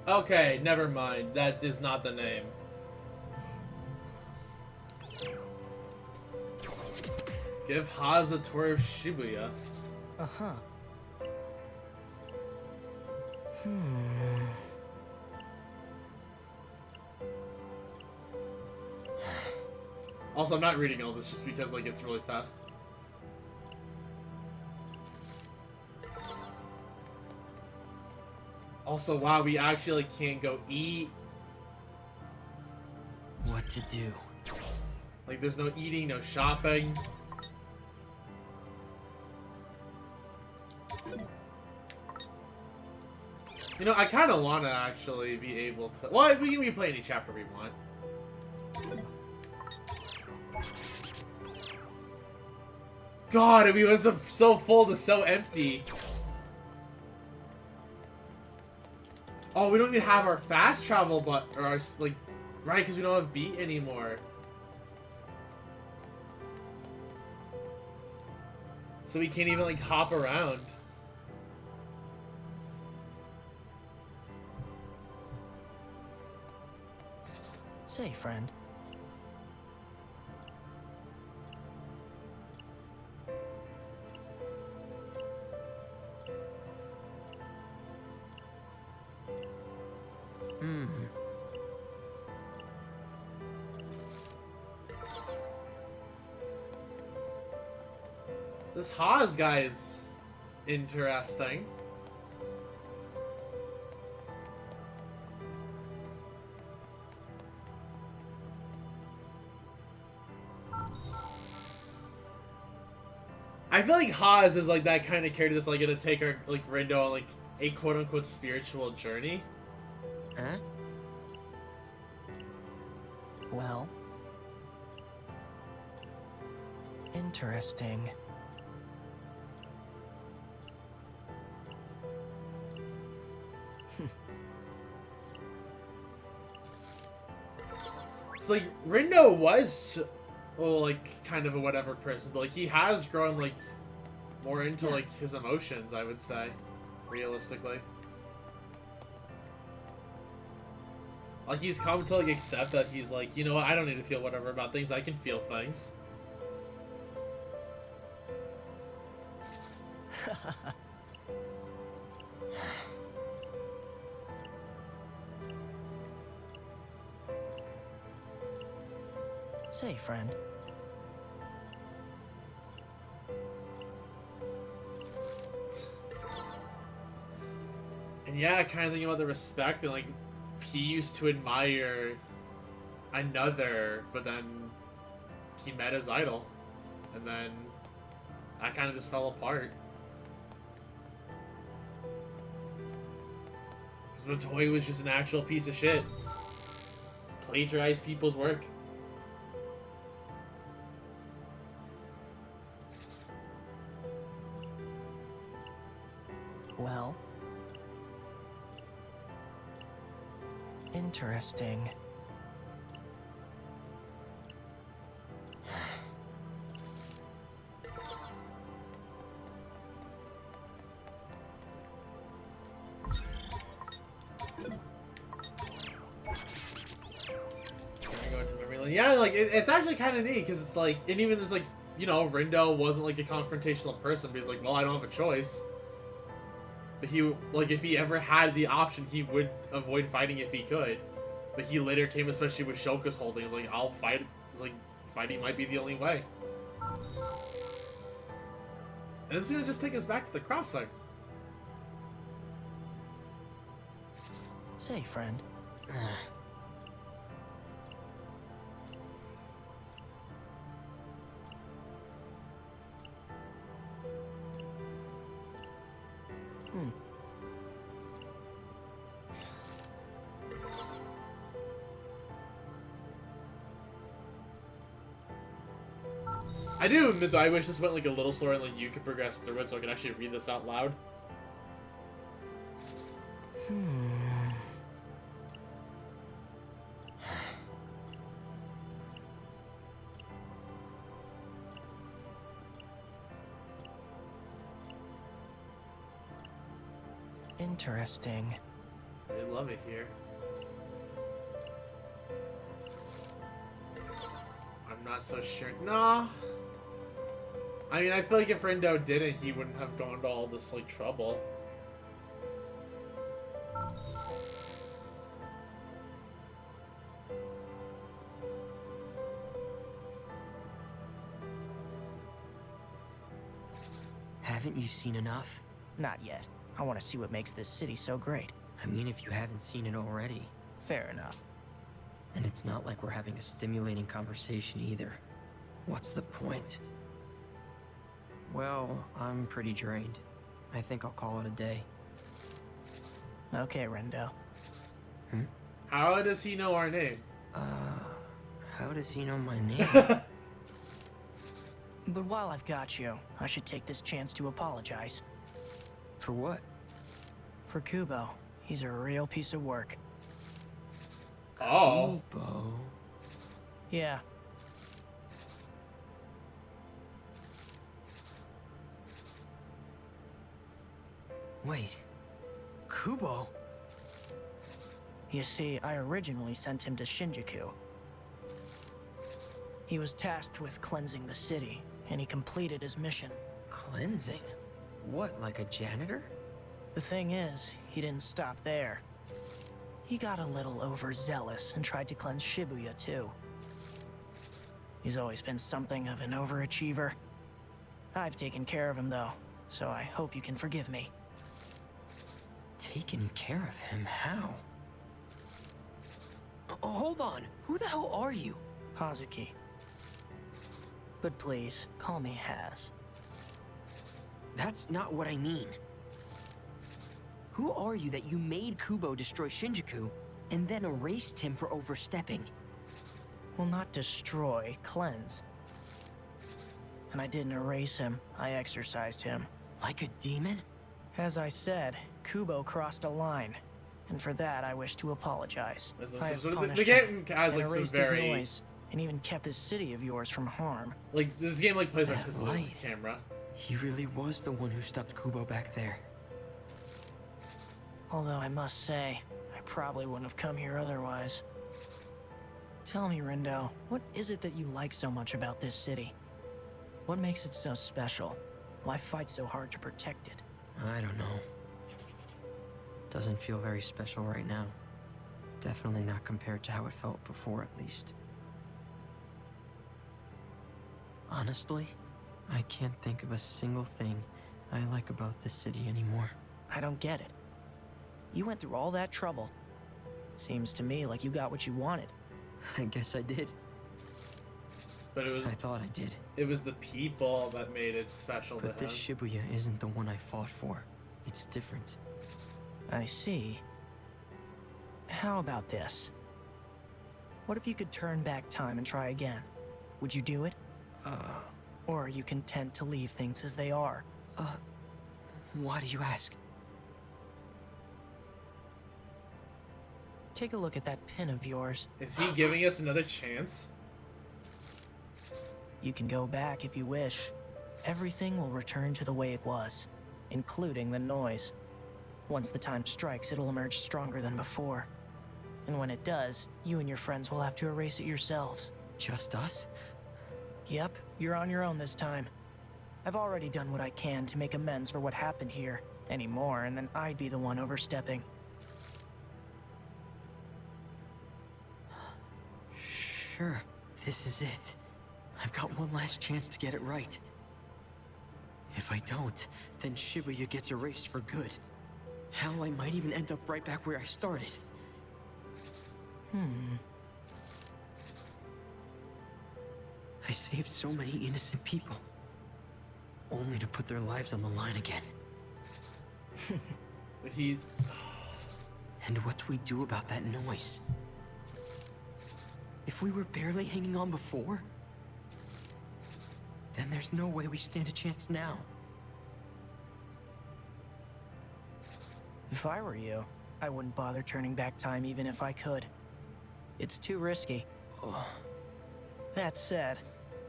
Okay, never mind. That is not the name. Give Haz the tour of Shibuya. Uh-huh. Also, I'm not reading all this just because, like, it's really fast. Also, wow, we actually like, can't go eat. What to do? Like, there's no eating, no shopping. You know, I kind of want to actually be able to... Well, we can replay any chapter we want. God, we went so full to so empty. Oh, we don't even have our fast travel, or our, like, right, because we don't have beat anymore. So we can't even, like, hop around. Say, friend. This Haas guy is interesting. I feel like Haas is like that kind of character that's like gonna take our like Rindo on like a quote unquote spiritual journey. Huh? Well, interesting. It's like Rindo was, well, like kind of a whatever person, but like he has grown like more into like his emotions. I would say, realistically, like he's come to like accept that he's like, you know what, I don't need to feel whatever about things. I can feel things. Say, friend. And yeah, kind of thinking about the respect and like he used to admire another, but then he met his idol, and then that kind of just fell apart. Because Matoy was just an actual piece of shit. Plagiarized people's work. Well, interesting. Yeah, like it's actually kind of neat because it's like, and even there's like, you know, Rindo wasn't like a confrontational person, but he's like, well, I don't have a choice. But he, like, if he ever had the option, he would avoid fighting if he could. But he later came, especially with Shoka's whole thing, was like, I'll fight. It's like, fighting might be the only way. And this is gonna just take us back to the cross sign. Say, friend. I do admit though, I wish this went like a little slower and like you could progress through it so I could actually read this out loud. Interesting. I love it here. I'm not so sure. Nah. I mean, I feel like if Rindo didn't, he wouldn't have gone to all this, like, trouble. Haven't you seen enough? Not yet. I want to see what makes this city so great. I mean, if you haven't seen it already. Fair enough. And it's not like we're having a stimulating conversation either. What's the point? Well, I'm pretty drained. I think I'll call it a day. Okay, Rindo. How does he know our name? How does he know my name? But while I've got you, I should take this chance to apologize. For what? For Kubo. He's a real piece of work. Oh. Kubo. Yeah. Wait. Kubo? You see, I originally sent him to Shinjuku. He was tasked with cleansing the city, and he completed his mission. Cleansing? What, like a janitor? The thing is, he didn't stop there. He got a little overzealous and tried to cleanse Shibuya too. He's always been something of an overachiever. I've taken care of him, though, so I hope you can forgive me. Taken care of him? How? Hold on. Who the hell are you? Hazuki. But please, call me Haz. That's not what I mean. Who are you that you made Kubo destroy Shinjuku and then erased him for overstepping? Well, not destroy, cleanse. And I didn't erase him, I exorcised him. Like a demon? As I said, Kubo crossed a line. And for that, I wish to apologize. I have punished him and erased his noise, and even kept this city of yours from harm. Like, this game like plays artistically with its camera. He really was the one who stopped Kubo back there. Although I must say, I probably wouldn't have come here otherwise. Tell me, Rindo, what is it that you like so much about this city? What makes it so special? Why fight so hard to protect it? I don't know. Doesn't feel very special right now. Definitely not compared to how it felt before, at least. Honestly, I can't think of a single thing I like about this city anymore. I don't get it. You went through all that trouble. Seems to me like you got what you wanted. I guess I did. But it was... I thought I did. It was the people that made it special to him. But this Shibuya isn't the one I fought for. It's different. I see. How about this? What if you could turn back time and try again? Would you do it? Or are you content to leave things as they are? Why do you ask? Take a look at that pin of yours. Is he giving us another chance? You can go back if you wish. Everything will return to the way it was, including the noise. Once the time strikes, it'll emerge stronger than before. And when it does, you and your friends will have to erase it yourselves. Just us? Yep, you're on your own this time. I've already done what I can to make amends for what happened here. Any more, and then I'd be the one overstepping. Sure, this is it. I've got one last chance to get it right. If I don't, then Shibuya gets erased for good. Hell, I might even end up right back where I started. I saved so many innocent people, only to put their lives on the line again. But he... And what do we do about that noise? If we were barely hanging on before, then there's no way we stand a chance now. If I were you, I wouldn't bother turning back time even if I could. It's too risky. That said,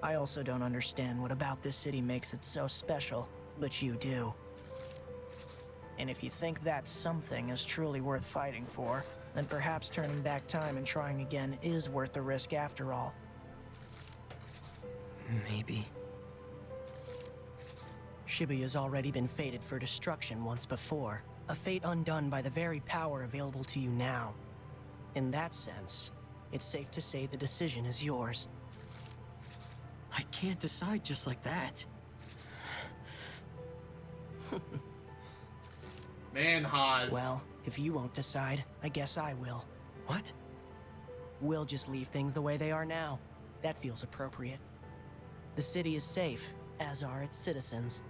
I also don't understand what about this city makes it so special, but you do. And if you think that something is truly worth fighting for, then perhaps turning back time and trying again is worth the risk after all. Maybe. Shibuya's already been fated for destruction once before, a fate undone by the very power available to you now. In that sense, it's safe to say the decision is yours. I can't decide just like that. Man, Haas. Well, if you won't decide, I guess I will. What? We'll just leave things the way they are now. That feels appropriate. The city is safe, as are its citizens.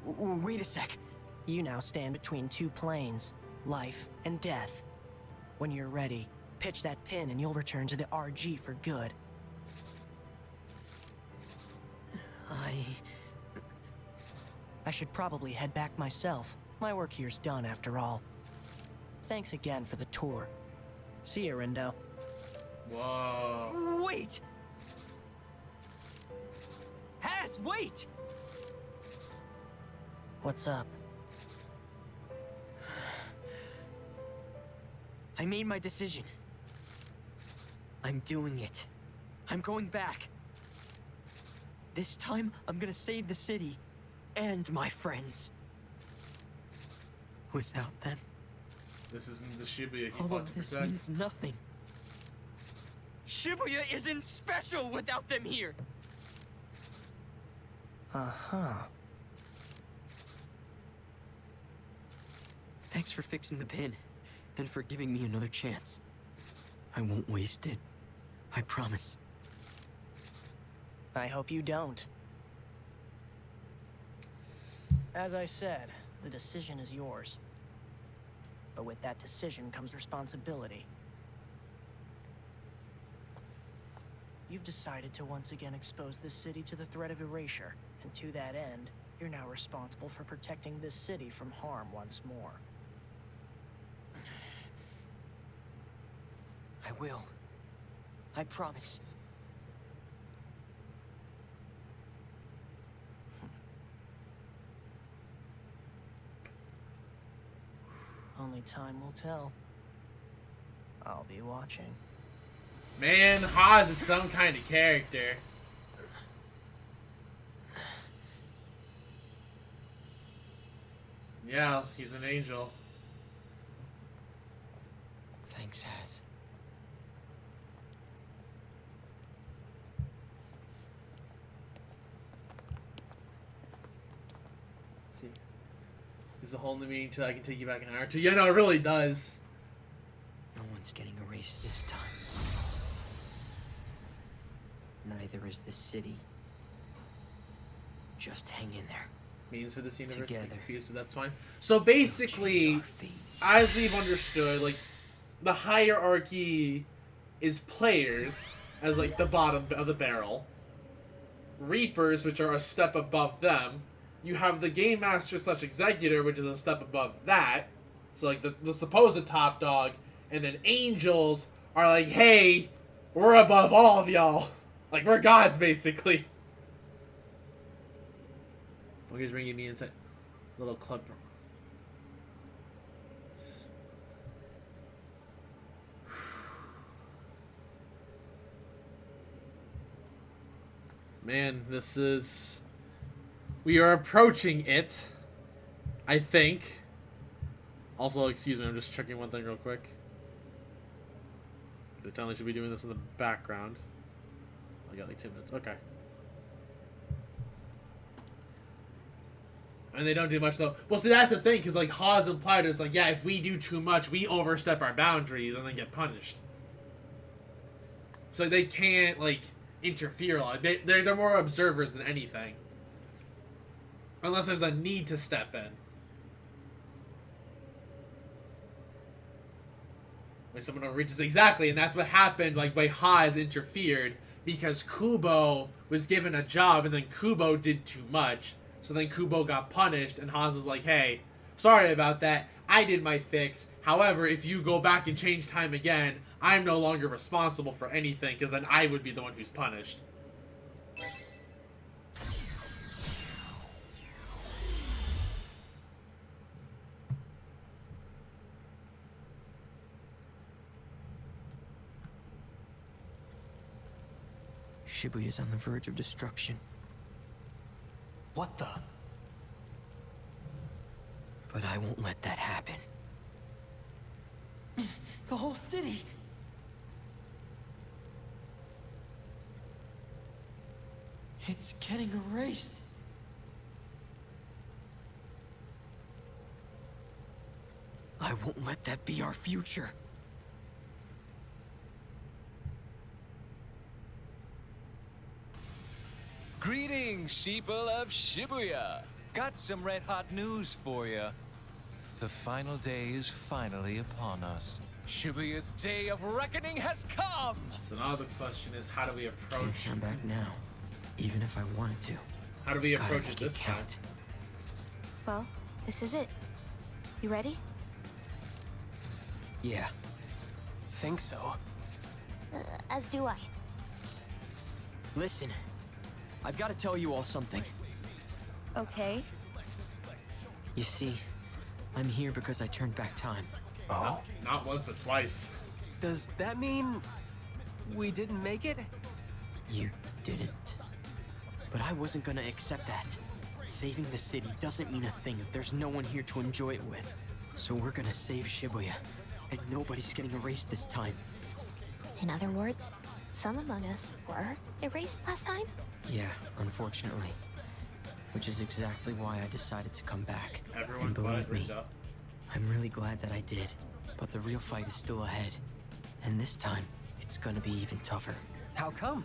Wait a sec. You now stand between two planes, life and death. When you're ready, pitch that pin and you'll return to the RG for good. I should probably head back myself. My work here's done after all. Thanks again for the tour. See you, Rindo. Whoa. Wait! Haz, wait! What's up? I made my decision. I'm doing it. I'm going back. This time, I'm gonna save the city and my friends. Without them, this isn't the Shibuya he all fought of to this protect. means nothing. Shibuya isn't special without them here. Uh-huh. Thanks for fixing the pin, and for giving me another chance. I won't waste it. I promise. I hope you don't. As I said, the decision is yours. But with that decision comes responsibility. You've decided to once again expose this city to the threat of erasure, and to that end, you're now responsible for protecting this city from harm once more. I will. I promise. Only time will tell. I'll be watching. Man, Haas is some kind of character. Yeah, he's an angel. Thanks, Haz. See, there's a hole in the meeting till I can take you back an hour or two. Yeah, no, it really does. No one's getting erased this time. Neither is the city. Just hang in there. Means for this universe Together. to be confused, but that's fine. So basically, as we've understood, like, the hierarchy is players as like the bottom of the barrel, reapers, which are a step above them. You have the game master / executor, which is a step above that, so like the supposed top dog, and then angels are like, hey, we're above all of y'all, like we're gods basically. Well, he's bringing me inside little club. Man, this is... We are approaching it, I think. Also, excuse me, I'm just checking one thing real quick. They tell me I should be doing this in the background. I got like 2 minutes. Okay. And they don't do much, though. Well, see, that's the thing, because, like, Haas implied, it's like, yeah, if we do too much, we overstep our boundaries and then get punished. So they can't, like, interfere a lot. They're more observers than anything. Unless there's a need to step in. Like, someone overreaches. Exactly, and that's what happened, like, when Haas interfered, because Kubo was given a job, and then Kubo did too much. So then Kubo got punished, and Haas was like, hey, sorry about that. I did my fix. However, if you go back and change time again, I'm no longer responsible for anything, because then I would be the one who's punished. Shibuya's on the verge of destruction. What the? But I won't let that happen. The whole city! It's getting erased. I won't let that be our future. Greetings, sheeple of Shibuya. Got some red-hot news for you. The final day is finally upon us. Shibuya's day of reckoning has come! So now the question is, how do we approach... Can't turn back now, even if I wanted to. How do we Gotta approach make it this time? count. Well, this is it. You ready? Yeah. Think so. As do I. Listen, I've got to tell you all something. Okay. You see, I'm here because I turned back time. Oh? Not once, but twice. Does that mean we didn't make it? You didn't. But I wasn't gonna accept that. Saving the city doesn't mean a thing if there's no one here to enjoy it with. So we're gonna save Shibuya, and nobody's getting erased this time. In other words, some among us were erased last time? Yeah, unfortunately. Which is exactly why I decided to come back. Everyone and believe but me, Rinda. I'm really glad that I did, but the real fight is still ahead. And this time, it's gonna be even tougher. How come?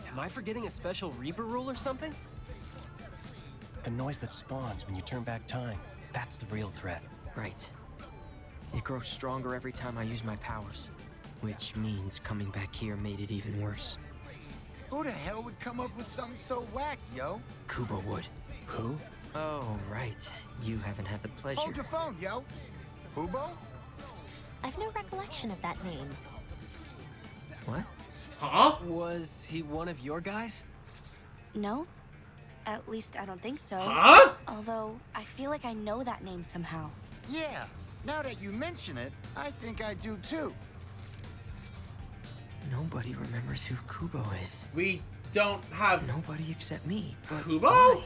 Am I forgetting a special Reaper rule or something? The noise that spawns when you turn back time, that's the real threat. Right. It grows stronger every time I use my powers, which means coming back here made it even worse. Who the hell would come up with something so whack, yo? Kubo would. Who? Oh, right. You haven't had the pleasure. Hold your phone, yo. Kubo? I've no recollection of that name. What? Huh? Was he one of your guys? No. At least I don't think so. Huh? Although, I feel like I know that name somehow. Yeah. Now that you mention it, I think I do too. Nobody remembers who Kubo is. We don't have Nobody except me. But Kubo? why?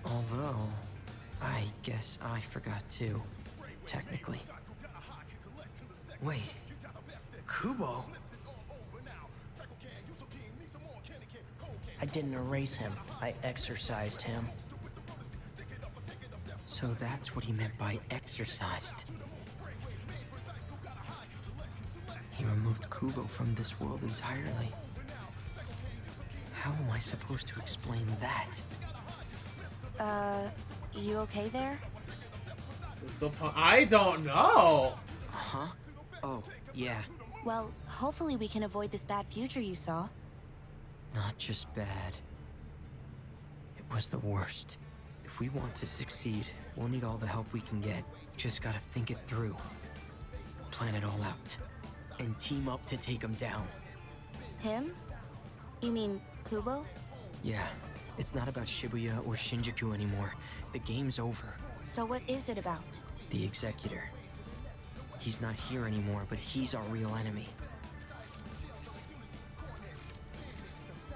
Although, I guess I forgot too, technically. Wait, Kubo? I didn't erase him. I exorcised him. So that's what he meant by exorcised. He removed Kubo from this world entirely. How am I supposed to explain that? You okay there? I don't know. Huh? Oh, yeah. Well, hopefully we can avoid this bad future you saw. Not just bad. It was the worst. If we want to succeed, we'll need all the help we can get. Just gotta think it through. Plan it all out. And team up to take him down. Him? You mean Kubo? Yeah, it's not about Shibuya or Shinjuku anymore. The game's over. So what is it about? The Executor. He's not here anymore, but he's our real enemy.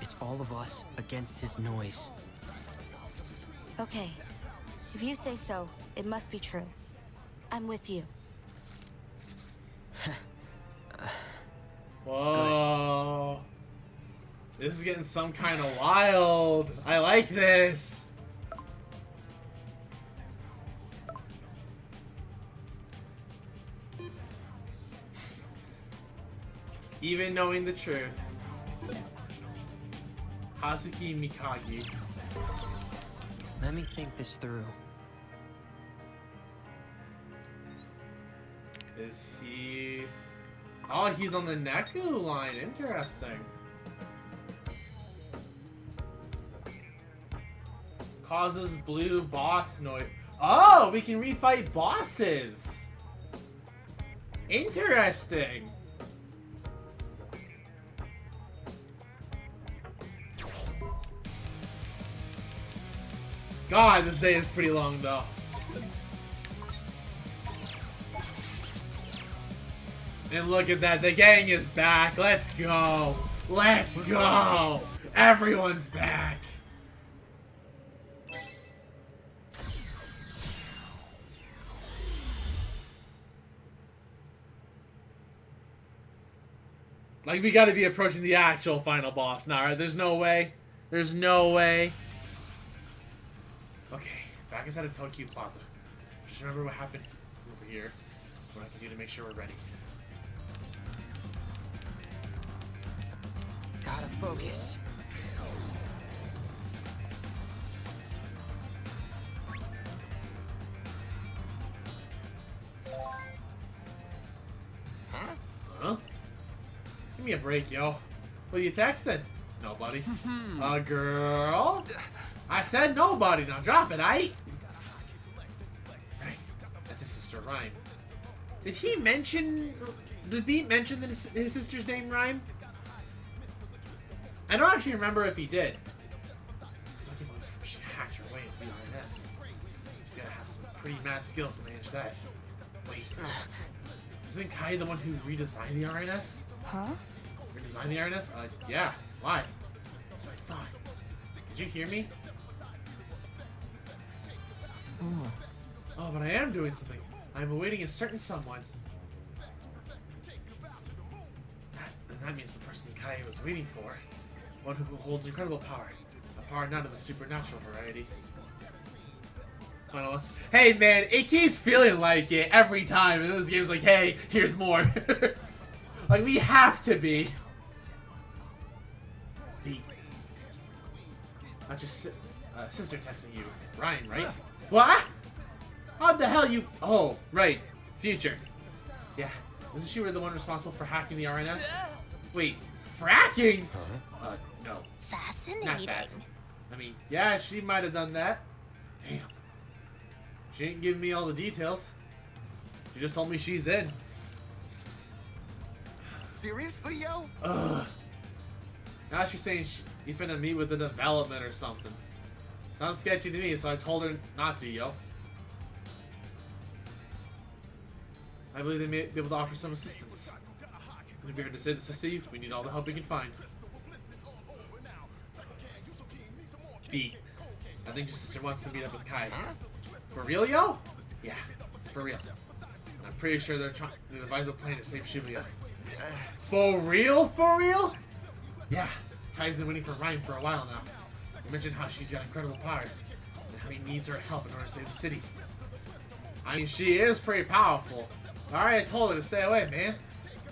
It's all of us against his noise. Okay. If you say so, it must be true. I'm with you. Whoa. This is getting some kind of wild. I like this. Even knowing the truth. Hazuki Mikagi. Let me think this through. Is he... Oh, he's on the Neku line. Interesting. Causes blue boss noise. Oh, we can refight bosses. Interesting. God, this day is pretty long though. And look at that, the gang is back. Let's go. Let's go. Everyone's back. Like, we gotta be approaching the actual final boss now, right? There's no way. There's no way. Okay, back inside of Tokyo Plaza. Just remember what happened over here. What I can do to make sure we're ready. Gotta focus. Huh? Give me a break, yo. What are you texting? Nobody. A girl? I said nobody. Now drop it, aight? Right. That's his sister, Rhyme. Did he mention that his sister's name, Rhyme? I don't actually remember if he did. Just looking like she hacked her way into the RNS. She's gotta have some pretty mad skills to manage that. Wait. Isn't Kai the one who redesigned the RNS? Huh? Redesigned the RNS? Yeah. Why? That's what I thought. Did you hear me? Oh, but I am doing something. I am awaiting a certain someone. That means the person Kai was waiting for. One who holds incredible power. A power not of the supernatural variety. Hey man, it keeps feeling like it every time. And this game's like, hey, here's more. Like, we have to be. That's your sister texting you. Ryan, right? What? How the hell you... Oh, right. Future. Yeah. Isn't she the one responsible for hacking the RNS? Wait, fracking? No. Fascinating. Not bad. I mean, yeah, she might have done that. Damn. She ain't giving me all the details. She just told me she's in. Seriously, yo? Ugh. Now she's saying you finna meet with the development or something. Sounds sketchy to me, so I told her not to, yo. I believe they may be able to offer some assistance. And if you're here to save the city, we need all the help we can find. B. I think your sister wants to meet up with Kai. For real, yo? Yeah, for real. And I'm pretty sure they're devising a plan to save Shibuya. For real? For real? Yeah, Kai's been waiting for Ryan for a while now. You mentioned how she's got incredible powers, and how he needs her help in order to save the city. I mean, she is pretty powerful. Alright, I told her to stay away, man.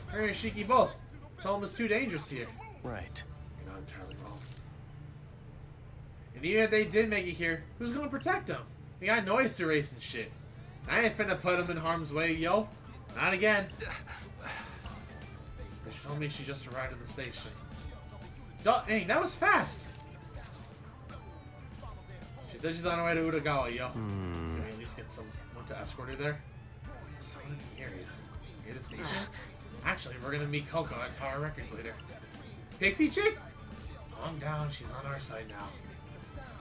Her and Shiki both. Told him it's too dangerous here. Right. You're not entirely wrong. And even if they did make it here, who's gonna protect them? They got noise to race and shit. I ain't finna put them in harm's way, yo. Not again. She told me she just arrived at the station. Dang, that was fast! She said she's on her way to Utagawa, yo. Can we at least get someone to escort her there? Someone in the area. Near the station? Actually, we're gonna meet Coco at Tower Records later. Pixie chick? Calm down, she's on our side now.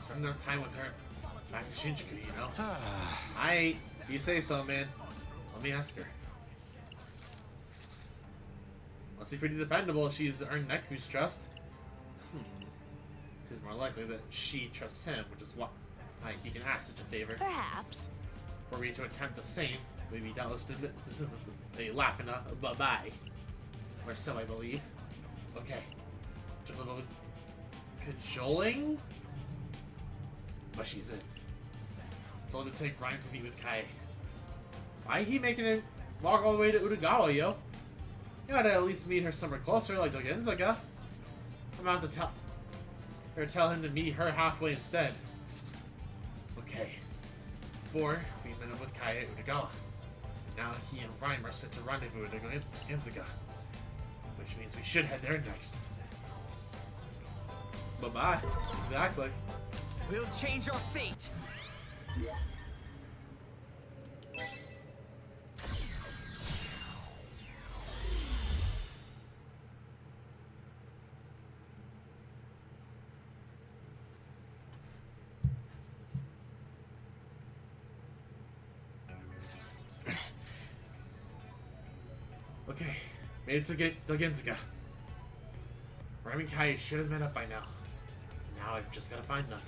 Spend enough time with her back in Shinjuku, you know? You say so, man. Let me ask her. Must be pretty dependable if she's earned Neku's trust. It's more likely that she trusts him, which is why he can ask such a favor. Perhaps. Were we to attempt the same, we'd be doubtless a laugh and a bye-bye. Or so I believe. Okay. Just a little cajoling? But she's in. Told her to take Ryan to meet with Kai. Why he making her walk all the way to Utagawa, yo? You gotta at least meet her somewhere closer, like Ginzaga. I'm about to tell him to meet her halfway instead. Okay. Before, we met up with Kai at Utagawa. Now he and Rhyme are set to rendezvous at Ginzaga. Which means we should head there next. Bye-bye. Exactly. We'll change our fate! Okay, made it to Ginzaga. Rhyme and Kai should have met up by now. Now I've just gotta find them.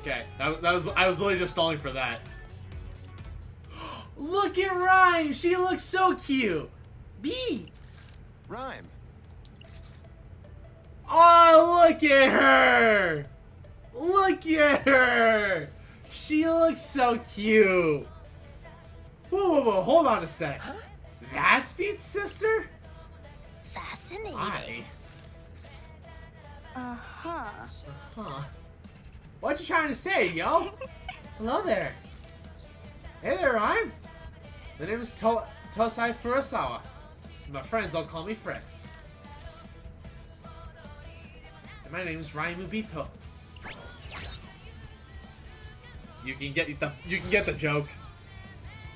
Okay, I was literally just stalling for that. Look at Rhyme! She looks so cute! B! Rhyme. Oh, look at her! Look at her! She looks so cute! Whoa, hold on a sec. Huh? That's Beat's sister? Fascinating. Why? Uh-huh. Uh-huh. What you trying to say, yo? Hello there. Hey there, Rhyme. The name is Tosai Furusawa. My friends all call me Fred. And my name is Ryan Mubito. You can get the joke.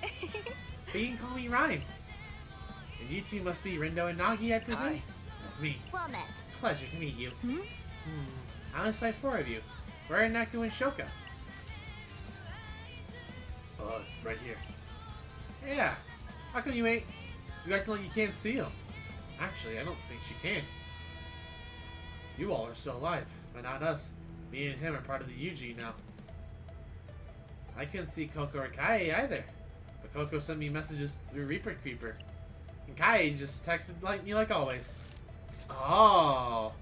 But you can call me Rhyme. And you two must be Rindo and Nagi, I presume? Hi. That's me. Well met. Pleasure to meet you. I only spy 4 of you. Where are Neku and Shoka? Right here. Yeah. How come you ain't... You acting like you can't see them? Actually, I don't think she can. You all are still alive, but not us. Me and him are part of the UG now. I couldn't see Coco or Kai either. But Coco sent me messages through Reaper Creeper. And Kai just texted me like always. Oh.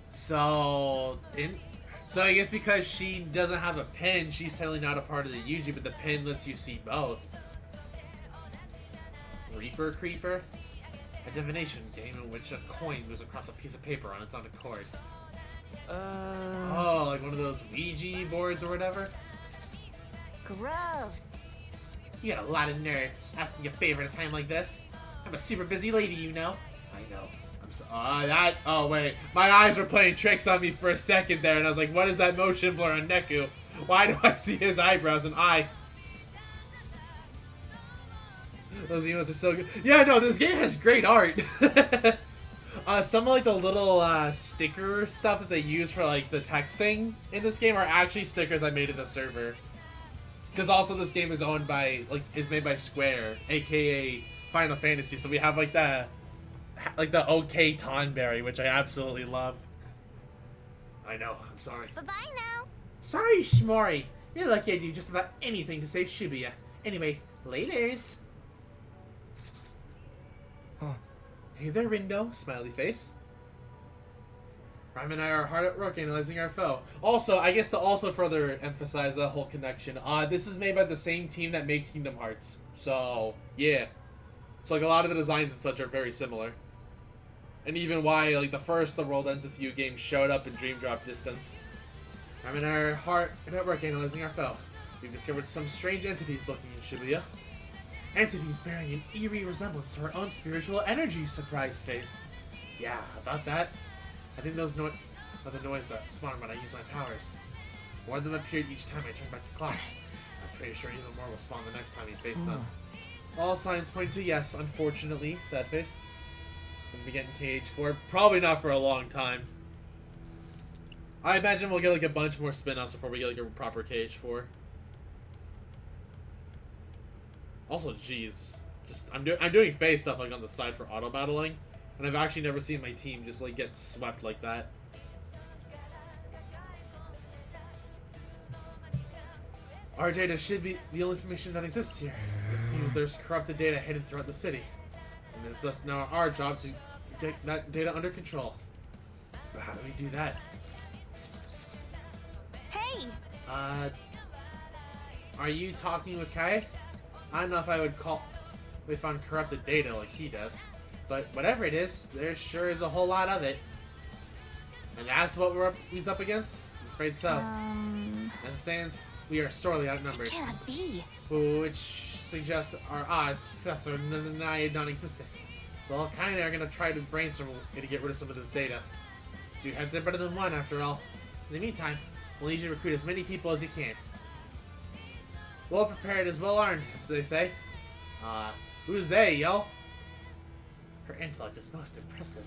So I guess because she doesn't have a pin, she's technically not a part of the UG, but the pin lets you see both. Reaper Creeper? A divination game in which a coin moves across a piece of paper on its own accord. Oh, like one of those Ouija boards or whatever? Gross. You got a lot of nerve asking a favor at a time like this. I'm a super busy lady, you know. I know. I'm so. Oh, wait. My eyes were playing tricks on me for a second there, and I was like, what is that motion blur on Neku? Why do I see his eyebrows and eye? Those emotes are so good. Yeah, no, this game has great art. Some of like the little sticker stuff that they use for like the texting in this game are actually stickers I made in the server. Because also this game is owned by is made by Square, aka Final Fantasy. So we have like the OK Tonberry, which I absolutely love. I know. I'm sorry. Bye bye now. Sorry, Shmori. You're lucky I do just about anything to save Shibuya. Anyway, laters. Hey there, Rindo. Smiley face. Rhyme and I are hard at work analyzing our foe. Also, I guess to also further emphasize that whole connection, this is made by the same team that made Kingdom Hearts. So, yeah. So, like, a lot of the designs and such are very similar. And even why, like, the first The World Ends With You game showed up in Dream Drop Distance. Rhyme and I are hard at work analyzing our foe. We've discovered some strange entities lurking in Shibuya. Entities bearing an eerie resemblance to our own spiritual energy, surprise face. Yeah, about that. I think those are the noise that spawned when I use my powers. More of them appeared each time I turned back the clock. I'm pretty sure even more will spawn the next time you face them. All signs point to yes, unfortunately, sad face. When we get in KH4, probably not for a long time. I imagine we'll get like a bunch more spin-offs before we get like a proper KH4. Also, geez, just I'm doing phase stuff like on the side for auto battling, and I've actually never seen my team just like get swept like that. Our data should be the only information that exists here. It seems there's corrupted data hidden throughout the city, and it's thus now our job to get that data under control. But how do we do that? Hey! Are you talking with Kai? I don't know if I would call we found corrupted data like he does, but whatever it is, there sure is a whole lot of it. And that's what he's up against? I'm afraid so. As it stands, we are sorely outnumbered. Can't be. Which suggests our odds of success are nigh non-existent. Well, kinda are gonna try to brainstorm a way to get rid of some of this data. Two heads are better than one, after all. In the meantime, we'll need you to recruit as many people as you can. Well prepared is well armed, as they say. Who's they, yo? Her intellect is most impressive.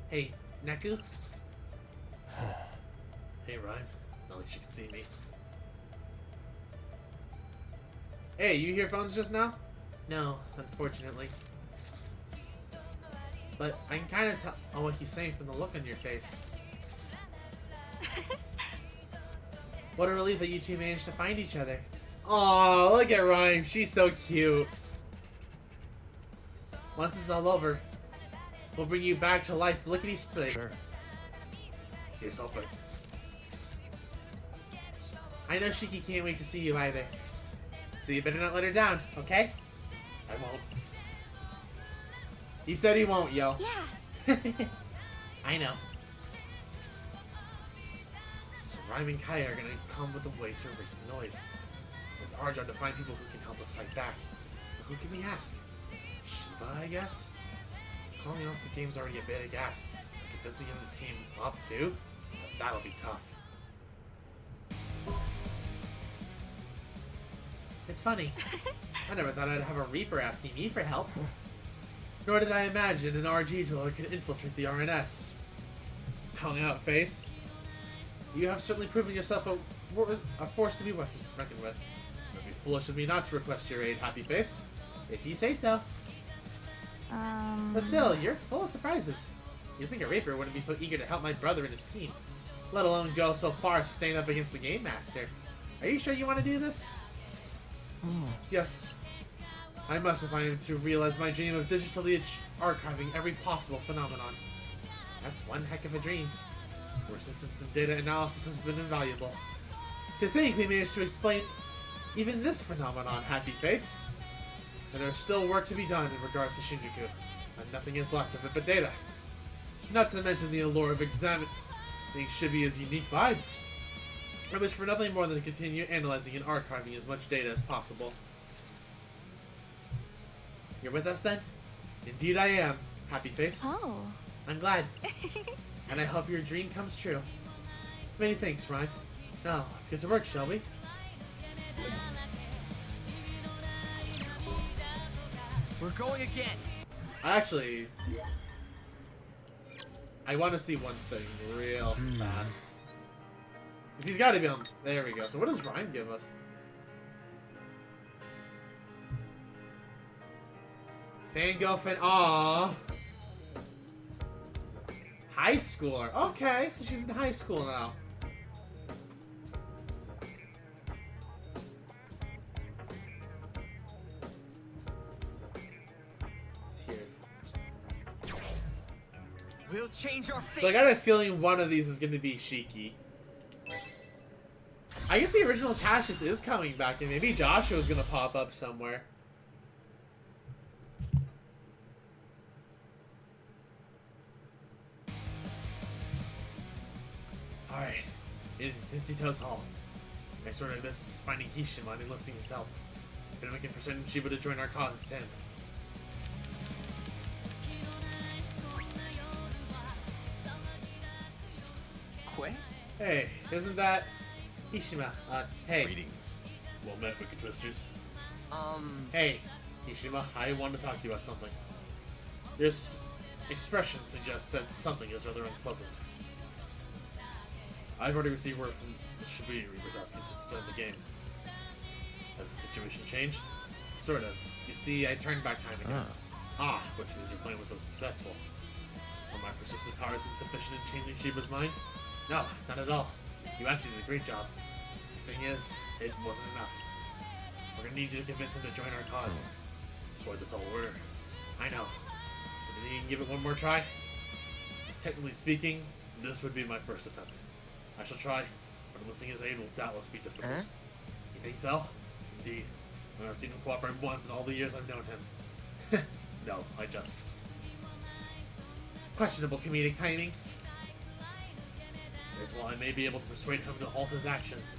Hey, Neku? Hey, Rhyme. Not like she can see me. Hey, you hear phones just now? No, unfortunately. But I can kind of tell what he's saying from the look on your face. What a relief that you two managed to find each other. Aw, look at Rhyme. She's so cute. Once this is all over, we'll bring you back to life lickety-split. Sure. Here's hoping. I know Shiki can't wait to see you either. So you better not let her down, okay? I won't. He said he won't, yo. Yeah. I know. So Rhyme and Kaya are gonna come with a way to erase the noise. It's our job to find people who can help us fight back. But who can we ask? Shiba, I guess? Calling off the game's already a big ask. Convincing him to team up too? That'll be tough. It's funny. I never thought I'd have a Reaper asking me for help. Nor did I imagine an RG dweller could infiltrate the RNS. Tongue out face. You have certainly proven yourself a force to be reckoned with. It would be foolish of me not to request your aid, happy face. If you say so. But still, you're full of surprises. You'd think a Raper wouldn't be so eager to help my brother and his team, let alone go so far as to stand up against the Game Master. Are you sure you want to do this? Yes. I must if I am to realize my dream of digitally archiving every possible phenomenon. That's one heck of a dream. Your assistance in data analysis has been invaluable. To think we managed to explain even this phenomenon, Happy Face. And there's still work to be done in regards to Shinjuku, and nothing is left of it but data. Not to mention the allure of examining Shibuya's unique vibes. I wish for nothing more than to continue analyzing and archiving as much data as possible. You're with us then? Indeed I am, Happy Face. Oh. I'm glad. And I hope your dream comes true. Many thanks, Rhyme. Now, let's get to work, shall we? We're going again. Actually, I want to see one thing real fast. Because he's got to be on... There we go. So what does Rhyme give us? Fangirl fan... Aww. High schooler. Okay, so she's in high school now. We'll change our fate. So I got a feeling one of these is going to be Shiki. I guess the original Cassius is coming back, and maybe Joshua's going to pop up somewhere. Alright, in Tensito's Hall. I sort of miss finding Kishima and enlisting his help. If anyone can persuade Shiba to join our cause, it's him. Hey, isn't that Ishima? Hey. Greetings. Well met, Wicked Twisters. Hey, Ishima, I want to talk to you about something. This expression suggests that something is rather unpleasant. I've already received word from the Shibuya Reapers asking to suspend the game. Has the situation changed? Sort of. You see, I turned back time again. Which means your plan was unsuccessful. Are my persistent powers insufficient in changing Shiba's mind? No, not at all. You actually did a great job. The thing is, it wasn't enough. We're gonna need you to convince him to join our cause. Boy, that's all order. I know. But then you can give it one more try? Technically speaking, this would be my first attempt. I shall try, but enlisting his aid will doubtless be difficult. You think so? Indeed. I've seen him cooperate once in all the years I've known him. No, I just... Questionable comedic timing. Yet while I may be able to persuade him to halt his actions,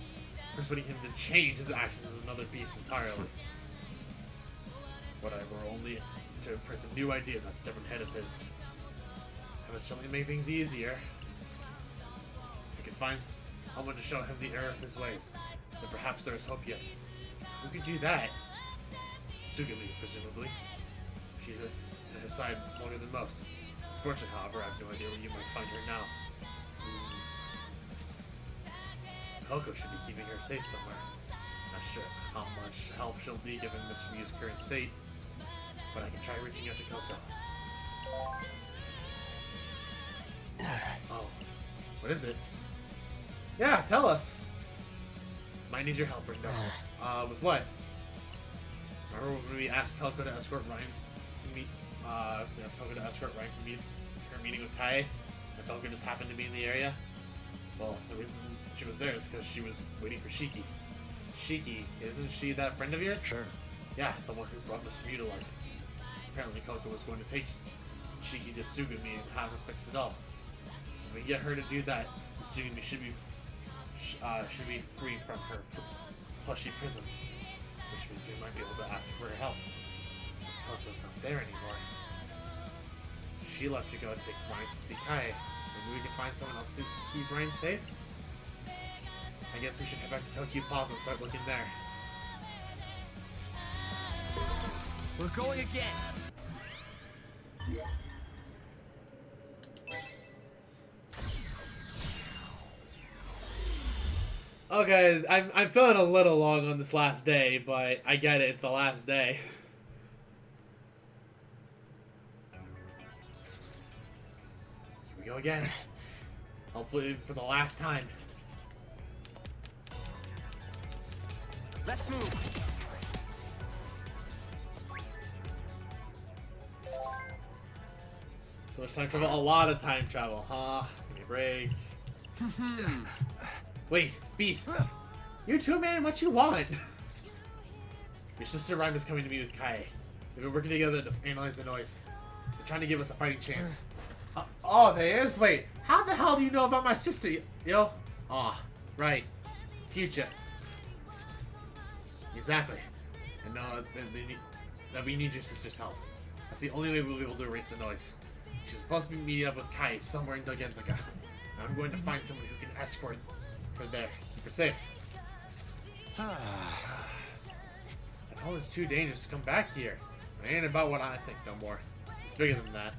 persuading him to change his actions is another beast entirely. But I were only to imprint a new idea in that stubborn head of his. I would certainly make things easier. If I could find someone to show him the error of his ways, then perhaps there is hope yet. Who could do that? Tsugumi, presumably. She's been at his side longer than most. Unfortunately, however, I have no idea where you might find her now. Coco should be keeping her safe somewhere. Not sure how much help she'll be given Miss Ryu's current state, but I can try reaching out to Coco. Oh, what is it? Yeah, tell us. Might need your help, Ringo. With what? Remember when we asked Coco to escort Ryan to meet? We asked Coco to escort Ryan to meet her meeting with Kaie, and Coco just happened to be in the area. Well, the reason she was there is because she was waiting for Shiki. Shiki, isn't she that friend of yours? Sure. Yeah, the one who brought Mr. Mew to life. Apparently Coco was going to take Shiki to Tsugumi and have her fix it all. If we get her to do that, Tsugumi should be free from her plushy prison. Which means we might be able to ask her for her help. So Coco's not there anymore. She left to go take Ryan to see Kaie. Maybe we can find someone else to keep Ryan safe? I guess we should head back to Tokyo Plaza and start looking there. We're going again. Okay, I'm feeling a little long on this last day, but I get it, it's the last day. go again. Hopefully for the last time. Let's move. So much time travel, a lot of time travel, huh? Give me a break. Wait, Beat. You too, man. What you want? Your sister Rhyme is coming to me with Kai. They've been working together to analyze the noise. They're trying to give us a fighting chance. Oh, there is? Wait, how the hell do you know about my sister, yo? Ah, right. Future. Exactly. And that we need your sister's help. That's the only way we'll be able to erase the noise. She's supposed to be meeting up with Kai somewhere in Dogenzaka. And I'm going to find someone who can escort her there. Keep her safe. I told her it's too dangerous to come back here. It ain't about what I think no more. It's bigger than that.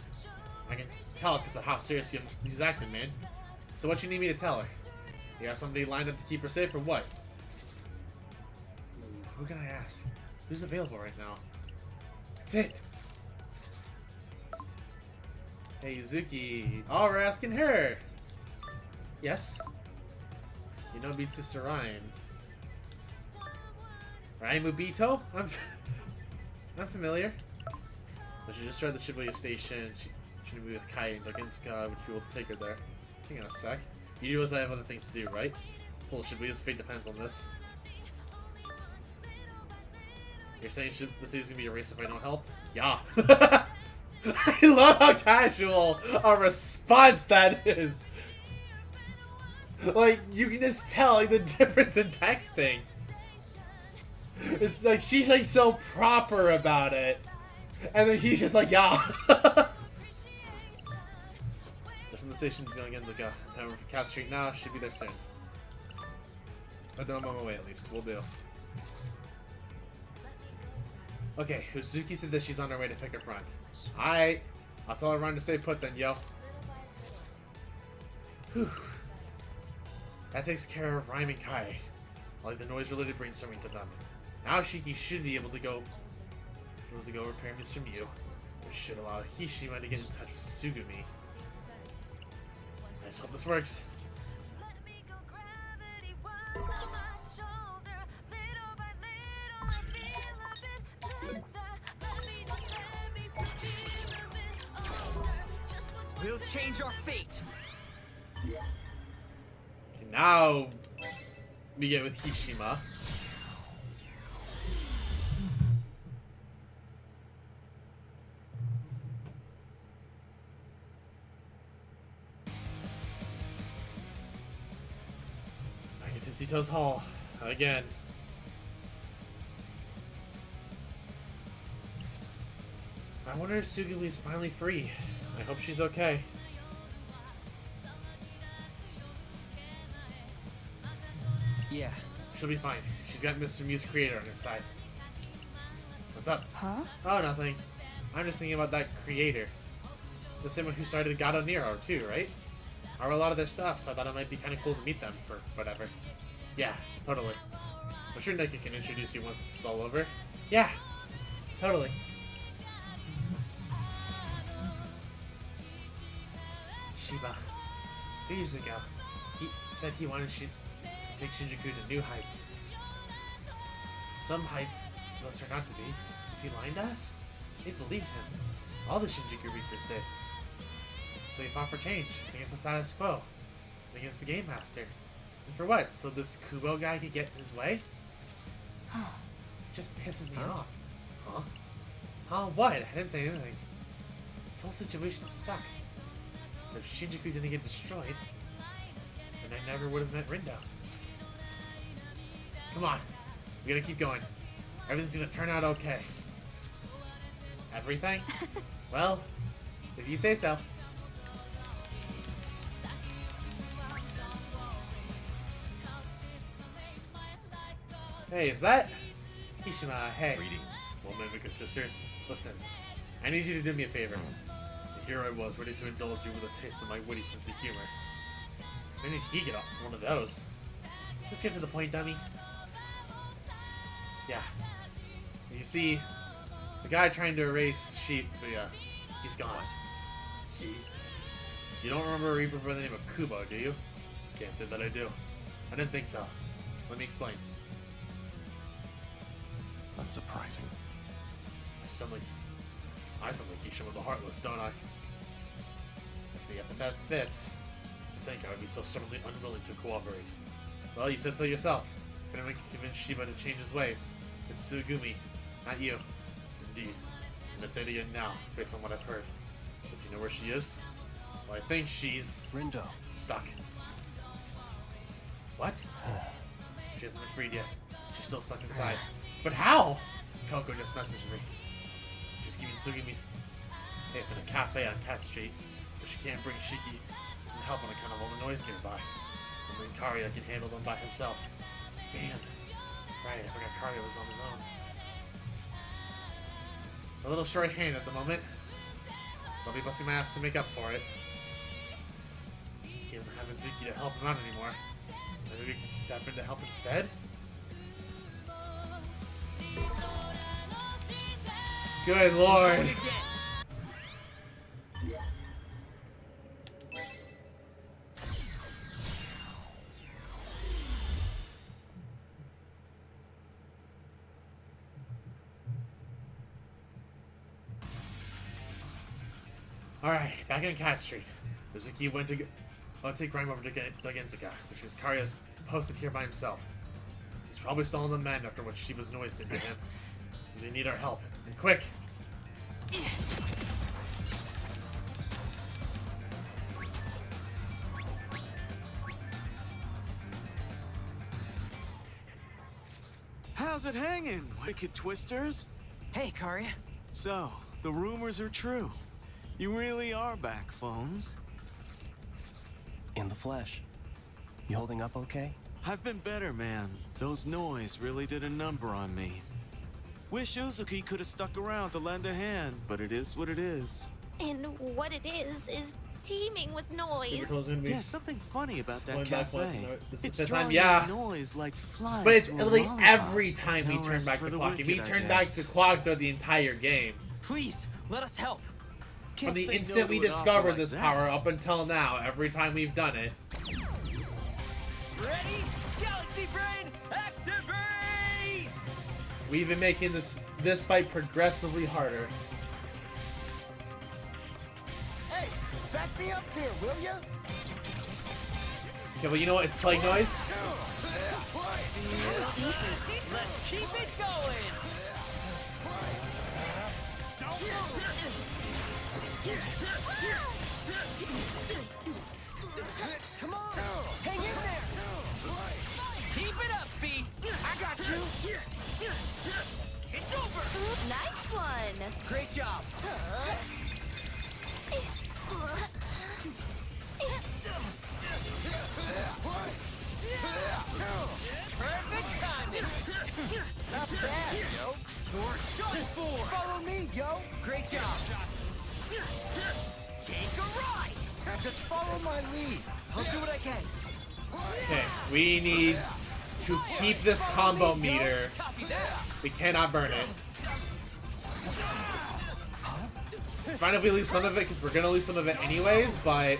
I can tell because of how serious she's acting, man. So what you need me to tell her? You got somebody lined up to keep her safe or what? Who can I ask? Who's available right now? That's it! Hey, Yuzuki. Oh, we're asking her! Yes? You know Beat Sister Ryan. Ryan Mubito? I'm familiar. But she just started the Shibuya station. She will be with Kai and Dogenzaka, which we will take her there. Hang on a sec. You realize I have other things to do, right? Well, Shibuya's fate depends on this. You're saying the city's gonna be erased if I don't help? Yeah. I love how casual a response that is. Like, you can just tell like the difference in texting. It's like she's like so proper about it, and then he's just like, yeah. There's from the station going again. Like, I'm for Cat Street now. Should be there soon. But no, I'm on my way at least. We'll do. Okay, Uzuki said that she's on her way to pick up Run. Alright. I'll tell her Run to stay put then, yo. Whew. That takes care of Rhyme and Kai. Like the noise-related brainstorming to them. Now Shiki should be able to go repair Mr. Mew, which should allow Hishima to get in touch with Sugumi. I just hope this works. We'll change our fate. Okay, now we get with Hishima. Back at Tipsy Toes Hall again. I wonder if Sugumi's finally free. I hope she's okay. Yeah. She'll be fine. She's got Mr. Mew's creator on her side. What's up? Huh? Oh, nothing. I'm just thinking about that creator. The same one who started God of Nero too, right? I read a lot of their stuff, so I thought it might be kind of cool to meet them, or whatever. Yeah, totally. I'm sure Nikki can introduce you once this is all over. Yeah, totally. Shiba. 2 years ago, he said he wanted to take Shinjuku to new heights. Some heights those turned out to be. Is he lying to us? They believed him. All the Shinjuku Reapers did. So he fought for change, against the status quo, and against the Game Master. And for what? So this Kubo guy could get his way? Just pisses me off. Huh? Huh? What? I didn't say anything. This whole situation sucks. If Shinjuku didn't get destroyed, then I never would have met Rindo. Come on. We gotta keep going. Everything's gonna turn out okay. Everything? Well, if you say so. Hey, is that Hishima? Hey. Greetings. Well, maybe good sisters. Listen, I need you to do me a favor. Here I was, ready to indulge you with a taste of my witty sense of humor. When did he get one of those? Just get to the point, dummy. Yeah. You see, the guy trying to erase Sheep, but yeah, he's gone. You don't remember a Reaper by the name of Kubo, do you? Can't say that I do. I didn't think so. Let me explain. Unsurprising. I sound like Kishima the Heartless, don't I? If the epithet fits, I think I would be so stubbornly unwilling to cooperate. Well, you said so yourself. If anyone can convince Shiba to change his ways, it's Tsugumi, not you. Indeed. I'm gonna say it again now, based on what I've heard. If you know where she is, well, I think she's... Rindo. Stuck. What? She hasn't been freed yet. She's still stuck inside. But how? Coco just messaged me. She's keeping Tsugumi's safe in a cafe on Cat Street, but she can't bring Shiki and help on account of all the noise nearby. Only Karya can handle them by himself. Damn. Right, I forgot Karya was on his own. A little short-handed at the moment. I'll be busting my ass to make up for it. He doesn't have Mizuki to help him out anymore. Maybe we can step in to help instead? Good lord. Alright, back in Cat Street. Mizuki went to take Grime over to Dagenzaka, which was Karya's posted here by himself. He's probably still on the mend after what Shiba's noise did to him. Does he need our help? And quick! How's it hanging, wicked twisters? Hey, Karya. So, the rumors are true. You really are back, phones. In the flesh. You holding up okay? I've been better, man. Those noise really did a number on me. Wish Uzuki could have stuck around to lend a hand, but it is what it is. And what it is teeming with noise. Yeah, something funny about that cafe. It's drawing yeah. noise like flies. But it's to a like lullaby. every time we No turn rest back for the the clock. And we wicked, I turn back guess. the clock throughout the entire game. Please, let us help. From the say no instant to we an offer discovered like this that. power up until now, every time we've done it. Ready? Galaxy Brain, activate! We've been making this fight progressively harder. Hey, back me up here, will ya? Okay, well, you know what? It's plague noise. Let's keep it going! Come on! Hang in there! Keep it up, B! I got you! It's over! Nice one! Great job! Perfect timing! Not bad, yo. You're done for! Follow me, yo. Great job! Take a ride! Just follow my lead. I'll do what I can. Okay, we need to keep this combo meter. We cannot burn it. It's fine if we lose some of it, because we're gonna lose some of it anyways, but...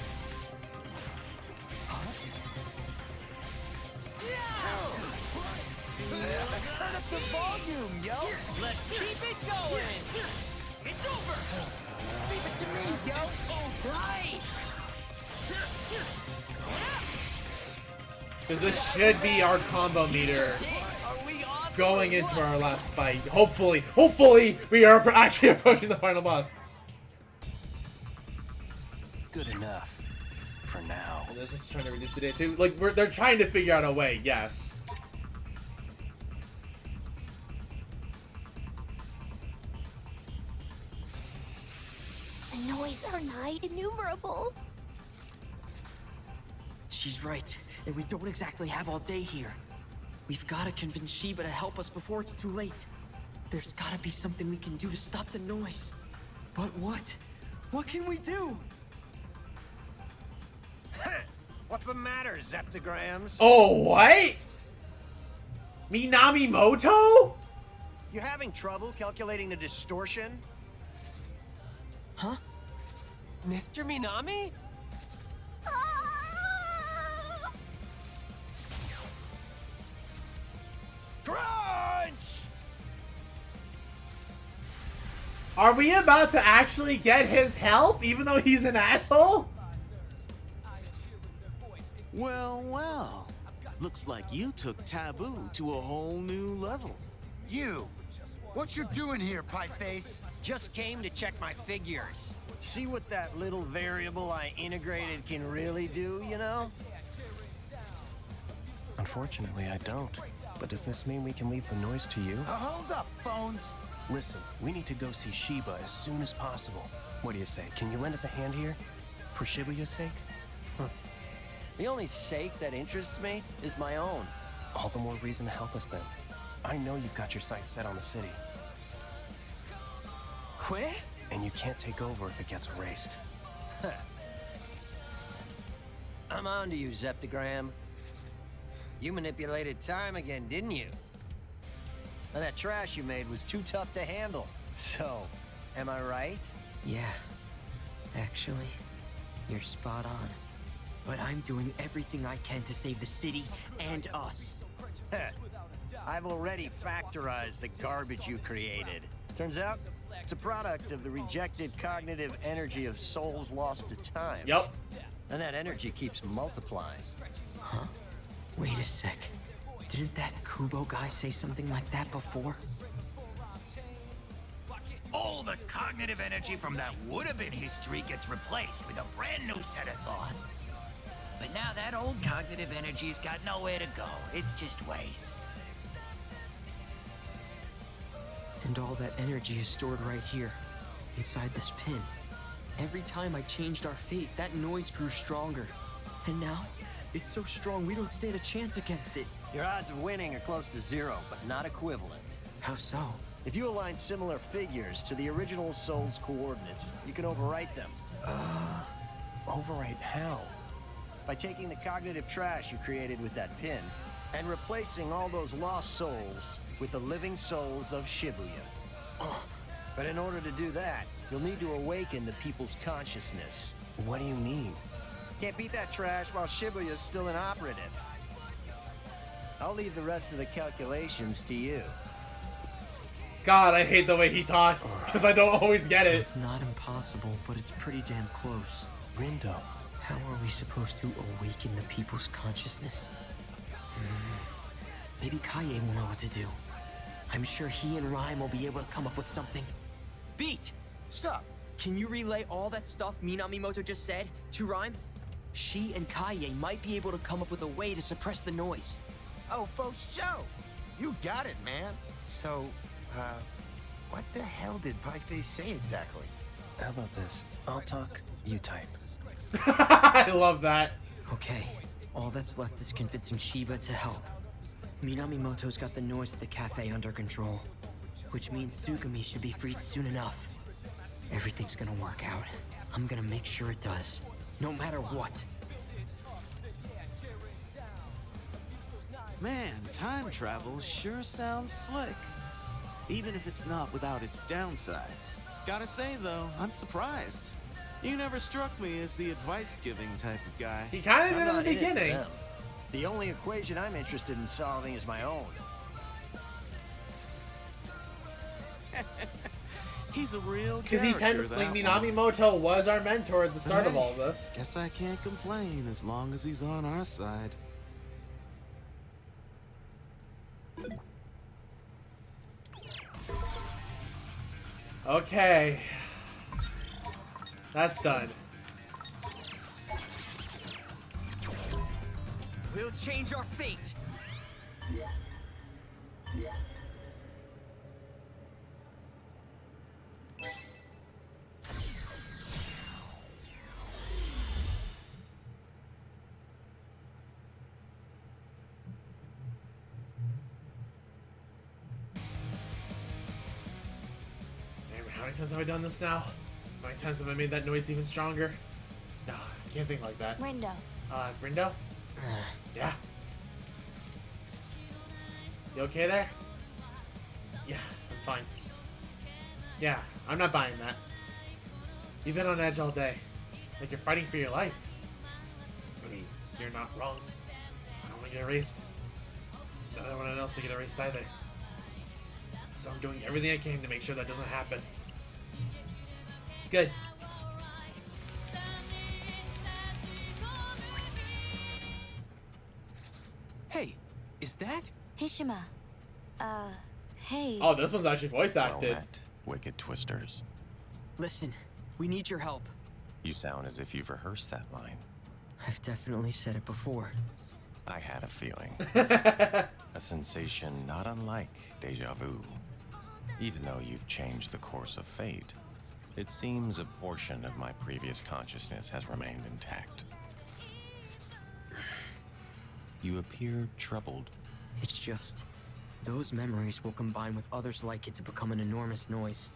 Let's turn up the volume, yo. Let's keep it going! It's over! Leave it to me, yo. Nice! Because this should be our combo meter going into our last fight. Hopefully, we are actually approaching the final boss. Good enough. For now. Well, they're just trying to reduce the day too. Like, they're trying to figure out a way, yes. The noise are nigh innumerable. She's right, and we don't exactly have all day here. We've got to convince Shiba to help us before it's too late. There's got to be something we can do to stop the noise. But what? What can we do? What's the matter, Zeptograms? Oh, what? Minami Moto? You having trouble calculating the distortion? Huh? Mr. Minami? Are we about to actually get his help, even though he's an asshole? Well, well. Looks like you took Taboo to a whole new level. You! What you doing here, Pieface? Just came to check my figures. See what that little variable I integrated can really do, you know? Unfortunately, I don't. But does this mean we can leave the noise to you? Hold up, phones! Listen, we need to go see Shiba as soon as possible. What do you say? Can you lend us a hand here? For Shibuya's sake? The only sake that interests me is my own. All the more reason to help us then. I know you've got your sights set on the city. Quit? And you can't take over if it gets erased. I'm on to you, Zeptagram. You manipulated time again, didn't you? Now that trash you made was too tough to handle. So, am I right? Yeah. Actually, you're spot on. But I'm doing everything I can to save the city and us. I've already factorized the garbage you created. Turns out, it's a product of the rejected cognitive energy of souls lost to time. Yep. And that energy keeps multiplying. Huh? Wait a sec. Didn't that Kubo guy say something like that before? All the cognitive energy from that would-have-been history gets replaced with a brand new set of thoughts. But now that old cognitive energy's got nowhere to go. It's just waste. And all that energy is stored right here, inside this pin. Every time I changed our fate, that noise grew stronger. And now, it's so strong we don't stand a chance against it. Your odds of winning are close to zero, but not equivalent. How so? If you align similar figures to the original soul's coordinates, you can overwrite them. Overwrite how? By taking the cognitive trash you created with that pin, and replacing all those lost souls with the living souls of Shibuya. But in order to do that, you'll need to awaken the people's consciousness. What do you mean? Can't beat that trash while Shibuya's still inoperative. I'll leave the rest of the calculations to you. God, I hate the way he talks, because I don't always get So it. it's not impossible, but it's pretty damn close. Rindo. How are we supposed to awaken the people's consciousness? Maybe Kaye will know what to do. I'm sure he and Rhyme will be able to come up with something. Beat! Sup? Can you relay all that stuff Minamimoto just said to Rhyme? She and Kaye might be able to come up with a way to suppress the noise. Oh, for sure! You got it, man. So, what the hell did Pieface say exactly? How about this? I'll talk, you type. I love that. Okay, all that's left is convincing Shiba to help. Minamimoto's got the noise at the cafe under control, which means Tsugumi should be freed soon enough. Everything's gonna work out. I'm gonna make sure it does, no matter what. Man, time travel sure sounds slick. Even if it's not without its downsides. Gotta say though, I'm surprised. You never struck me as the advice-giving type of guy. He kind of I'm did in the not in it for beginning. them. The only equation I'm interested in solving is my own. He's a real Because he character, technically, that one. Minamimoto was our mentor at the start of Hey, all of this. Guess I can't complain as long as he's on our side. Okay. That's done. We'll change our fate! How many times have I done this now? How many times have I made that noise even stronger? No, I can't think like that. Rindo. Brindo? Yeah. You okay there? Yeah, I'm fine. Yeah, I'm not buying that. You've been on edge all day. Like you're fighting for your life. I mean, you're not wrong. I don't want to get erased. I don't want anyone else to get erased either. So I'm doing everything I can to make sure that doesn't happen. Good. Hey, is that? Hishima. Hey. Oh, this one's actually voice Well acted. met, Wicked Twisters. Listen, we need your help. You sound as if you've rehearsed that line. I've definitely said it before. I had a feeling. A sensation not unlike deja vu. Even though you've changed the course of fate, it seems a portion of my previous consciousness has remained intact. You appear troubled. It's just, those memories will combine with others like it to become an enormous noise.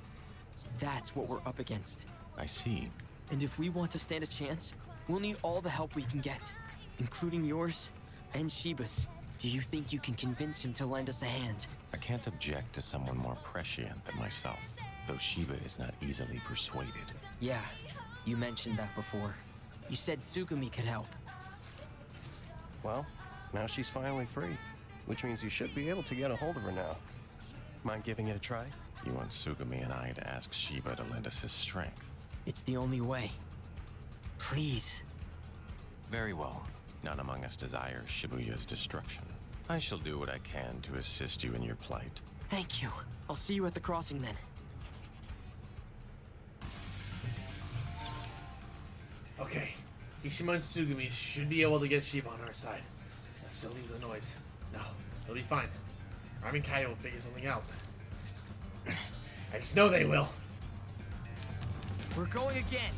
That's what we're up against. I see. And if we want to stand a chance, we'll need all the help we can get, including yours and Shiba's. Do you think you can convince him to lend us a hand? I can't object to someone more prescient than myself, though Shiba is not easily persuaded. Yeah, you mentioned that before. You said Tsugumi could help. Well, now she's finally free, which means you should be able to get a hold of her now. Mind giving it a try? You want Tsugumi and I to ask Shiba to lend us his strength? It's the only way. Please. Very well. None among us desires Shibuya's destruction. I shall do what I can to assist you in your plight. Thank you. I'll see you at the crossing then. Okay. Hishima and Tsugumi should be able to get Shiba on our side. Let's still leave the noise. No, it'll be fine. Rhyme and Kai will figure something out. I just know they will. We're going again.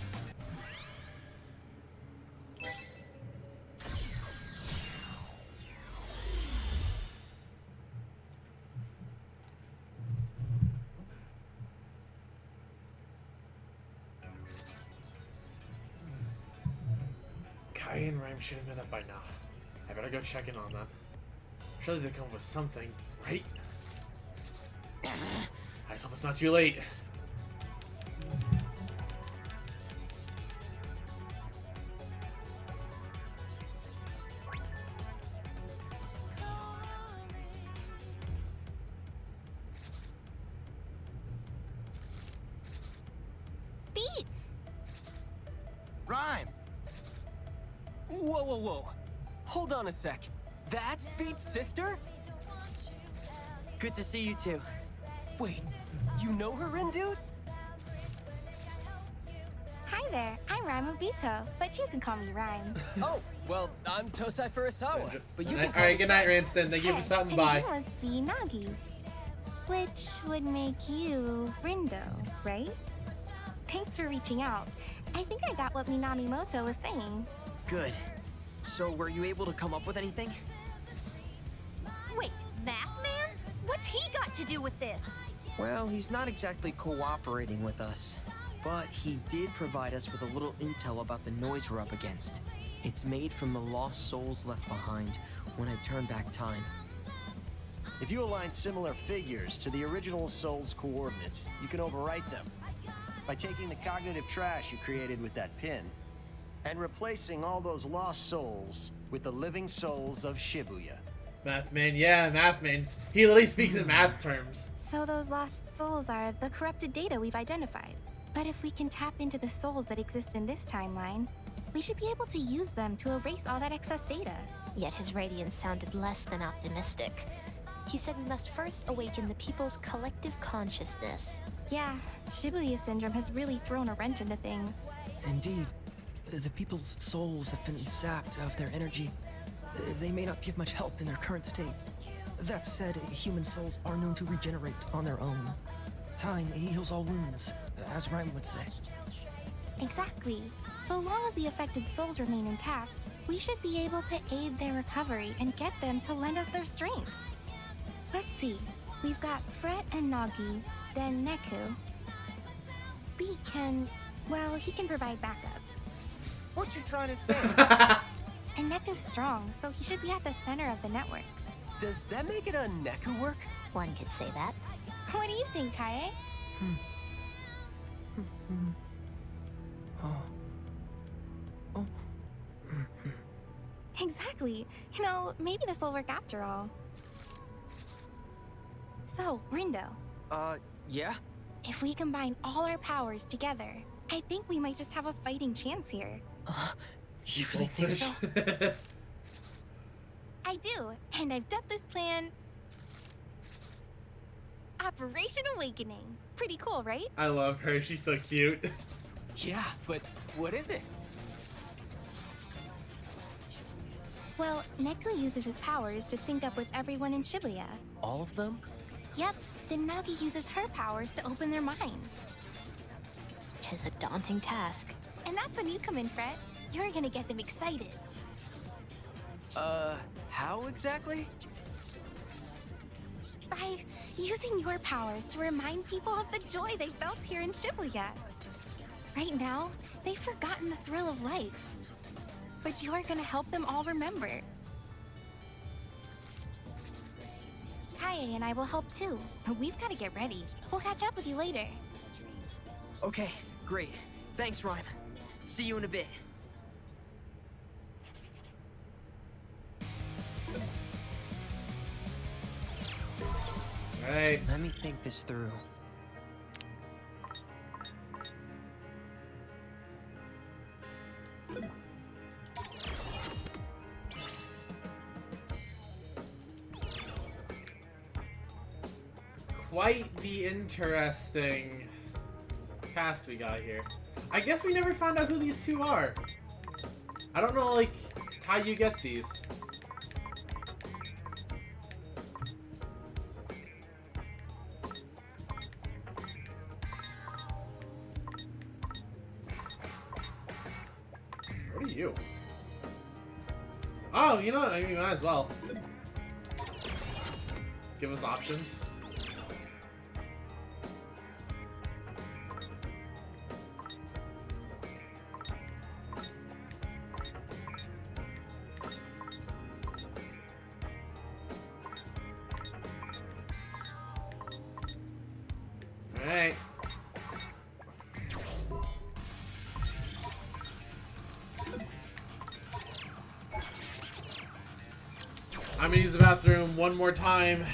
Kai and Rhyme should have met up by now. I better go check in on them. Surely they'll come up with something, right? I just hope it's not too late. Beat! Rhyme! Whoa, whoa, whoa. Hold on a sec. That's Beat's sister? Good to see you two. Wait, you know her, Rin, dude? Hi there, I'm Rhyme Obito, but you can call me Rhyme. Oh, well, I'm Tosai Furusawa, but you can call Alright, me good night, Fred. Ranston. Thank you for stopping And by. you must be Nagi, which would make you Rindo, right? Thanks for reaching out. I think I got what Minamimoto was saying. Good. So, were you able to come up with anything? Wait, that man? What's he got to do with this? Well, he's not exactly cooperating with us. But he did provide us with a little intel about the noise we're up against. It's made from the lost souls left behind when I turn back time. If you align similar figures to the original soul's coordinates, you can overwrite them. By taking the cognitive trash you created with that pin, and replacing all those lost souls with the living souls of Shibuya. Math man, yeah, math man. He literally speaks in math terms. So those lost souls are the corrupted data we've identified. But if we can tap into the souls that exist in this timeline, we should be able to use them to erase all that excess data. Yet his radiance sounded less than optimistic. He said we must first awaken the people's collective consciousness. Yeah, Shibuya syndrome has really thrown a wrench into things. Indeed. The people's souls have been sapped of their energy. They may not give much help in their current state. That said, human souls are known to regenerate on their own. Time heals all wounds, as Rhyme would say. Exactly. So long as the affected souls remain intact, we should be able to aid their recovery and get them to lend us their strength. Let's see. We've got Fret and Nagi, then Neku. Beat can... well, he can provide backup. What you trying to say? And Neku's strong, so he should be at the center of the network. Does that make it a Neku work? One could say that. What do you think, Kaie? Exactly. You know, maybe this will work after all. So, Rindo, Yeah? if we combine all our powers together, I think we might just have a fighting chance here. You really think so? I do, and I've dubbed this plan Operation Awakening. Pretty cool, right? I love her. She's so cute. Yeah, but what is it? Well, Neku uses his powers to sync up with everyone in Shibuya. All of them? Yep, then Nagi uses her powers to open their minds. Tis a daunting task. And that's when you come in, Fred. You're gonna get them excited. How exactly? By using your powers to remind people of the joy they felt here in Shibuya. Right now, they've forgotten the thrill of life. But you're gonna help them all remember. Kaie and I will help too, but we've gotta get ready. We'll catch up with you later. Okay, great. Thanks, Rhyme. See you in a bit. Alright. Let me think this through. Quite the interesting cast we got here. I guess we never found out who these two are. I don't know, like, how you get these. What are you? Oh, you know what? I mean, might as well. Give us options. Alright. I'm gonna use the bathroom one more time,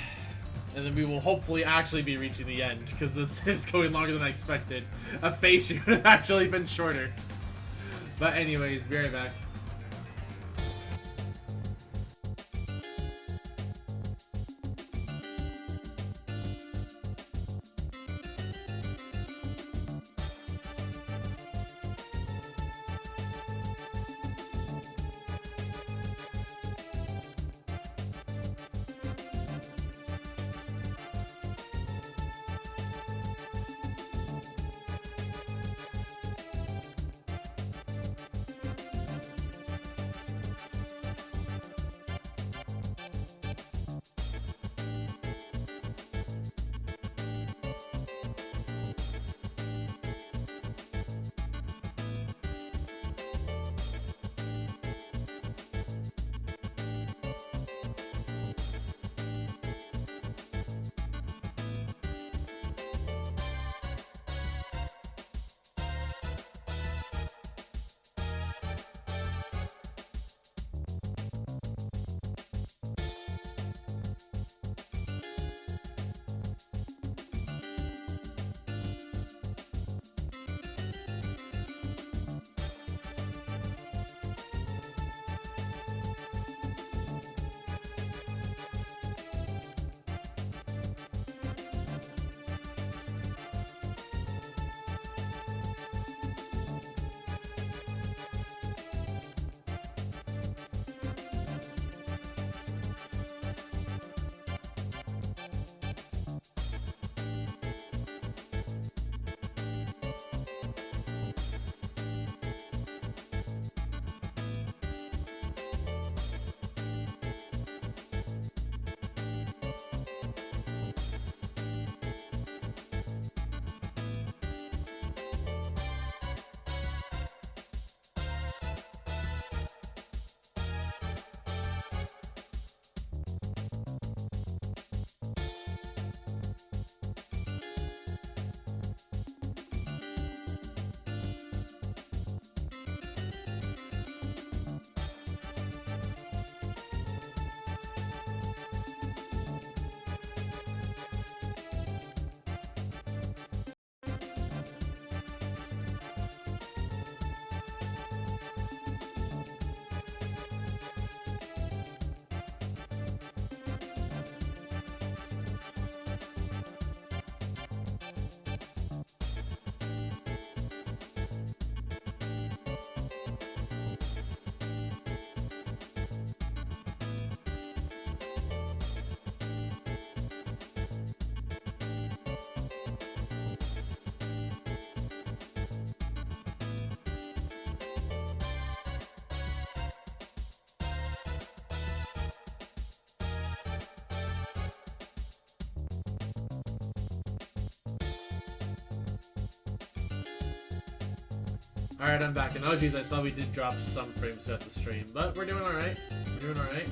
and then we will hopefully actually be reaching the end, because this is going longer than I expected. A phase should have actually been shorter. But anyways, be right back. Alright, I'm back. And oh geez, I saw we did drop some frames throughout the stream, but we're doing alright. We're doing alright.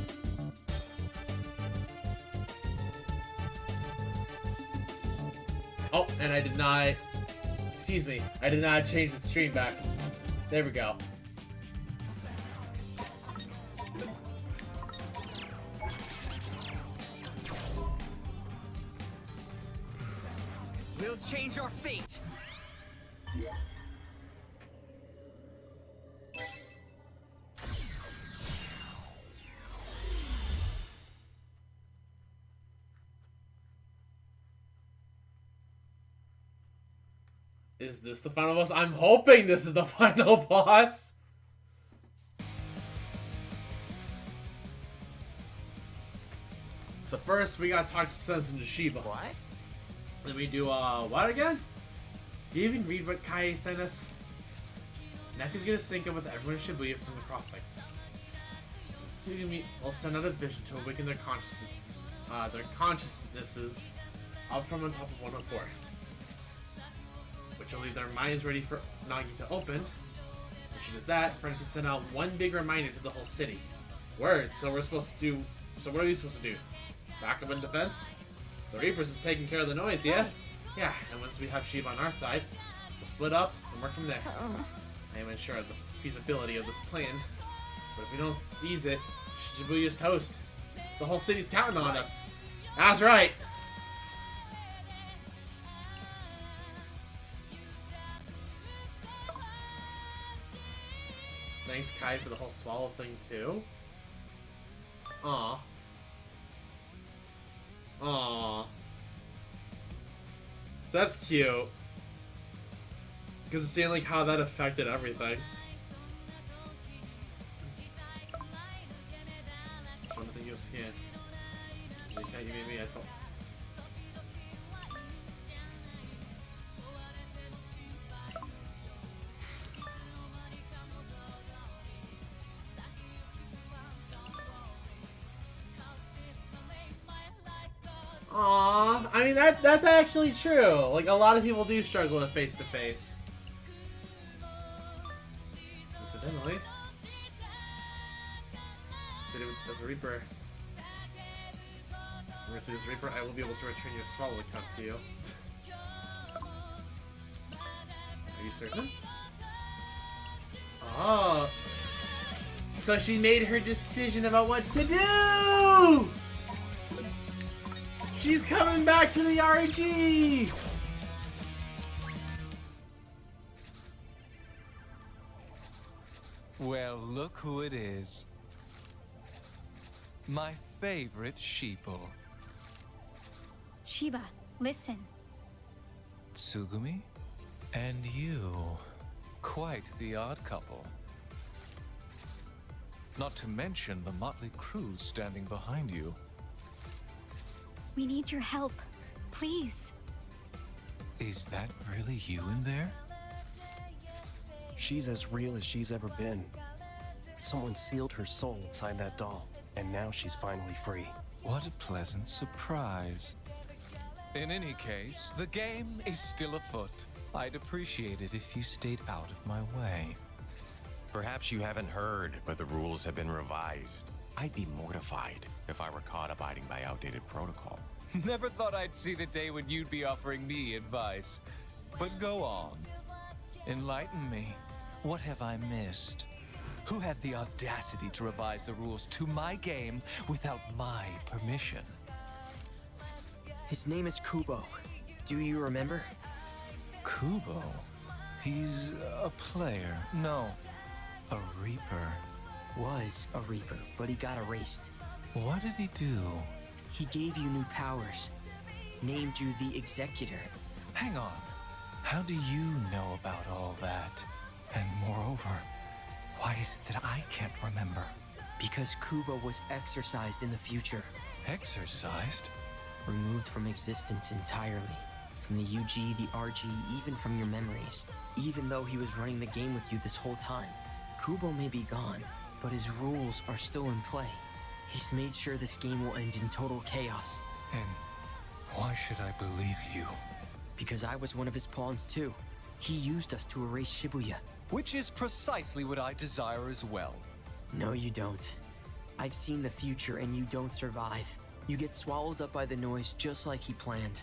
Oh, and I did not... Excuse me. I did not change the stream back. There we go. We'll change our fate. Is this the final boss? I'm hoping this is the final boss. So first, we gotta talk to Sensen Shiba. What? Then we do, what again? Do you even read what Kai sent us? Neku's gonna sync up with everyone in Shibuya from the crossing. Tsugumi will send out a vision to awaken their consciousnesses up from on top of 104. Which will leave their minds ready for Nagi to open. When she does that, Friend can send out one big reminder to the whole city. Word, so we're supposed to do... So what are we supposed to do? Back up in defense? The Reapers is taking care of the noise, yeah? Yeah, and once we have Shiba on our side, we'll split up and work from there. I am unsure of the feasibility of this plan, but if we don't ease it, Shibuya's toast. The whole city's counting on us. That's right! Thanks, Kai, for the whole swallow thing, too. Aw. Aw. So that's cute. Because it's seeing like how that affected everything. Just one thing you'll scan. You can't give me I thought. Aww, I mean that's actually true. Like a lot of people do struggle with face to face. Incidentally, as a Reaper, as a Reaper, I will be able to return your swallow account to you. Are you certain? Oh, so she made her decision about what to do. She's coming back to the RG! Well, look who it is. My favorite sheeple. Shiba, listen. Tsugumi? And you. Quite the odd couple. Not to mention the motley crew standing behind you. We need your help. Please. Is that really you in there? She's as real as she's ever been. Someone sealed her soul inside that doll, and now she's finally free. What a pleasant surprise. In any case, the game is still afoot. I'd appreciate it if you stayed out of my way. Perhaps you haven't heard, but the rules have been revised. I'd be mortified if I were caught abiding by outdated protocol. Never thought I'd see the day when you'd be offering me advice. But go on. Enlighten me. What have I missed? Who had the audacity to revise the rules to my game without my permission? His name is Kubo. Do you remember? Kubo? He's a player. No, a Reaper. Was a Reaper, but he got erased. What did he do? He gave you new powers. Named you the Executor. Hang on. How do you know about all that? And moreover, why is it that I can't remember? Because Kubo was exorcised in the future. Exorcised? Removed from existence entirely. From the UG, the RG, even from your memories. Even though he was running the game with you this whole time. Kubo may be gone, but his rules are still in play. He's made sure this game will end in total chaos. And why should I believe you? Because I was one of his pawns too. He used us to erase Shibuya. Which is precisely what I desire as well. No, you don't. I've seen the future and you don't survive. You get swallowed up by the noise just like he planned.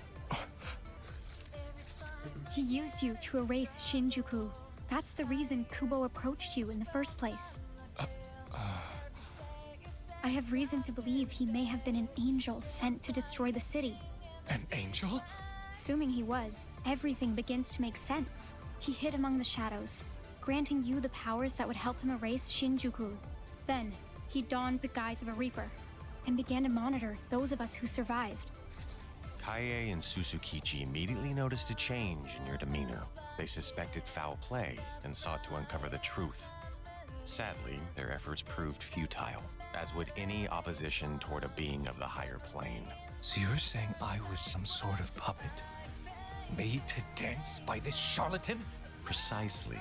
He used you to erase Shinjuku. That's the reason Kubo approached you in the first place. I have reason to believe he may have been an angel sent to destroy the city. An angel? Assuming he was, everything begins to make sense. He hid among the shadows, granting you the powers that would help him erase Shinjuku. Then, he donned the guise of a Reaper, and began to monitor those of us who survived. Kaie and Susukichi immediately noticed a change in your demeanor. They suspected foul play and sought to uncover the truth. Sadly, their efforts proved futile, as would any opposition toward a being of the higher plane. So you're saying I was some sort of puppet? Made to dance by this charlatan? Precisely.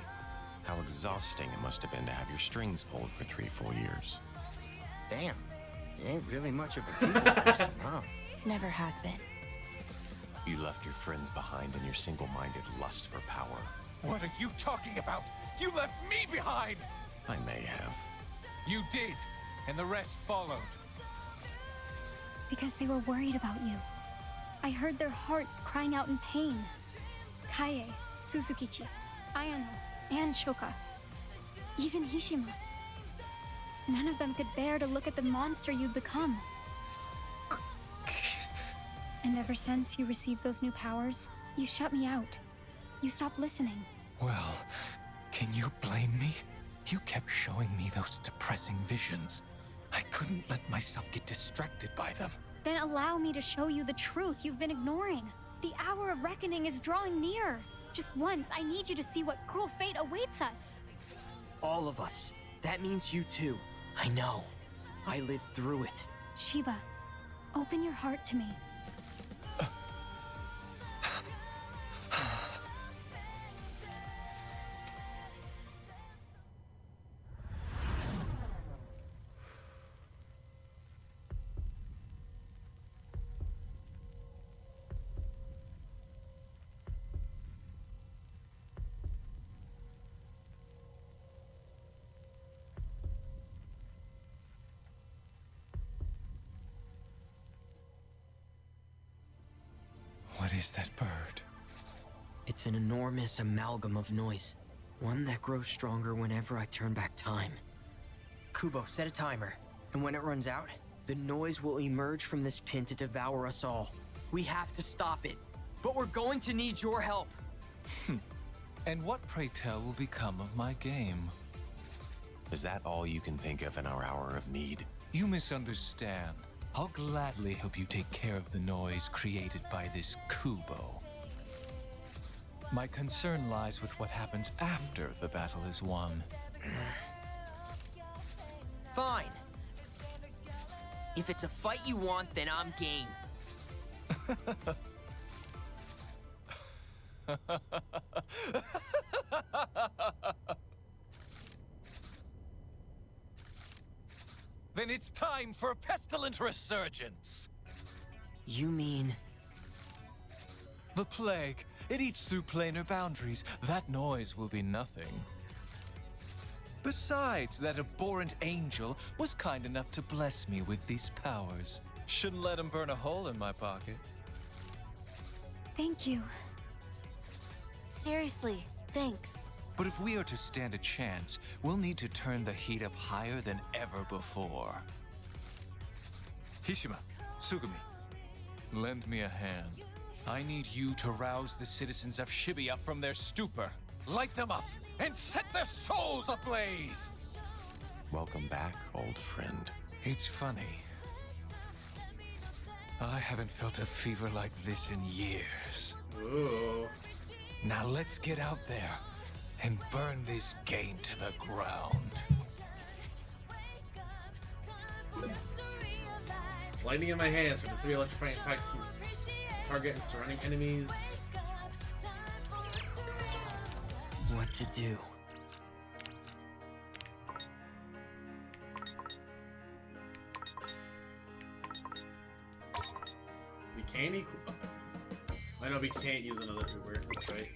How exhausting it must have been to have your strings pulled for 3 full years. Damn, you ain't really much of a people person, huh? Never has been. You left your friends behind in your single-minded lust for power. What are you talking about? You left me behind! I may have. You did, and the rest followed. Because they were worried about you. I heard their hearts crying out in pain. Kaie, Susukichi, Ayano, and Shoka. Even Hishima. None of them could bear to look at the monster you'd become. And ever since you received those new powers, you shut me out. You stopped listening. Well, can you blame me? You kept showing me those depressing visions. I couldn't let myself get distracted by them. Then allow me to show you the truth you've been ignoring. The hour of reckoning is drawing near. Just once, I need you to see what cruel fate awaits us. All of us. That means you too. I know. I lived through it. Shiba, open your heart to me. What is that bird? It's an enormous amalgam of noise. One that grows stronger whenever I turn back time. Kubo, set a timer. And when it runs out, the noise will emerge from this pin to devour us all. We have to stop it. But we're going to need your help. And what, pray tell, will become of my game? Is that all you can think of in our hour of need? You misunderstand. I'll gladly help you take care of the noise created by this Kubo. My concern lies with what happens after the battle is won. Fine. If it's a fight you want, then I'm game. Then it's time for a pestilent resurgence! You mean... The plague. It eats through planar boundaries. That noise will be nothing. Besides, that abhorrent angel was kind enough to bless me with these powers. Shouldn't let him burn a hole in my pocket. Thank you. Seriously, thanks. But if we are to stand a chance, we'll need to turn the heat up higher than ever before. Hishima, Sugumi, lend me a hand. I need you to rouse the citizens of Shibuya from their stupor, light them up, and set their souls ablaze! Welcome back, old friend. It's funny. I haven't felt a fever like this in years. Ooh. Now let's get out there and burn this game to the ground. Lightning in my hands for the 3 electrifying attacks and target and surrounding enemies. What to do? We can't I know we can't use another Uber. That's right.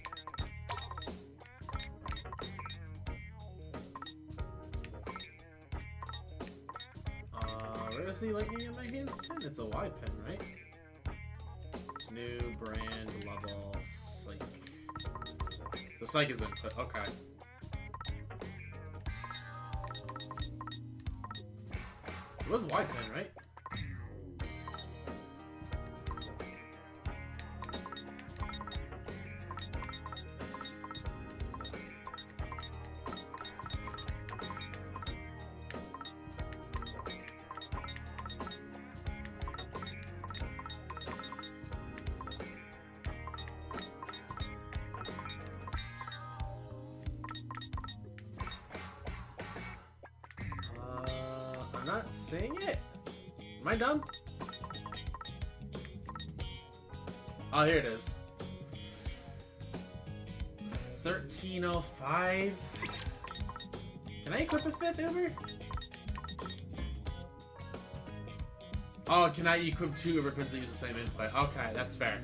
Disney Lightning in my hands pen? It's a Y pen, right? It's new brand level psych. The psych is input. Okay. It was Y pen, right? I'm not seeing it. Am I dumb? Oh, here it is. 1305. Can I equip a 5th Uber? Oh, can I equip 2 Uber pins that use the same input? Okay, that's fair.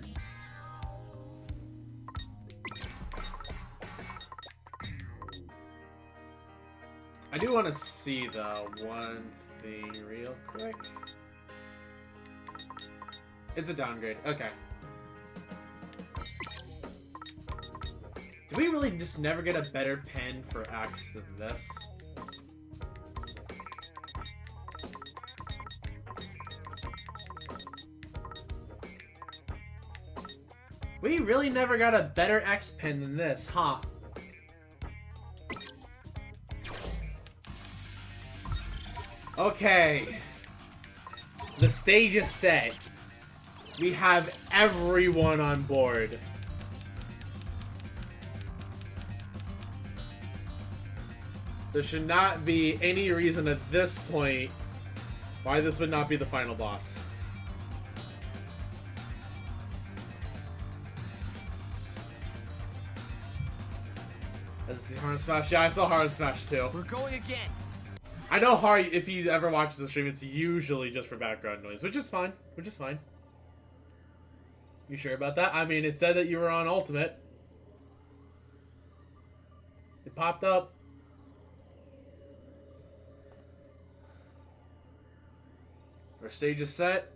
I do want to see, though, one thing real quick. It's a downgrade. Okay. Did we really just never get a better pen for X than this? We really never got a better X pen than this, huh? Okay. The stage is set. We have everyone on board. There should not be any reason at this point why this would not be the final boss. Did you see Hard and Smash? Yeah, I saw Hard and Smash too. We're going again. I know Hard, if he ever watches the stream, it's usually just for background noise, which is fine. Which is fine. You sure about that? I mean, it said that you were on Ultimate. It popped up. Our stage is set.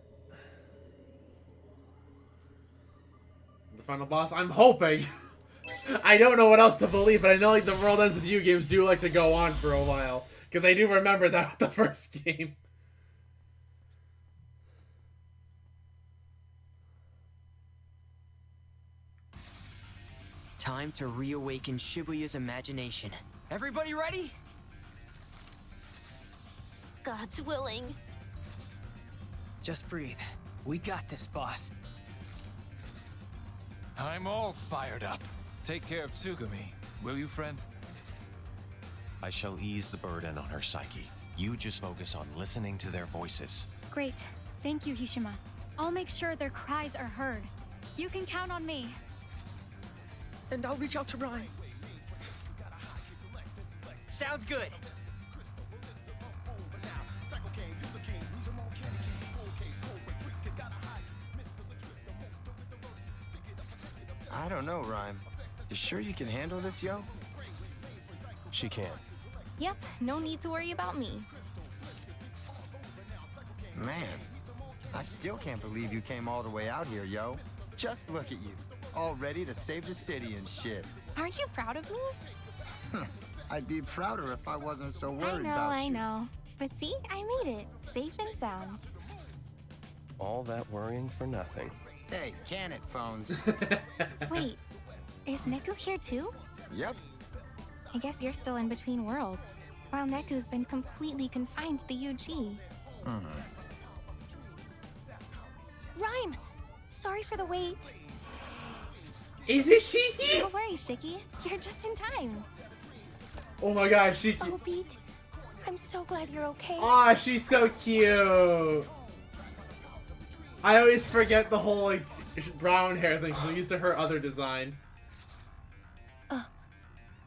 The final boss. I'm hoping. I don't know what else to believe, but I know like the World Ends With You games do like to go on for a while. Because I do remember that with the first game. Time to reawaken Shibuya's imagination. Everybody ready? God's willing. Just breathe. We got this, boss. I'm all fired up. Take care of Tsugumi, will you, friend? I shall ease the burden on her psyche. You just focus on listening to their voices. Great. Thank you, Hishima. I'll make sure their cries are heard. You can count on me. And I'll reach out to Ryan. Sounds good. I don't know, Rhyme. You sure you can handle this, yo? She can. Yep, no need to worry about me. Man, I still can't believe you came all the way out here, yo. Just look at you, all ready to save the city and shit. Aren't you proud of me? I'd be prouder if I wasn't so worried about you. I know. But see, I made it. Safe and sound. All that worrying for nothing. Hey, can it, phones? Wait, is Neku here too? Yep. I guess you're still in between worlds, while Neku's been completely confined to the UG. Rhyme! Sorry for the wait. Is it Shiki? Don't worry, Shiki. You're just in time. Oh my god, Shiki. Oh, Pete. I'm so glad you're okay. Aw, she's so cute. I always forget the whole like brown hair thing because I'm used to her other design.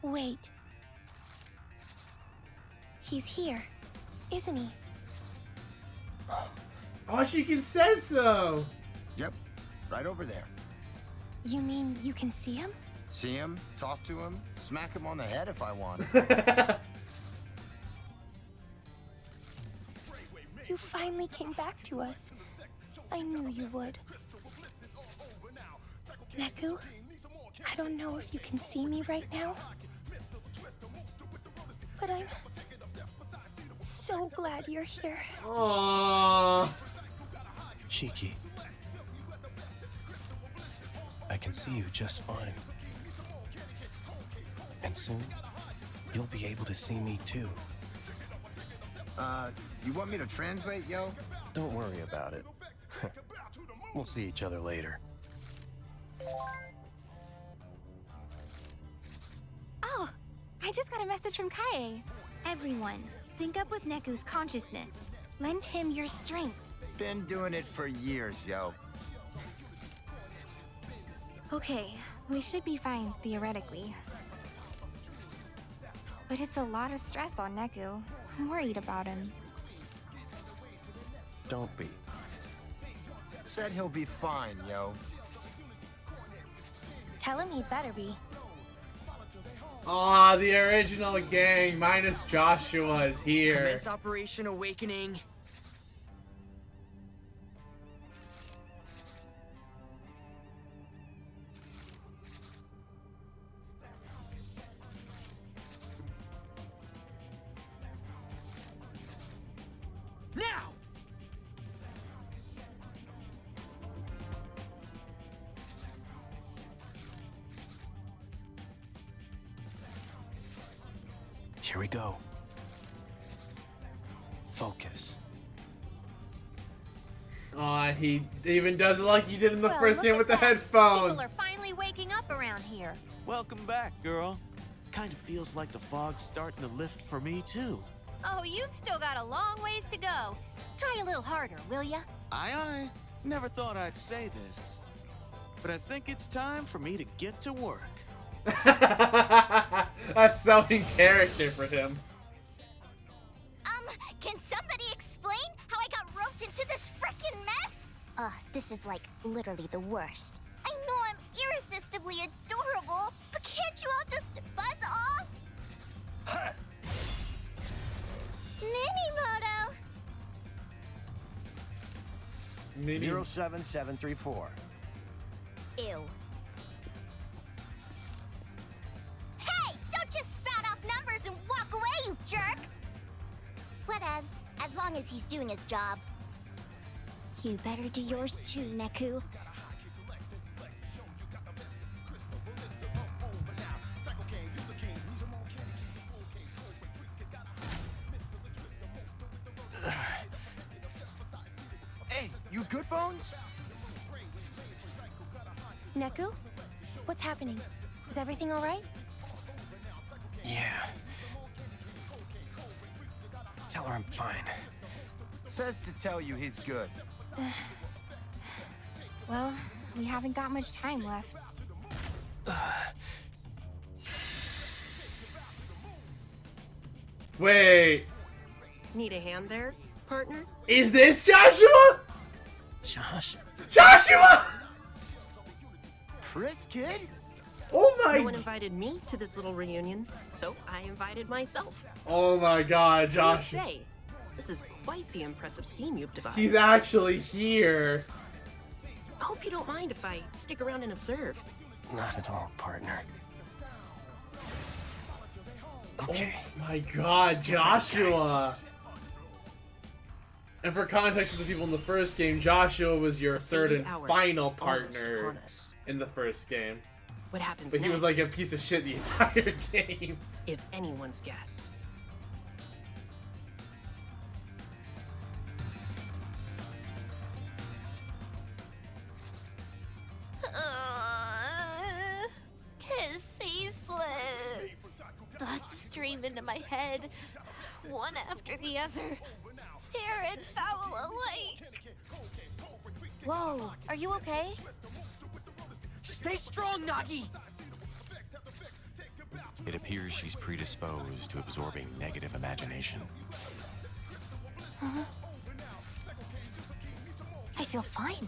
Wait. He's here, isn't he? Oh, she can sense so. Yep, right over there. You mean you can see him? See him, talk to him, smack him on the head if I want. You finally came back to us. I knew you would. Neku, I don't know if you can see me right now, but I'm so glad you're here. Aww. Shiki, I can see you just fine. And soon, you'll be able to see me too. You want me to translate, yo? Don't worry about it. We'll see each other later. Oh, I just got a message from Kaie. Everyone, sync up with Neku's consciousness. Lend him your strength. Been doing it for years, yo. Okay, we should be fine, theoretically. But it's a lot of stress on Neku. I'm worried about him. Don't be. Said he'll be fine, yo. Tell him he better be. Aw, the original gang minus Joshua is here. Commence Operation Awakening. Now! Here we go. Focus. Aw, he even does it like he did in the Well, first look game at with the that. headphones. People are finally waking up around here. Welcome back, girl. Kind of feels like the fog's starting to lift for me, too. Oh, you've still got a long ways to go. Try a little harder, will ya? Aye. Never thought I'd say this. But I think it's time for me to get to work. That's so in character for him. Can somebody explain how I got roped into this frickin' mess? This is like literally the worst. I know I'm irresistibly adorable, but can't you all just buzz off? Minimoto! 07734. Ew. Hey! Don't just spout off numbers and walk away, you jerk! Whatevs, as long as he's doing his job. You better do yours too, Neku. Hey, you good, Bones? Neku? What's happening? Is everything all right? Yeah. Tell her I'm fine. Says to tell you he's good. Well, we haven't got much time left. Wait. Need a hand there, partner? Is this Joshua? Josh? Joshua! Pris kid? Oh my... No one invited me to this little reunion, so I invited myself. Oh my god, I Josh. must say, this is quite the impressive scheme you've devised. He's actually here. I hope you don't mind if I stick around and observe. Not at all, partner. Okay. Oh my god, Joshua. And for context for the people in the first game, Joshua was your third and final partner in the first game. What happens But he was like a next piece of shit the entire game. is anyone's guess. Tis ceaseless. Thoughts stream into my head, one after the other, fair and foul alike. Whoa, are you okay? Stay strong, Nagi! It appears she's predisposed to absorbing negative imagination. Huh? I feel fine.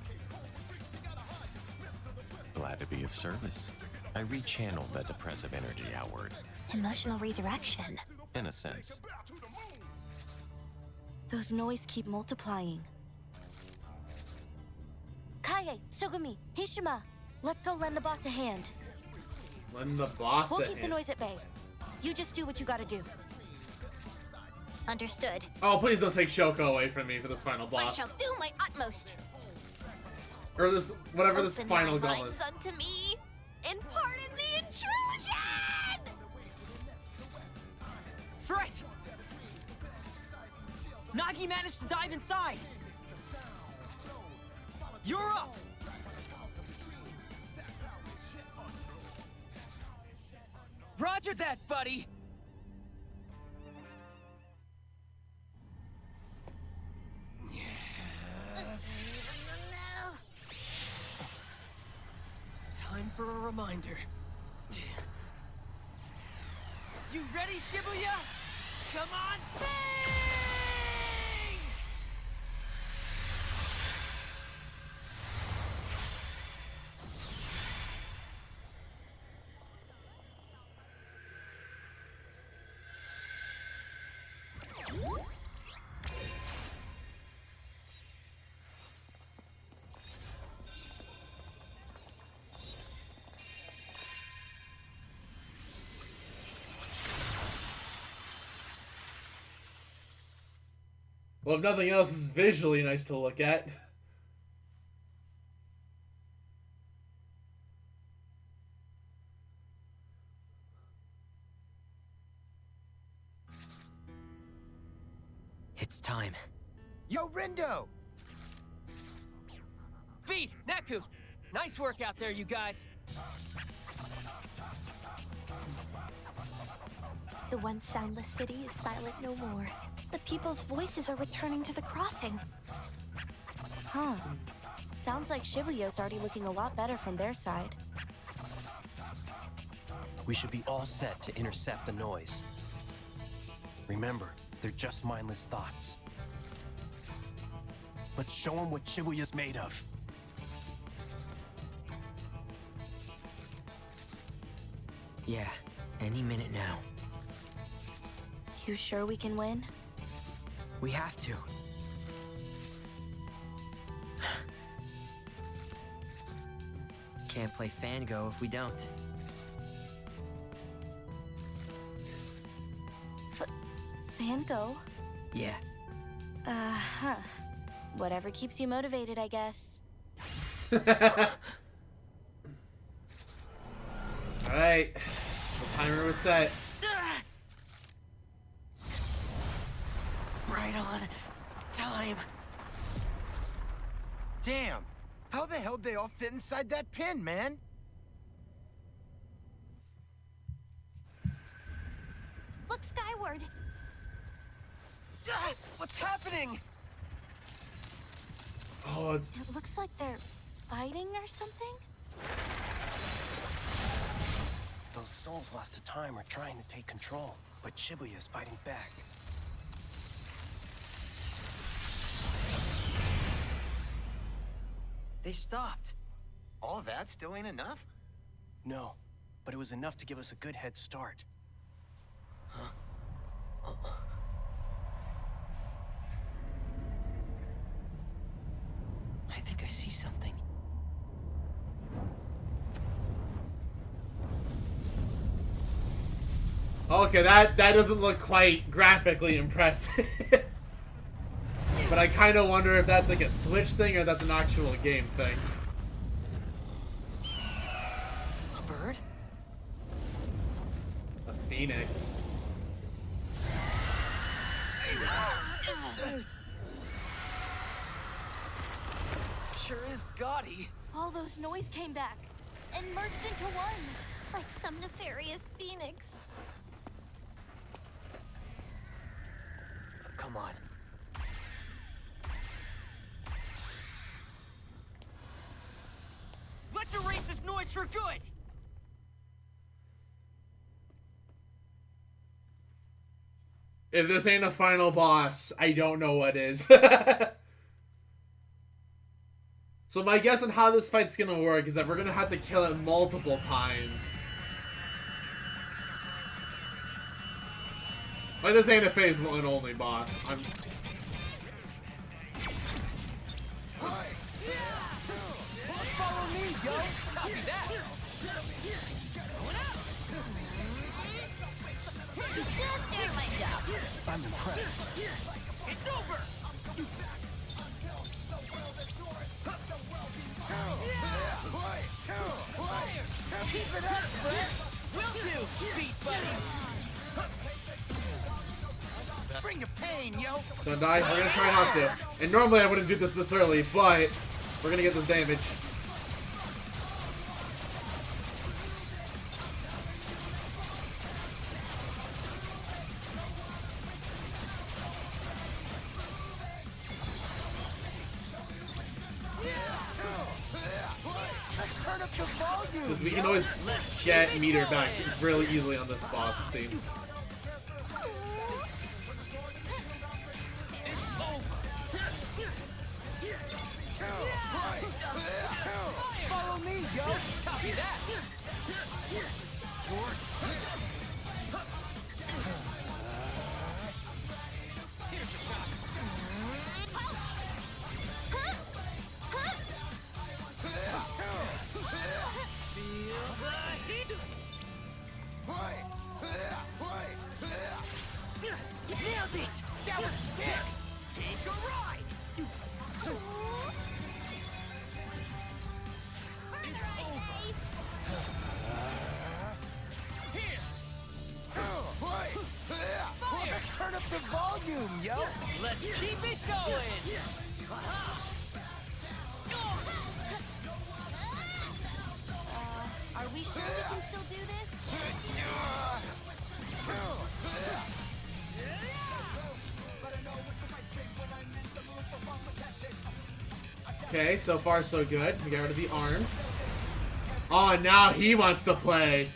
Glad to be of service. I rechanneled that depressive energy outward. Emotional redirection. In a sense. Those noise keep multiplying. Kaie, Sugumi, Hishima, let's go lend the boss a hand. Lend the boss We'll a keep the hand. noise at bay. You just do what you gotta do. Understood. Oh, please don't take Shoko away from me for this final I boss. shall do my utmost. Or this, whatever this Open final thy goal is. minds unto me, and pardon the intrusion! Fret! Nagi managed to dive inside. You're up! Roger that, buddy! Time for a reminder. You ready, Shibuya? Come on, sing! Well, if nothing else, it's visually nice to look at. It's time. Yo, Rindo! Feed, Neku! Nice work out there, you guys. The once soundless city is silent no more. The people's voices are returning to the crossing. Huh. Sounds like Shibuya's already looking a lot better from their side. We should be all set to intercept the noise. Remember, they're just mindless thoughts. Let's show them what Shibuya's made of. Yeah, any minute now. You sure we can win? We have to. Can't play Fango if we don't. Fango? Yeah. Uh-huh. Whatever keeps you motivated, I guess. Alright. The timer was set. Right on time. Damn! How the hell did they all fit inside that pin, man? Look skyward. What's happening? Oh, It looks like they're fighting or something? Those souls lost to time are trying to take control, but Shibuya's fighting back. They stopped. All that still ain't enough? No, but it was enough to give us a good head start. I think I see something. okay, that doesn't look quite graphically impressive. But I kind of wonder if that's like a Switch thing or that's an actual game thing. A bird? A phoenix. Sure is gaudy. All those noise came back and merged into one. Like some nefarious phoenix. Come on. Let's erase this noise for good! If this ain't a final boss, I don't know what is. So my guess on how this fight's gonna work is that we're gonna have to kill it multiple times. Like, this ain't a phase 1 only boss. I'm impressed. It's over! Keep it up, Brett! Will do, beat buddy! Bring the pain, yo! Don't die. We're gonna try not to. And normally I wouldn't do this early, but we're gonna get this damage. Because we can always get meter back really easily on this boss, it seems. Follow me, yo! Copy that! Here's the shot. Feel the heat! Nailed it! That was sick! Take a ride! It's over! Here! Fire! Let's turn up the volume, yo! Let's keep it going! Are we sure we can still do this? Okay, so far so good. We got rid of the arms. Oh, now he wants to play.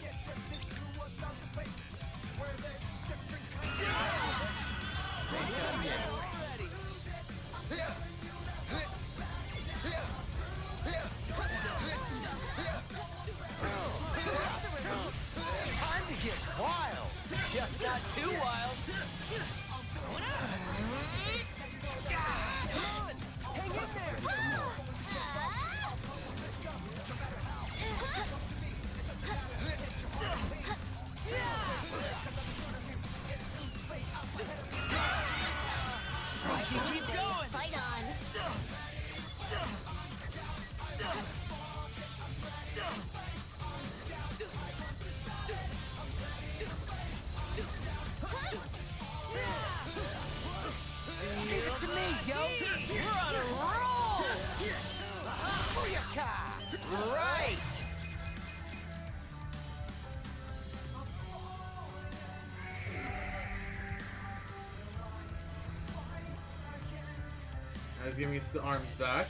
Time to get wild! Just not too wild! Hang in there! I should keep going! Fight on! Give it to me, yo! We're on a roll! Booyaka! Right! Now he's giving us the arms back.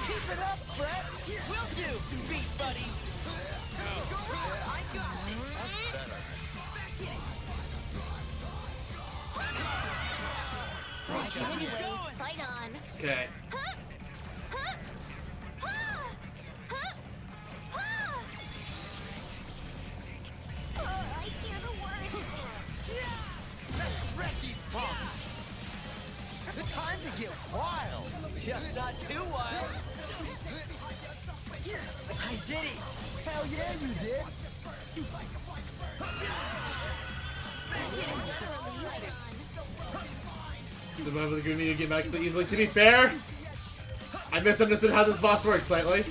Keep it up, Brett! Will do, beat buddy! I got this! That's better. Back in it! Anyways, fight on! Okay. I fear the worst! Let's wreck these punks! The time to get wild! Just not too wild! I did it! Hell yeah, you did! So I'm able to give me to get back so easily. To be fair, I misunderstood how this boss works slightly.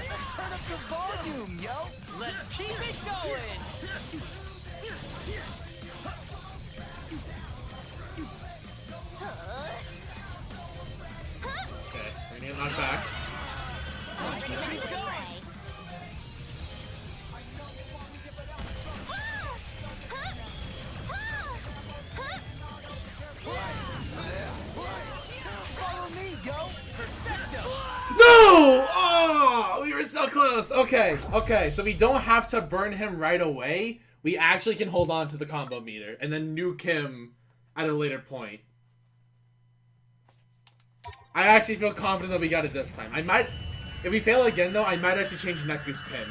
Let's turn up the volume, yo! Let's keep it going! Okay, we're gonna get knocked back. Let's keep it going! Follow me, yo! Perfecto! No! Oh, we were so close. Okay, okay. So we don't have to burn him right away. We actually can hold on to the combo meter and then nuke him at a later point. I actually feel confident that we got it this time. I might... If we fail again, though, I might actually change Neku's pin.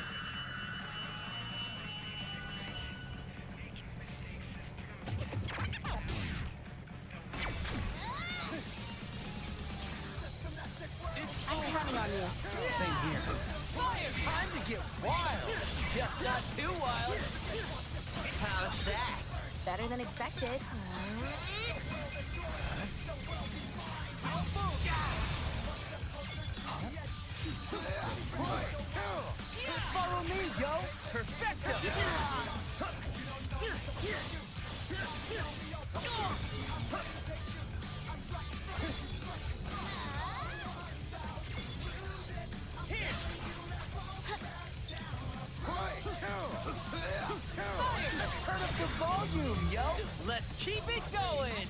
I'm counting on you. Same here. Fire time to get wild. Just not too wild. How's that? Better than expected. Follow me, yo. Perfecto. Let's turn up the volume, yo. Let's keep it going.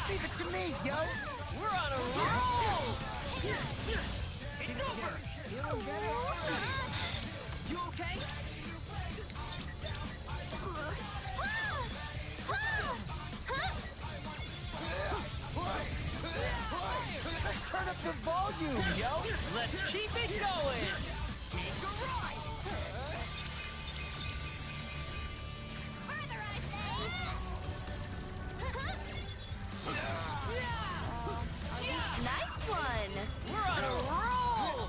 Leave it to me, yo. We're on a roll. It's over. Feeling better? You okay? Let's turn up the volume, yo. Let's keep it going. Take a ride. Nice one. We're on a roll.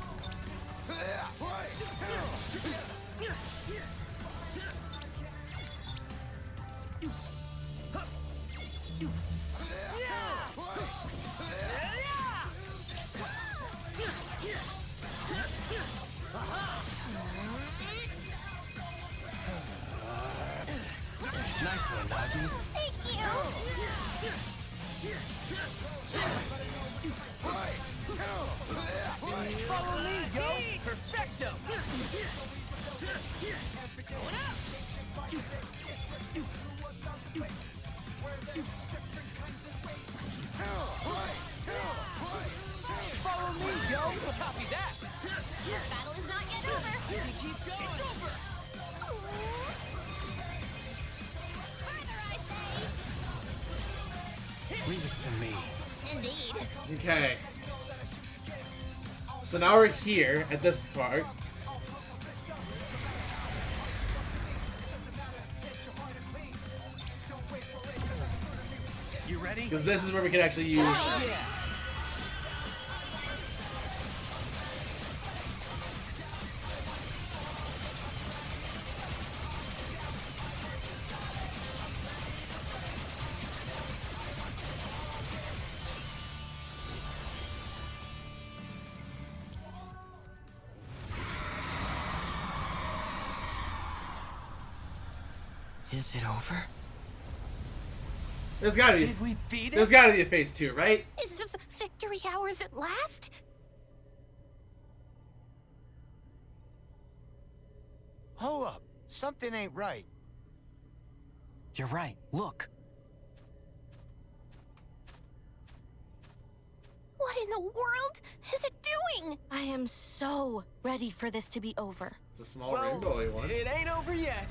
Nice one, Nagi. Thank you. Follow me, yo. Perfecto. Going up. Follow me, yo. Copy that. Battle is not yet over. Keep going. It's over. Further, I say. Leave it to me. Indeed. Okay. So now we're here at this part. You ready? Because this is where we can actually use... Yeah. Is it over? There's gotta be... Did we beat it? There's gotta be a phase 2, right? Is victory ours at last? Hold up. Something ain't right. You're right. Look. What in the world is it doing? I am so ready for this to be over. It's a small rainbowy one. It ain't over yet.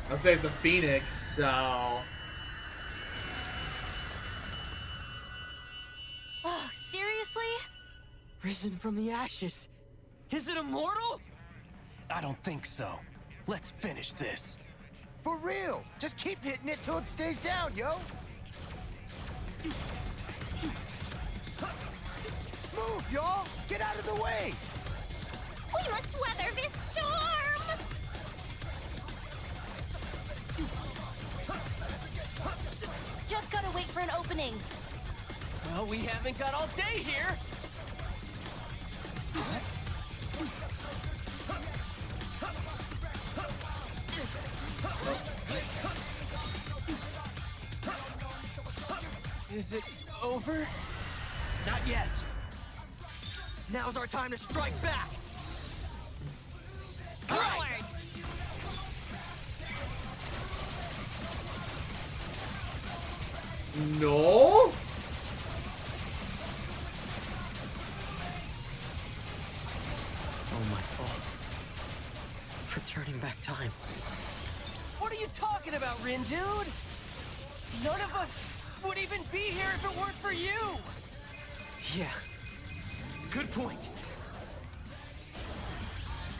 I'll say it's a phoenix, so... Oh, seriously? Risen from the ashes. Is it immortal? I don't think so. Let's finish this. For real. Just keep hitting it till it stays down, yo. Move, y'all. Get out of the way. We must weather this storm. Just gotta wait for an opening. Well, we haven't got all day here. Is it over? Not yet. Now's our time to strike back. Forward! No? turning back time. What are you talking about, Rin, dude? None of us would even be here if it weren't for you! Yeah. Good point.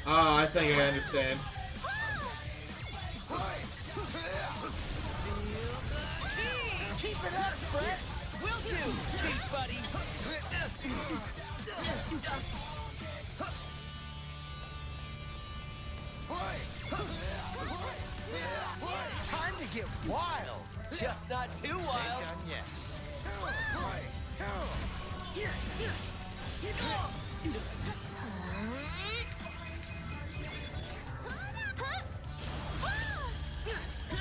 Oh, I think I understand. Keep it up, Fred! Will do, big buddy! Time to get wild! Just not too wild! Ain't done yet.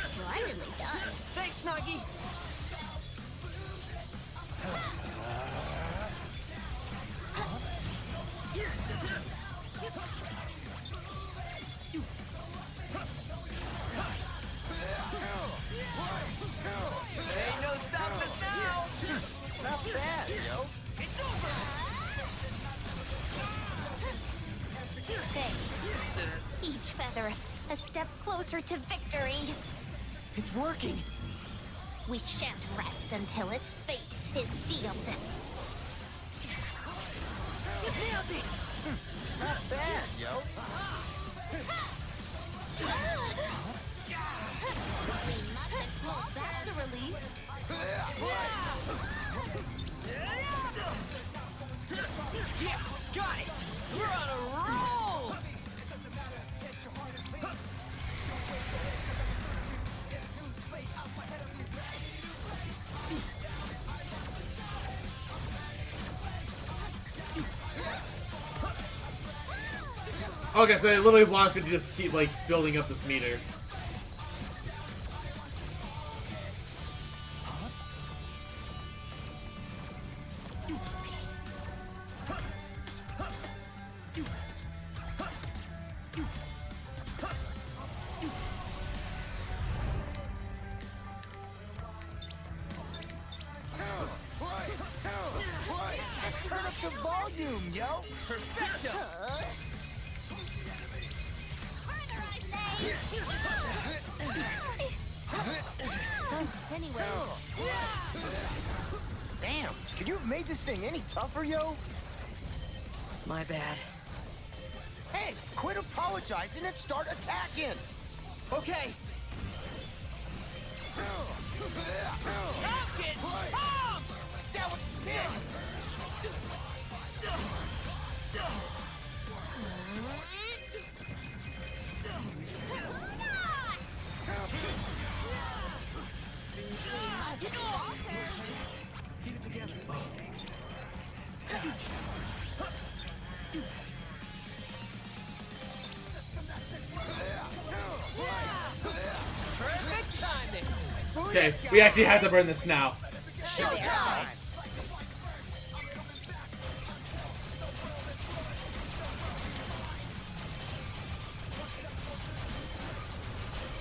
Splendidly done. Thanks, Nagi! Ain't no stopping us now! Not bad, yo. It's over! Thanks. Each feather, a step closer to victory. It's working! We shan't rest until its fate is sealed. Nailed it! Not bad, yo. We mustn't fall back. That's a relief. Yes, got it! We're on a roll! Okay, so it literally wants me to just keep, like, building up this meter. Let's turn up the volume, yo. Perfecto! Anyways, Damn, could you have made this thing any tougher, yo? My bad. Hey, quit apologizing and start attacking. Okay. Falcon! Bomb! That was sick. Keep it together. Perfect timing. Okay, we actually have to burn this now. Showtime!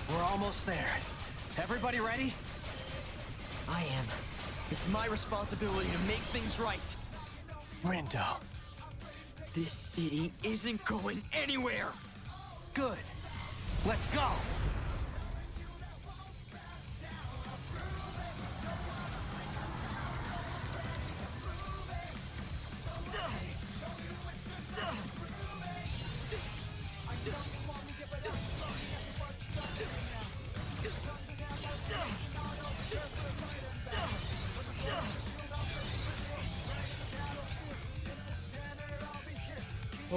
We're almost there. Everybody ready? I am. It's my responsibility to make things right. Rindo, this city isn't going anywhere. Good. Let's go.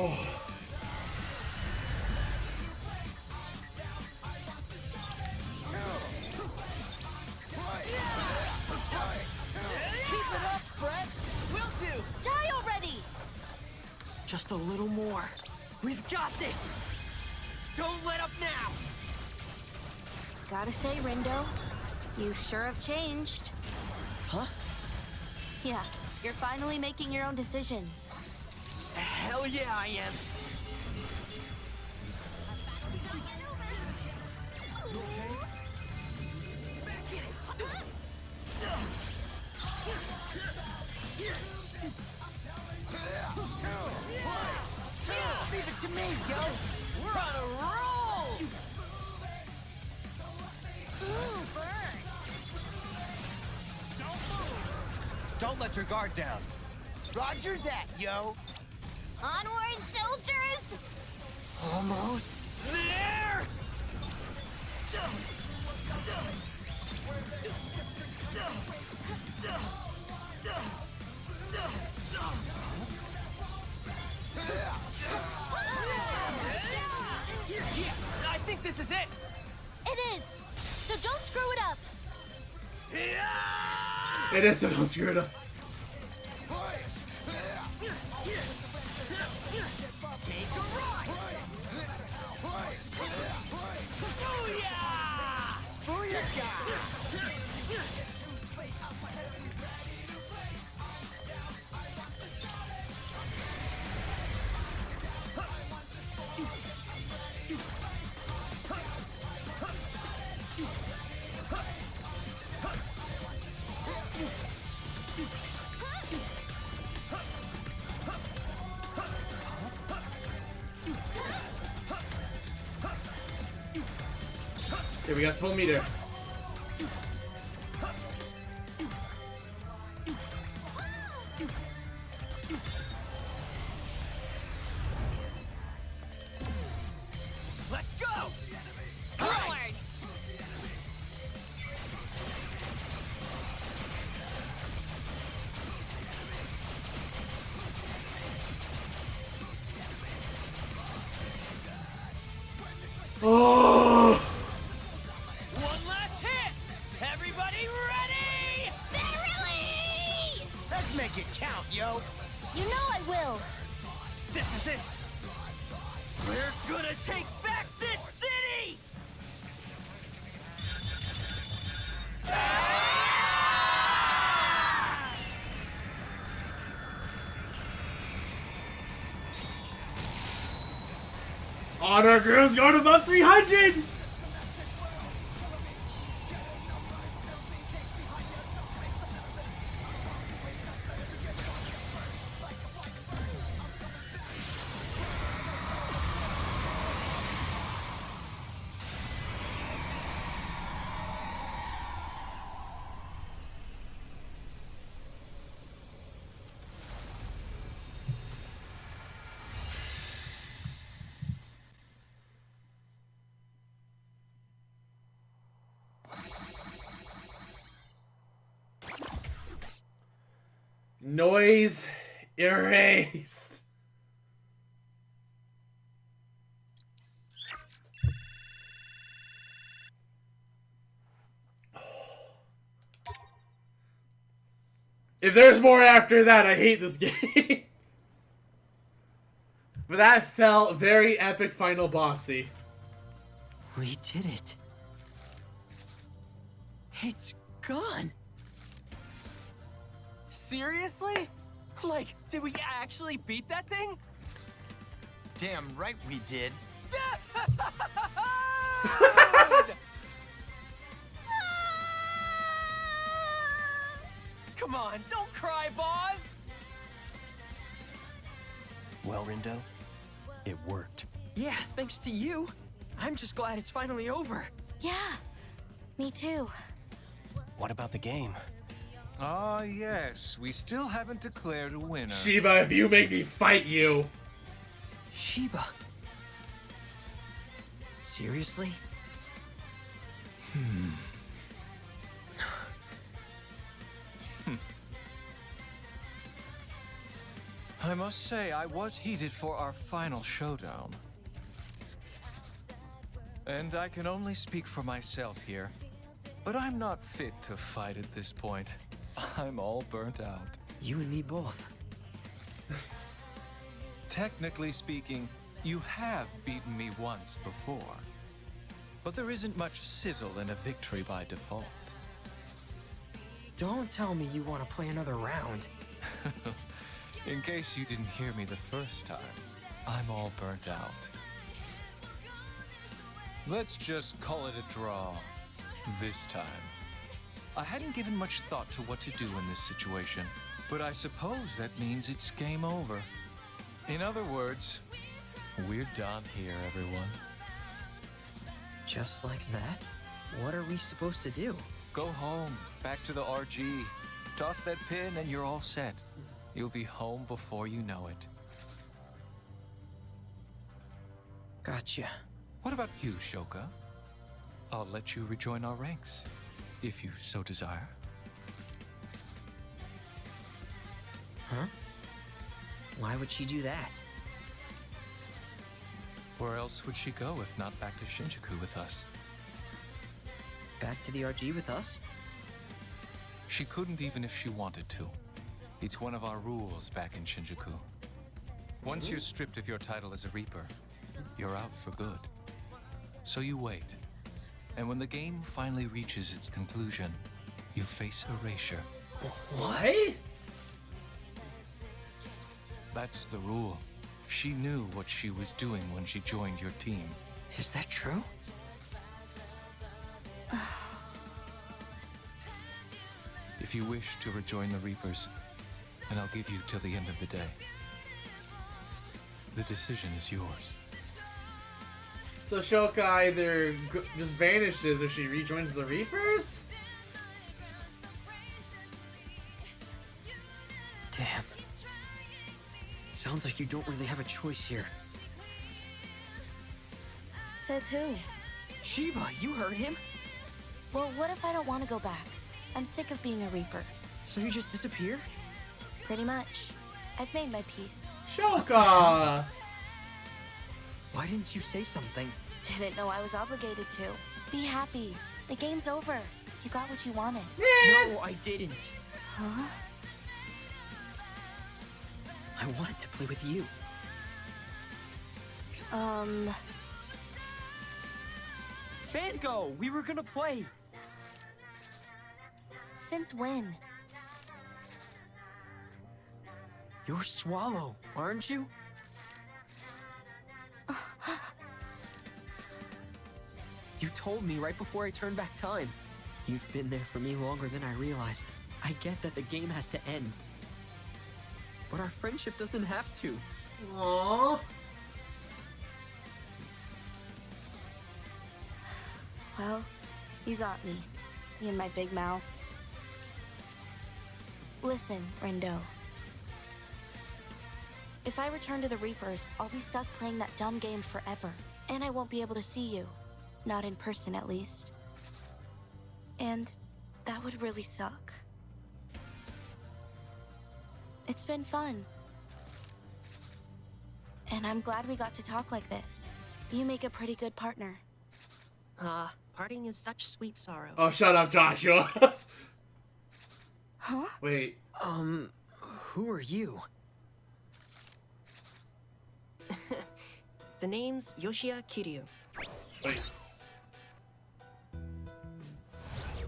Oh. Keep it up, Fred! Will do! die already! Just a little more. We've got this! Don't let up now! Gotta say, Rindo, you sure have changed. Huh? Yeah, you're finally making your own decisions. Hell yeah, I am. Leave it to me, yo! We're on a roll! Don't let your guard down. Roger that, yo. Onward, soldiers! Almost there! I think this is it. It is. So don't screw it up. It is, so don't screw it up. Take a ride. Okay, we got full meter. Let's go. Forward. Oh! One last hit. Everybody ready? Barely! Let's make it count, yo. You know I will. This is it. We're gonna take back this city. Honor Crew's going above 300! Noise erased. If there's more after that, I hate this game. But that felt very epic final bossy. We did it. It's gone. Seriously? Like, did we actually beat that thing? Damn right we did. Dude! Come on, don't cry, boss! Well, Rindo, it worked. Yeah, thanks to you. I'm just glad it's finally over. Yeah, me too. What about the game? Ah, yes. We still haven't declared a winner. Shiba, if you make me fight you. Shiba. Seriously? I must say, I was heated for our final showdown. And I can only speak for myself here, but I'm not fit to fight at this point. I'm all burnt out. You and me both. Technically speaking, you have beaten me once before. But there isn't much sizzle in a victory by default. Don't tell me you want to play another round. In case you didn't hear me the first time, I'm all burnt out. Let's just call it a draw this time. I hadn't given much thought to what to do in this situation, but I suppose that means it's game over. In other words, we're done here, everyone. Just like that? What are we supposed to do? Go home, back to the RG. Toss that pin and you're all set. You'll be home before you know it. Gotcha. What about you, Shoka? I'll let you rejoin our ranks, if you so desire. Huh? Why would she do that? Where else would she go if not back to Shinjuku with us? Back to the RG with us? She couldn't even if she wanted to. It's one of our rules back in Shinjuku. Once you're stripped of your title as a Reaper, you're out for good. So you wait. And when the game finally reaches its conclusion, you face erasure. What? That's the rule. She knew what she was doing when she joined your team. Is that true? If you wish to rejoin the Reapers, then I'll give you till the end of the day. The decision is yours. So Shoka either just vanishes or she rejoins the Reapers? Damn. Sounds like you don't really have a choice here. Says who? Shiba, you heard him? Well, what if I don't want to go back? I'm sick of being a Reaper. So you just disappear? Pretty much. I've made my peace. Shoka! Why didn't you say something? Didn't know I was obligated to. Be happy. The game's over. You got what you wanted. No, I didn't. Huh? I wanted to play with you. Vango, we were gonna play. Since when? You're Swallow, aren't you? You told me right before I turned back time. You've been there for me longer than I realized. I get that the game has to end. But our friendship doesn't have to. Aww. Well, you got me. Me and my big mouth. Listen, Rindo. If I return to the Reapers, I'll be stuck playing that dumb game forever. And I won't be able to see you. Not in person, at least. And that would really suck. It's been fun. And I'm glad we got to talk like this. You make a pretty good partner. Parting is such sweet sorrow. Oh, shut up, Joshua. Huh? Wait. Who are you? The name's Yoshiya Kiryu. Wait.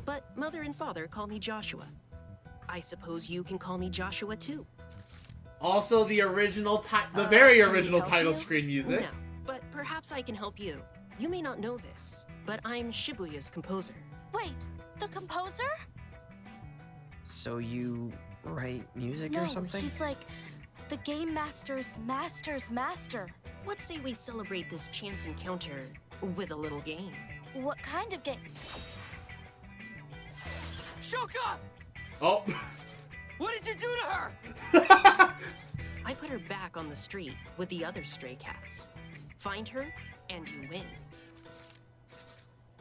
But mother and father call me Joshua. I suppose you can call me Joshua too. Also, the original, the very original title screen music. No, but perhaps I can help you. You may not know this, but I'm Shibuya's composer. Wait, the composer? So you write music No, or something? he's like the game master's master's master. What say we celebrate this chance encounter with a little game? What kind of game? Shoka! Oh. What did you do to her? I put her back on the street with the other stray cats. Find her, and you win.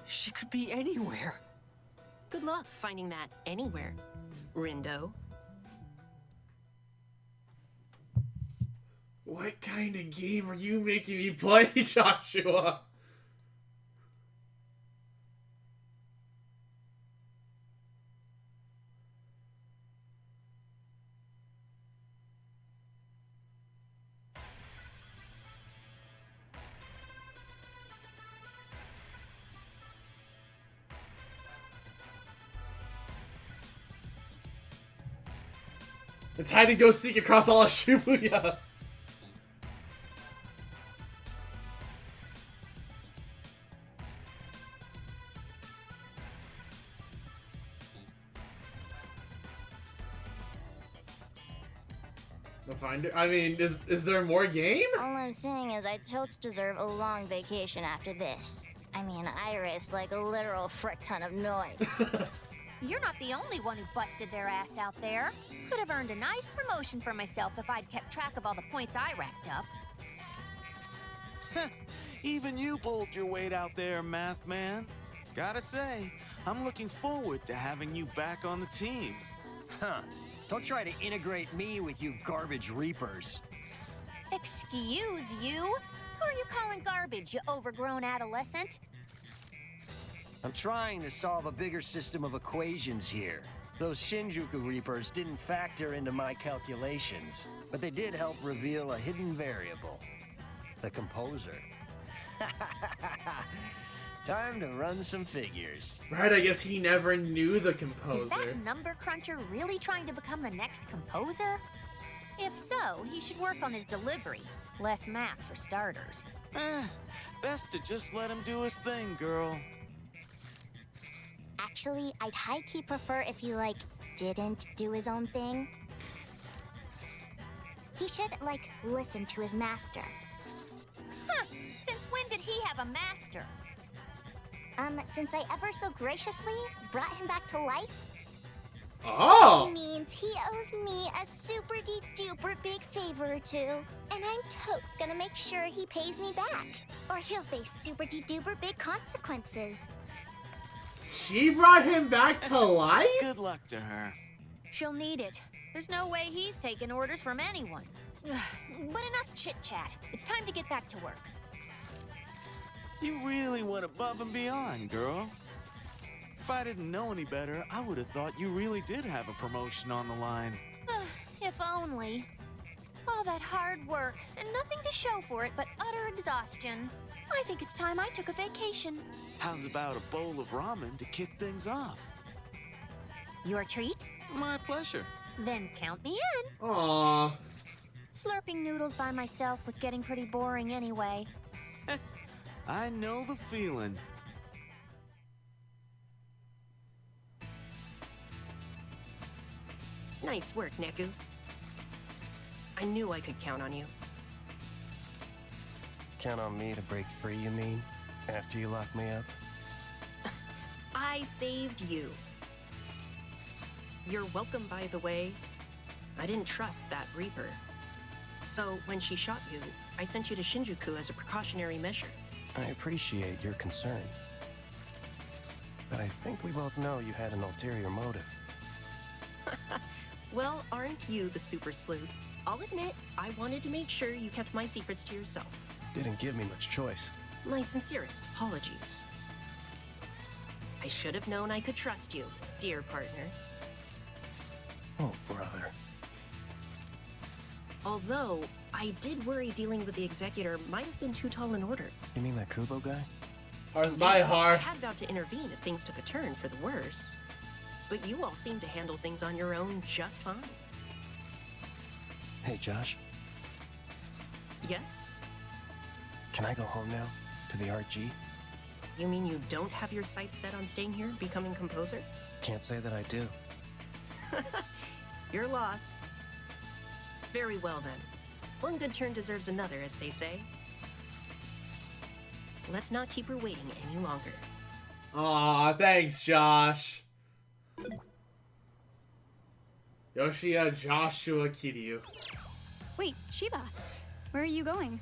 She could be anywhere. Good luck finding that anywhere, Rindo. What kind of game are you making me play, Joshua? It's hide and go seek across all of Shibuya. To find it. I mean, is there more game? All I'm saying is I totes deserve a long vacation after this. I mean, I raised like a literal frick ton of noise. You're not the only one who busted their ass out there. Could have earned a nice promotion for myself if I'd kept track of all the points I racked up. Even you pulled your weight out there, Math Man. Gotta say, I'm looking forward to having you back on the team. Huh. Don't try to integrate me with you garbage reapers. Excuse you? Who are you calling garbage, you overgrown adolescent? I'm trying to solve a bigger system of equations here. Those Shinjuku Reapers didn't factor into my calculations, but they did help reveal a hidden variable. The composer. Time to run some figures. Right, I guess he never knew the composer. Is that number cruncher really trying to become the next composer? If so, he should work on his delivery. Less math for starters. Best to just let him do his thing, girl. Actually, I'd high-key prefer if he, like, didn't do his own thing. He should, like, listen to his master. Huh! Since when did he have a master? Since I ever so graciously brought him back to life. Oh! Which means he owes me a super-de-duper big favor or two. And I'm totes gonna make sure he pays me back. Or he'll face super-de-duper big consequences. She brought him back to life? Good luck to her. She'll need it. There's no way he's taking orders from anyone. But enough chit-chat. It's time to get back to work. You really went above and beyond, girl. If I didn't know any better, I would have thought you really did have a promotion on the line. If only. All that hard work, and nothing to show for it but utter exhaustion. I think it's time I took a vacation. How's about a bowl of ramen to kick things off? Your treat? My pleasure. Then count me in. Aww. Slurping noodles by myself was getting pretty boring anyway. I know the feeling. Nice work, Neku. I knew I could count on you. Count on me to break free, you mean? After you lock me up? I saved you. You're welcome, by the way. I didn't trust that Reaper. So when she shot you, I sent you to Shinjuku as a precautionary measure. I appreciate your concern. But I think we both know you had an ulterior motive. Well, aren't you the super sleuth? I'll admit, I wanted to make sure you kept my secrets to yourself. Didn't give me much choice. My sincerest apologies. I should have known I could trust you, dear partner. Oh, brother. Although, I did worry dealing with the Executor might have been too tall an order. You mean that Kubo guy? My I heart. had vowed to intervene if things took a turn for the worse. But you all seem to handle things on your own just fine. Hey, Josh. Yes? Can I go home now? To the RG? You mean you don't have your sights set on staying here, becoming composer? Can't say that I do. Your loss. Very well then. One good turn deserves another, as they say. Let's not keep her waiting any longer. Aw, thanks, Josh. Yoshia Joshua Kiryu. Wait, Shiba, where are you going?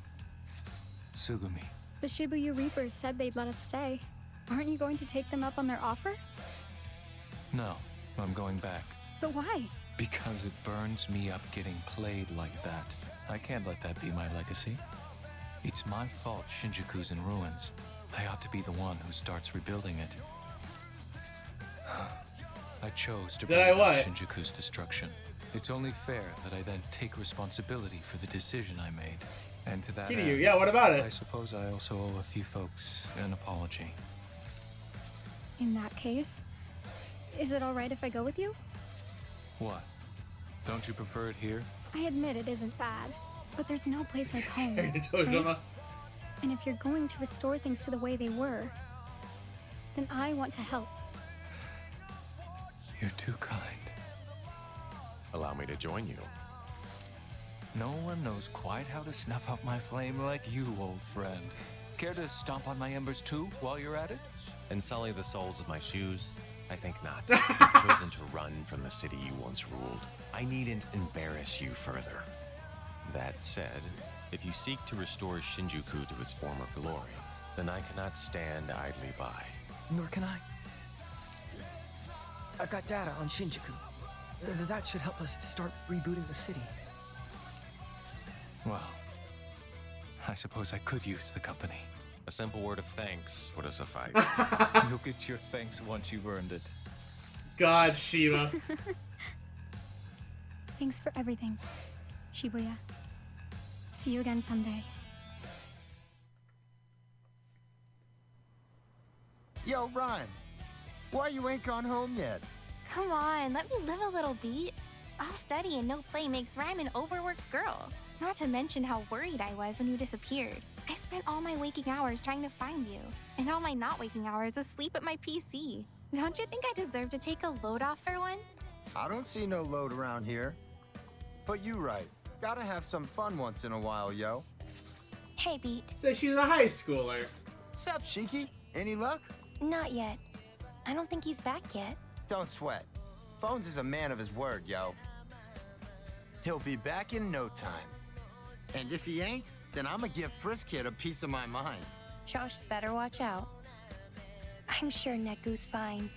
Tsugumi. The Shibuya Reapers said they'd let us stay. Aren't you going to take them up on their offer? No, I'm going back. But why? Because it burns me up getting played like that. I can't let that be my legacy. It's my fault Shinjuku's in ruins. I ought to be the one who starts rebuilding it. I chose to bring about Shinjuku's destruction. It's only fair that I then take responsibility for the decision I made. And to that Kiryu, end, yeah, what about it? I suppose I also owe a few folks an apology. In that case, is it alright if I go with you? What? Don't you prefer it here? I admit it isn't bad, but there's no place like home, Right? right? And if you're going to restore things to the way they were, then I want to help. You're too kind. Allow me to join you. No one knows quite how to snuff out my flame like you, old friend. Care to stomp on my embers too, while you're at it? And sully the soles of my shoes? I think not. You've chosen to run from the city you once ruled. I needn't embarrass you further. That said, if you seek to restore Shinjuku to its former glory, then I cannot stand idly by. Nor can I. I've got data on Shinjuku. That should help us start rebooting the city. Well, I suppose I could use the company. A simple word of thanks would have sufficed. You'll get your thanks once you've earned it. God, Shiba. Thanks for everything, Shibuya. See you again someday. Yo, Ryan. Why you ain't gone home yet? Come on, let me live a little beat. All study and no play makes Ryan an overworked girl. Not to mention how worried I was when you disappeared. I spent all my waking hours trying to find you, and all my not waking hours asleep at my PC. Don't you think I deserve to take a load off for once? I don't see no load around here. But you right. Gotta have some fun once in a while, yo. Hey, Beat. Say she's a high schooler. Sup, Shiki? Any luck? Not yet. I don't think he's back yet. Don't sweat. Phones is a man of his word, yo. He'll be back in no time. And if he ain't, then I'ma give Priskid a piece of my mind. Josh better watch out. I'm sure Neku's fine,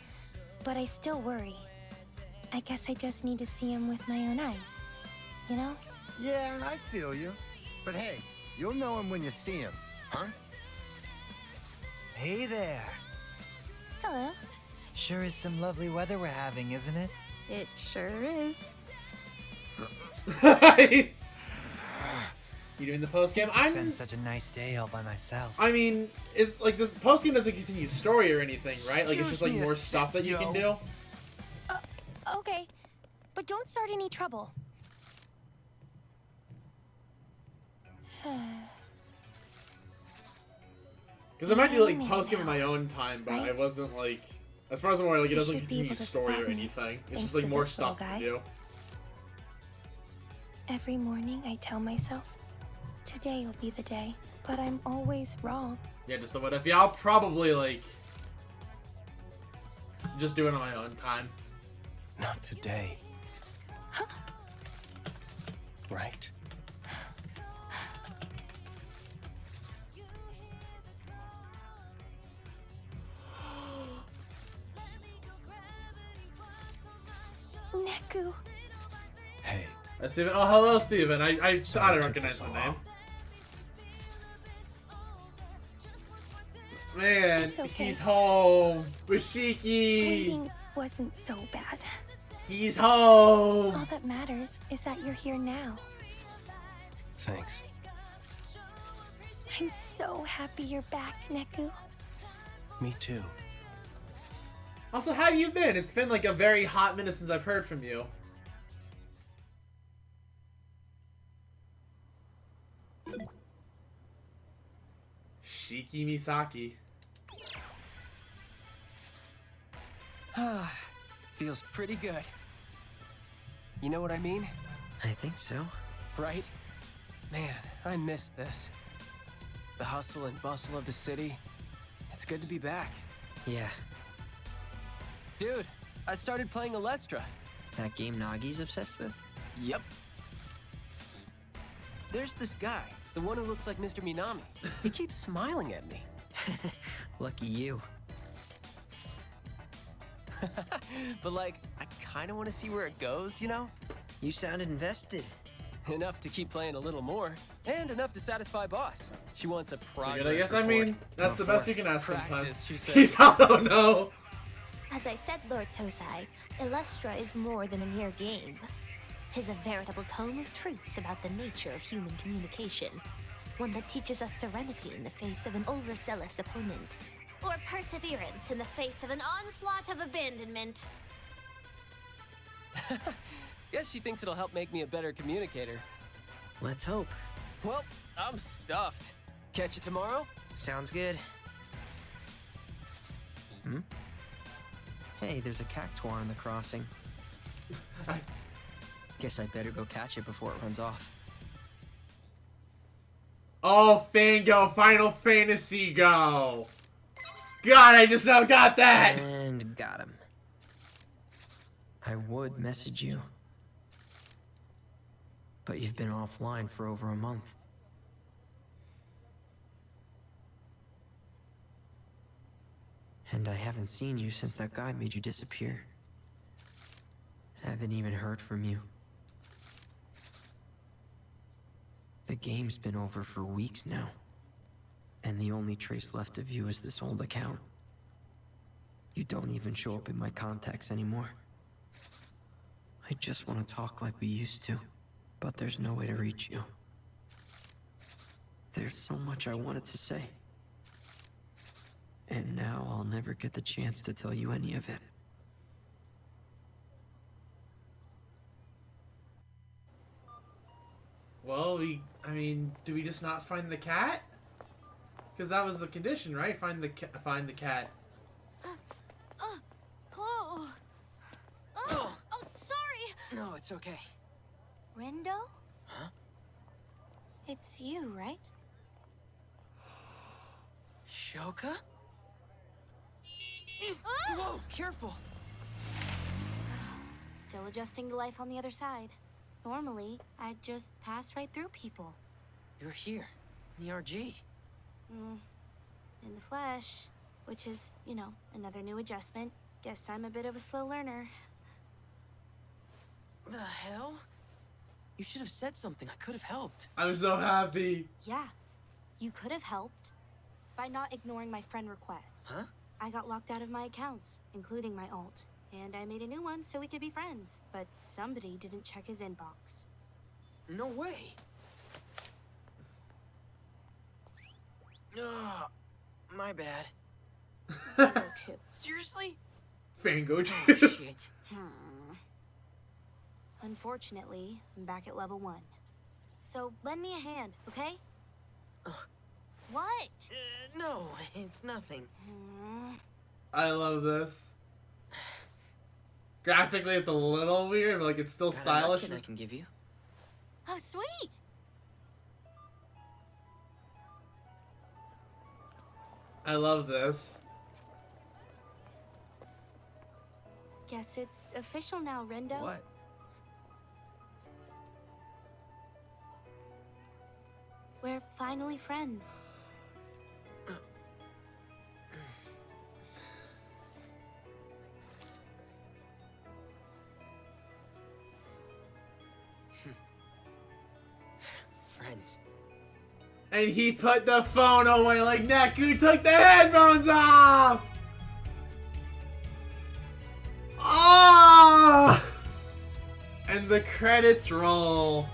but I still worry. I guess I just need to see him with my own eyes. You know? Yeah, I feel you. But hey, you'll know him when you see him, huh? Hey there. Hello. Sure is some lovely weather we're having, isn't it? It sure is. You doing the post game? I spent such a nice day all by myself. I mean, is like this post game doesn't continue story or anything, right? Like it's just like more stuff that you can do. Okay, but don't start any trouble. Because I might do like post game in my own time, but I wasn't like, as far as I'm aware, like it doesn't continue story or anything. It's just like more stuff to do. Every morning I tell myself, today will be the day, but I'm always wrong. Yeah, just the what if. Yeah, I'll probably like just do it on my own time. Not today. Right? Neku. Hey. Steven. Oh, hello, Steven. I don't recognize the name. Man, Okay. He's home. Bashiki. Waiting wasn't so bad. He's home. All that matters is that you're here now. Thanks. I'm so happy you're back, Neku. Me too. Also, how have you been? It's been like a very hot minute since I've heard from you. Shiki Misaki. Feels pretty good. You know what I mean? I think so. Right? Man, I missed this. The hustle and bustle of the city. It's good to be back. Yeah. Dude, I started playing IblisStarEvan. That game Nagi's obsessed with? Yep. There's this guy, the one who looks like Mr. Minami. He keeps smiling at me. Lucky you. But like, I kind of want to see where it goes, you know? You sounded invested. Enough to keep playing a little more, and enough to satisfy boss. She wants a progress I guess, report. I mean, that's the best you can ask Practice, sometimes. she says. He's I don't know. As I said, Lord Tosai, IblisStarEvan is more than a mere game. 'Tis a veritable tome of truths about the nature of human communication. One that teaches us serenity in the face of an overzealous opponent, or perseverance in the face of an onslaught of abandonment. Guess she thinks it'll help make me a better communicator. Let's hope. Well, I'm stuffed. Catch you tomorrow? Sounds good. Hmm? Hey, there's a cactuar on the crossing. Guess I better go catch it before it runs off. Oh, Fango, Final Fantasy Go. God, I just now got that. And got him. I would message you. But you've been offline for over a month. And I haven't seen you since that guy made you disappear. Haven't even heard from you. The game's been over for weeks now. And the only trace left of you is this old account. You don't even show up in my contacts anymore. I just want to talk like we used to, but there's no way to reach you. There's so much I wanted to say. And now I'll never get the chance to tell you any of it. Well, I mean, do we just not find the cat? Because that was the condition, right? Find the cat. Oh, sorry. No, it's okay. Rendo? Huh? It's you, right? Shoka? Whoa, careful. Still adjusting to life on the other side. Normally, I'd just pass right through people. You're here, in the RG. In the flesh, which is, you know, another new adjustment. Guess I'm a bit of a slow learner. The hell? You should have said something. I could have helped. I'm so happy. Yeah, you could have helped by not ignoring my friend requests. Huh? I got locked out of my accounts, including my alt, and I made a new one so we could be friends. But somebody didn't check his inbox. No way. My bad. Go too. Seriously? Fango. Oh, shit. Unfortunately, I'm back at level 1. So lend me a hand, okay? What? No, it's nothing. I love this. Graphically, it's a little weird, but like it's still stylish. I can give you. Oh, sweet! I love this. Guess it's official now, Rendo. What? We're finally friends. Friends. And he put the phone away like Neku took the headphones off! Oh! And the credits roll.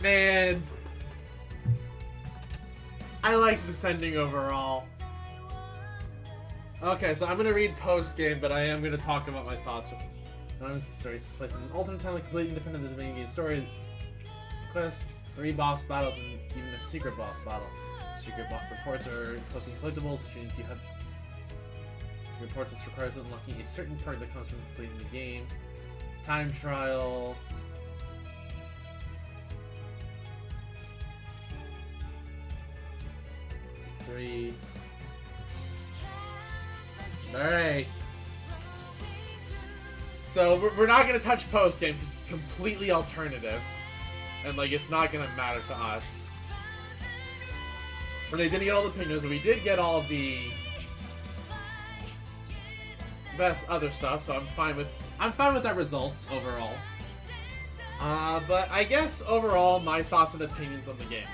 Man. I like this ending overall. Okay, so I'm gonna read post-game, but I am gonna talk about my thoughts. Not necessary to place in an alternate time, completely independent of the main game story. Quest, 3 boss battles, and even a secret boss battle. Secret boss reports are posting collectibles, which means you have reports this requires unlocking a certain perk that comes from completing the game. Time trial. Three. Alright. So we're not going to touch post-game because it's completely alternative. And like it's not going to matter to us. But they didn't get all the opinions, but we did get all of the best other stuff, so I'm fine with that results overall. But I guess overall my thoughts and opinions on the game.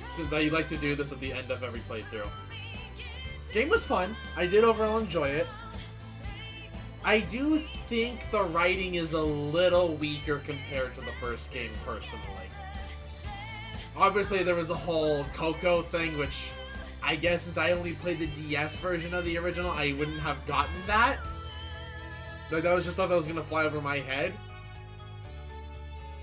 Since I like to do this at the end of every playthrough. Game was fun. I did overall enjoy it. I do think the writing is a little weaker compared to the first game, personally. Obviously, there was the whole Coco thing, which I guess since I only played the DS version of the original, I wouldn't have gotten that. Like, that was just stuff that was going to fly over my head.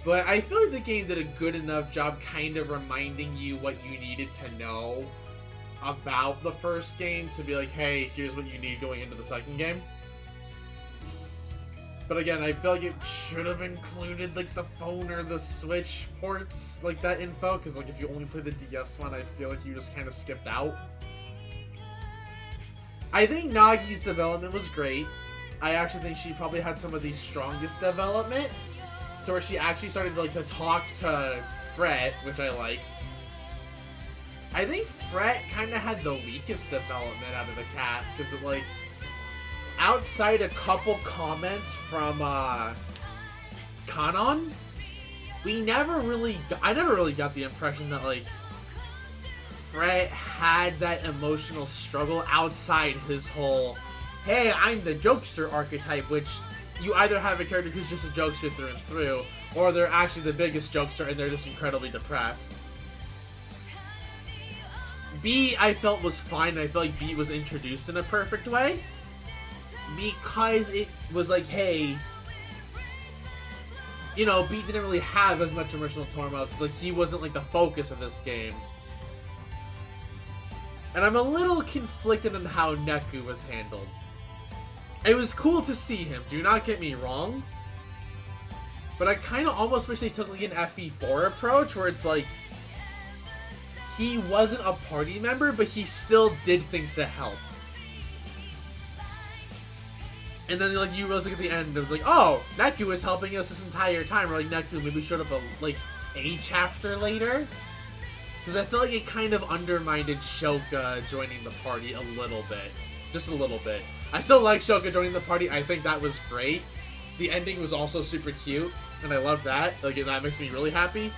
But I feel like the game did a good enough job kind of reminding you what you needed to know about the first game to be like, hey, here's what you need going into the second game. But again, I feel like it should have included like the phone or the Switch ports, like that info, because like if you only play the DS one, I feel like you just kind of skipped out. I think Nagi's development was great. I actually think she probably had some of the strongest development, to where she actually started to talk to Fret, which I liked. I think Fret kind of had the weakest development out of the cast, because like, outside a couple comments from Kanon, I never really got the impression that like Fret had that emotional struggle outside his whole, hey, I'm the jokester archetype, which you either have a character who's just a jokester through and through, or they're actually the biggest jokester and they're just incredibly depressed. B, I felt was fine. I felt like B was introduced in a perfect way, because it was like, hey, you know, B didn't really have as much emotional turmoil, because like he wasn't like the focus of this game. And I'm a little conflicted on how Neku was handled. It was cool to see him, do not get me wrong, but I kind of almost wish they took like an FE4 approach, where it's like, he wasn't a party member, but he still did things to help. And then like you realize like at the end, it was like, oh, Neku was helping us this entire time. Or like Neku maybe showed up a chapter later. Because I feel like it kind of undermined Shoka joining the party a little bit. Just a little bit. I still like Shoka joining the party. I think that was great. The ending was also super cute, and I love that. Like, that makes me really happy.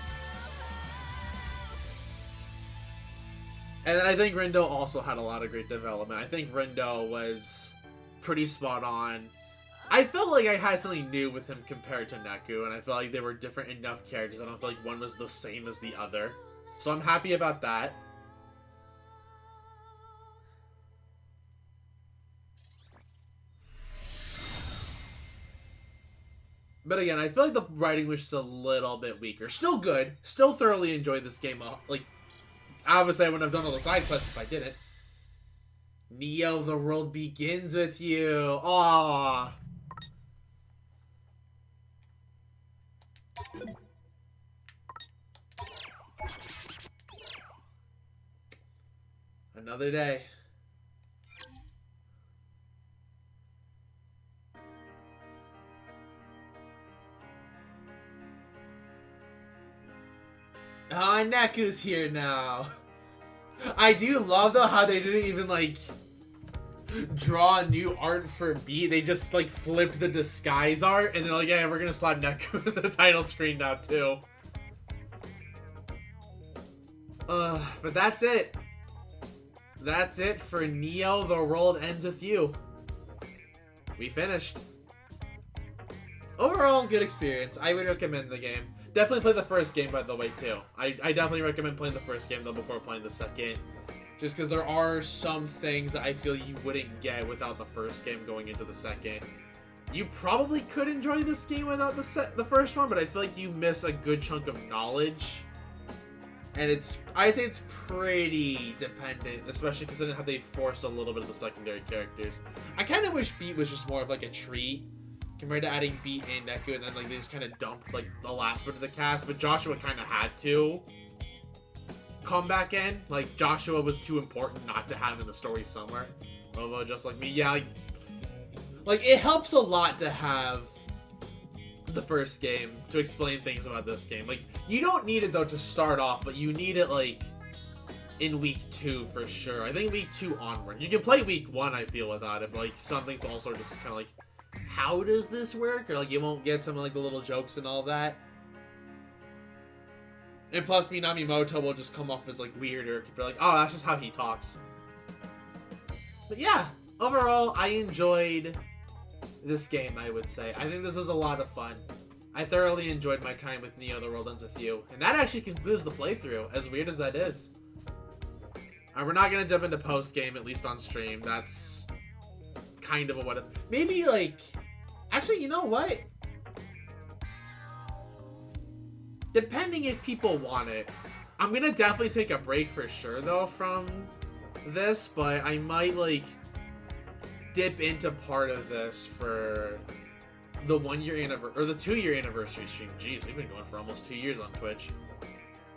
And then I think Rindo also had a lot of great development. I think Rindo was pretty spot on. I felt like I had something new with him compared to Neku, and I felt like they were different enough characters. I don't feel like one was the same as the other. So I'm happy about that. But again, I feel like the writing was just a little bit weaker. Still good. Still thoroughly enjoyed this game. Like, obviously I wouldn't have done all the side quests if I didn't. Neo, the world begins with you. Aww. Another day. Ah, Neku's here now. I do love though how they didn't even like draw new art for B. They just like flipped the disguise art and they're like, yeah, we're gonna slap Neku to the title screen now too. But that's it. That's it for Neo, the world ends with you. We finished. Overall, good experience. I would recommend the game. Definitely play the first game, by the way, too. I definitely recommend playing the first game, though, before playing the second. Just because there are some things that I feel you wouldn't get without the first game going into the second. You probably could enjoy this game without the first one, but I feel like you miss a good chunk of knowledge. And I'd say it's pretty dependent, especially considering how they forced a little bit of the secondary characters. I kind of wish Beat was just more of like a treat compared to adding Beat and Neku, and then like they just kind of dumped like the last bit of the cast. But Joshua kind of had to come back in. Like Joshua was too important not to have in the story somewhere. Although just like me, yeah, like it helps a lot to have the first game to explain things about this game. Like, you don't need it though to start off, but you need it like in week 2 for sure. I think week 2 onward. You can play week 1, I feel, without it, but like some things also just kind of like, how does this work? Or like you won't get some of like the little jokes and all that. And plus Minamimoto will just come off as like weirder. You're like, oh, that's just how he talks. But yeah, overall, I enjoyed this game, I would say. I think this was a lot of fun. I thoroughly enjoyed my time with Neo, the World Ends With You. And that actually concludes the playthrough, as weird as that is. We're not going to jump into post-game, at least on stream. That's kind of a what if. Maybe, like... Actually, you know what? Depending if people want it. I'm going to definitely take a break for sure, though, from this. But I might, like... dip into part of this for the 1 year anniversary or the 2 year anniversary stream. Jeez, we've been going for almost 2 years on Twitch.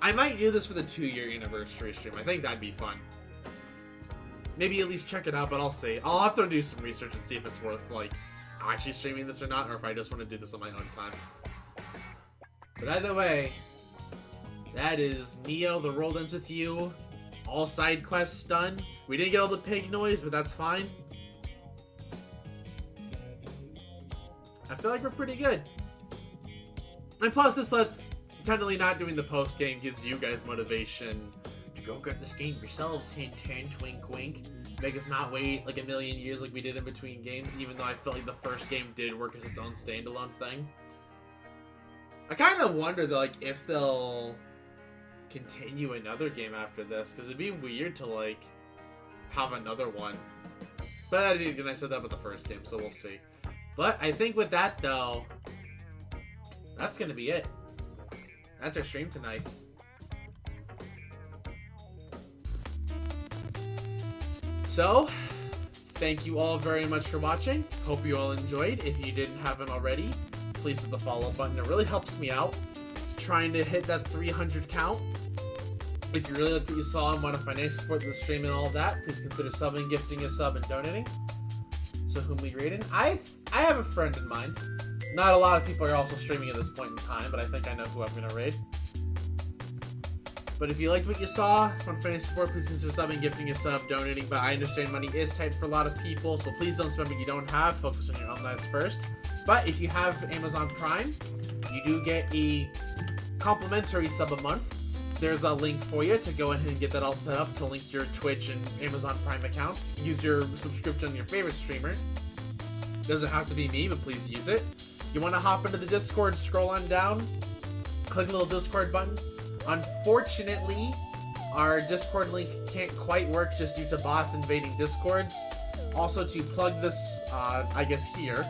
I might do this for the 2 year anniversary stream. I think that'd be fun. Maybe at least check it out, but I'll see. I'll have to do some research and see if it's worth like actually streaming this or not, or if I just want to do this on my own time. But either way, that is Neo, The World Ends With You. All side quests done. We didn't get all the pig noise, but that's fine. I feel like we're pretty good. And plus, this lets, technically not doing the post game gives you guys motivation to go get this game yourselves. Hint, hint, wink, wink. Make us not wait like a million years like we did in between games, even though I felt like the first game did work as its own standalone thing. I kind of wonder, though, like, if they'll continue another game after this, because it'd be weird to, like, have another one. But again, I said that about the first game, so we'll see. But I think with that, though, that's going to be it. That's our stream tonight. So, thank you all very much for watching. Hope you all enjoyed. If you didn't have it already, please hit the follow button. It really helps me out trying to hit that 300 count. If you really like what you saw and want to financially support the stream and all of that, please consider subbing, gifting a sub, and donating. So whom we raiding? I have a friend in mind. Not a lot of people are also streaming at this point in time, but I think I know who I'm going to raid. But if you liked what you saw, want financial support, please consider subbing, gifting a sub, donating. But I understand money is tight for a lot of people, so please don't spend what you don't have. Focus on your own lives first. But if you have Amazon Prime, you do get a complimentary sub a month. There's a link for you to go ahead and get that all set up to link your Twitch and Amazon Prime accounts. Use your subscription on your favorite streamer. Doesn't have to be me, but please use it. You want to hop into the Discord, scroll on down, click the little Discord button. Unfortunately, our Discord link can't quite work just due to bots invading Discords. Also, to plug this, I guess here,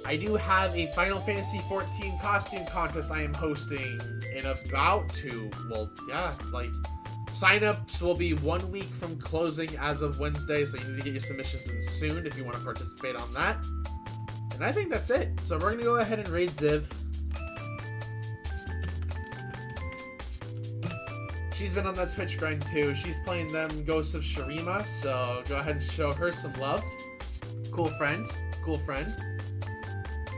I do have a Final Fantasy XIV costume contest I am hosting in about signups will be 1 week from closing as of Wednesday, so you need to get your submissions in soon if you want to participate on that. And I think that's it. So we're going to go ahead and raid Ziv. She's been on that Twitch grind too. She's playing them Ghosts of Shurima, so go ahead and show her some love. Cool friend. Cool friend.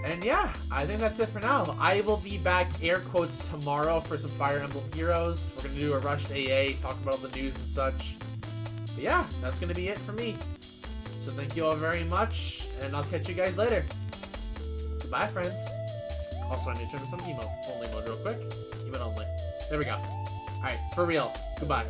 And yeah, I think that's it for now. I will be back, air quotes, tomorrow for some Fire Emblem Heroes. We're going to do a rushed AA, talk about all the news and such. But yeah, that's going to be it for me. So thank you all very much, and I'll catch you guys later. Goodbye, friends. Also, I need to turn to some emote. Only mode real quick. Emote only. There we go. Alright, for real. Goodbye.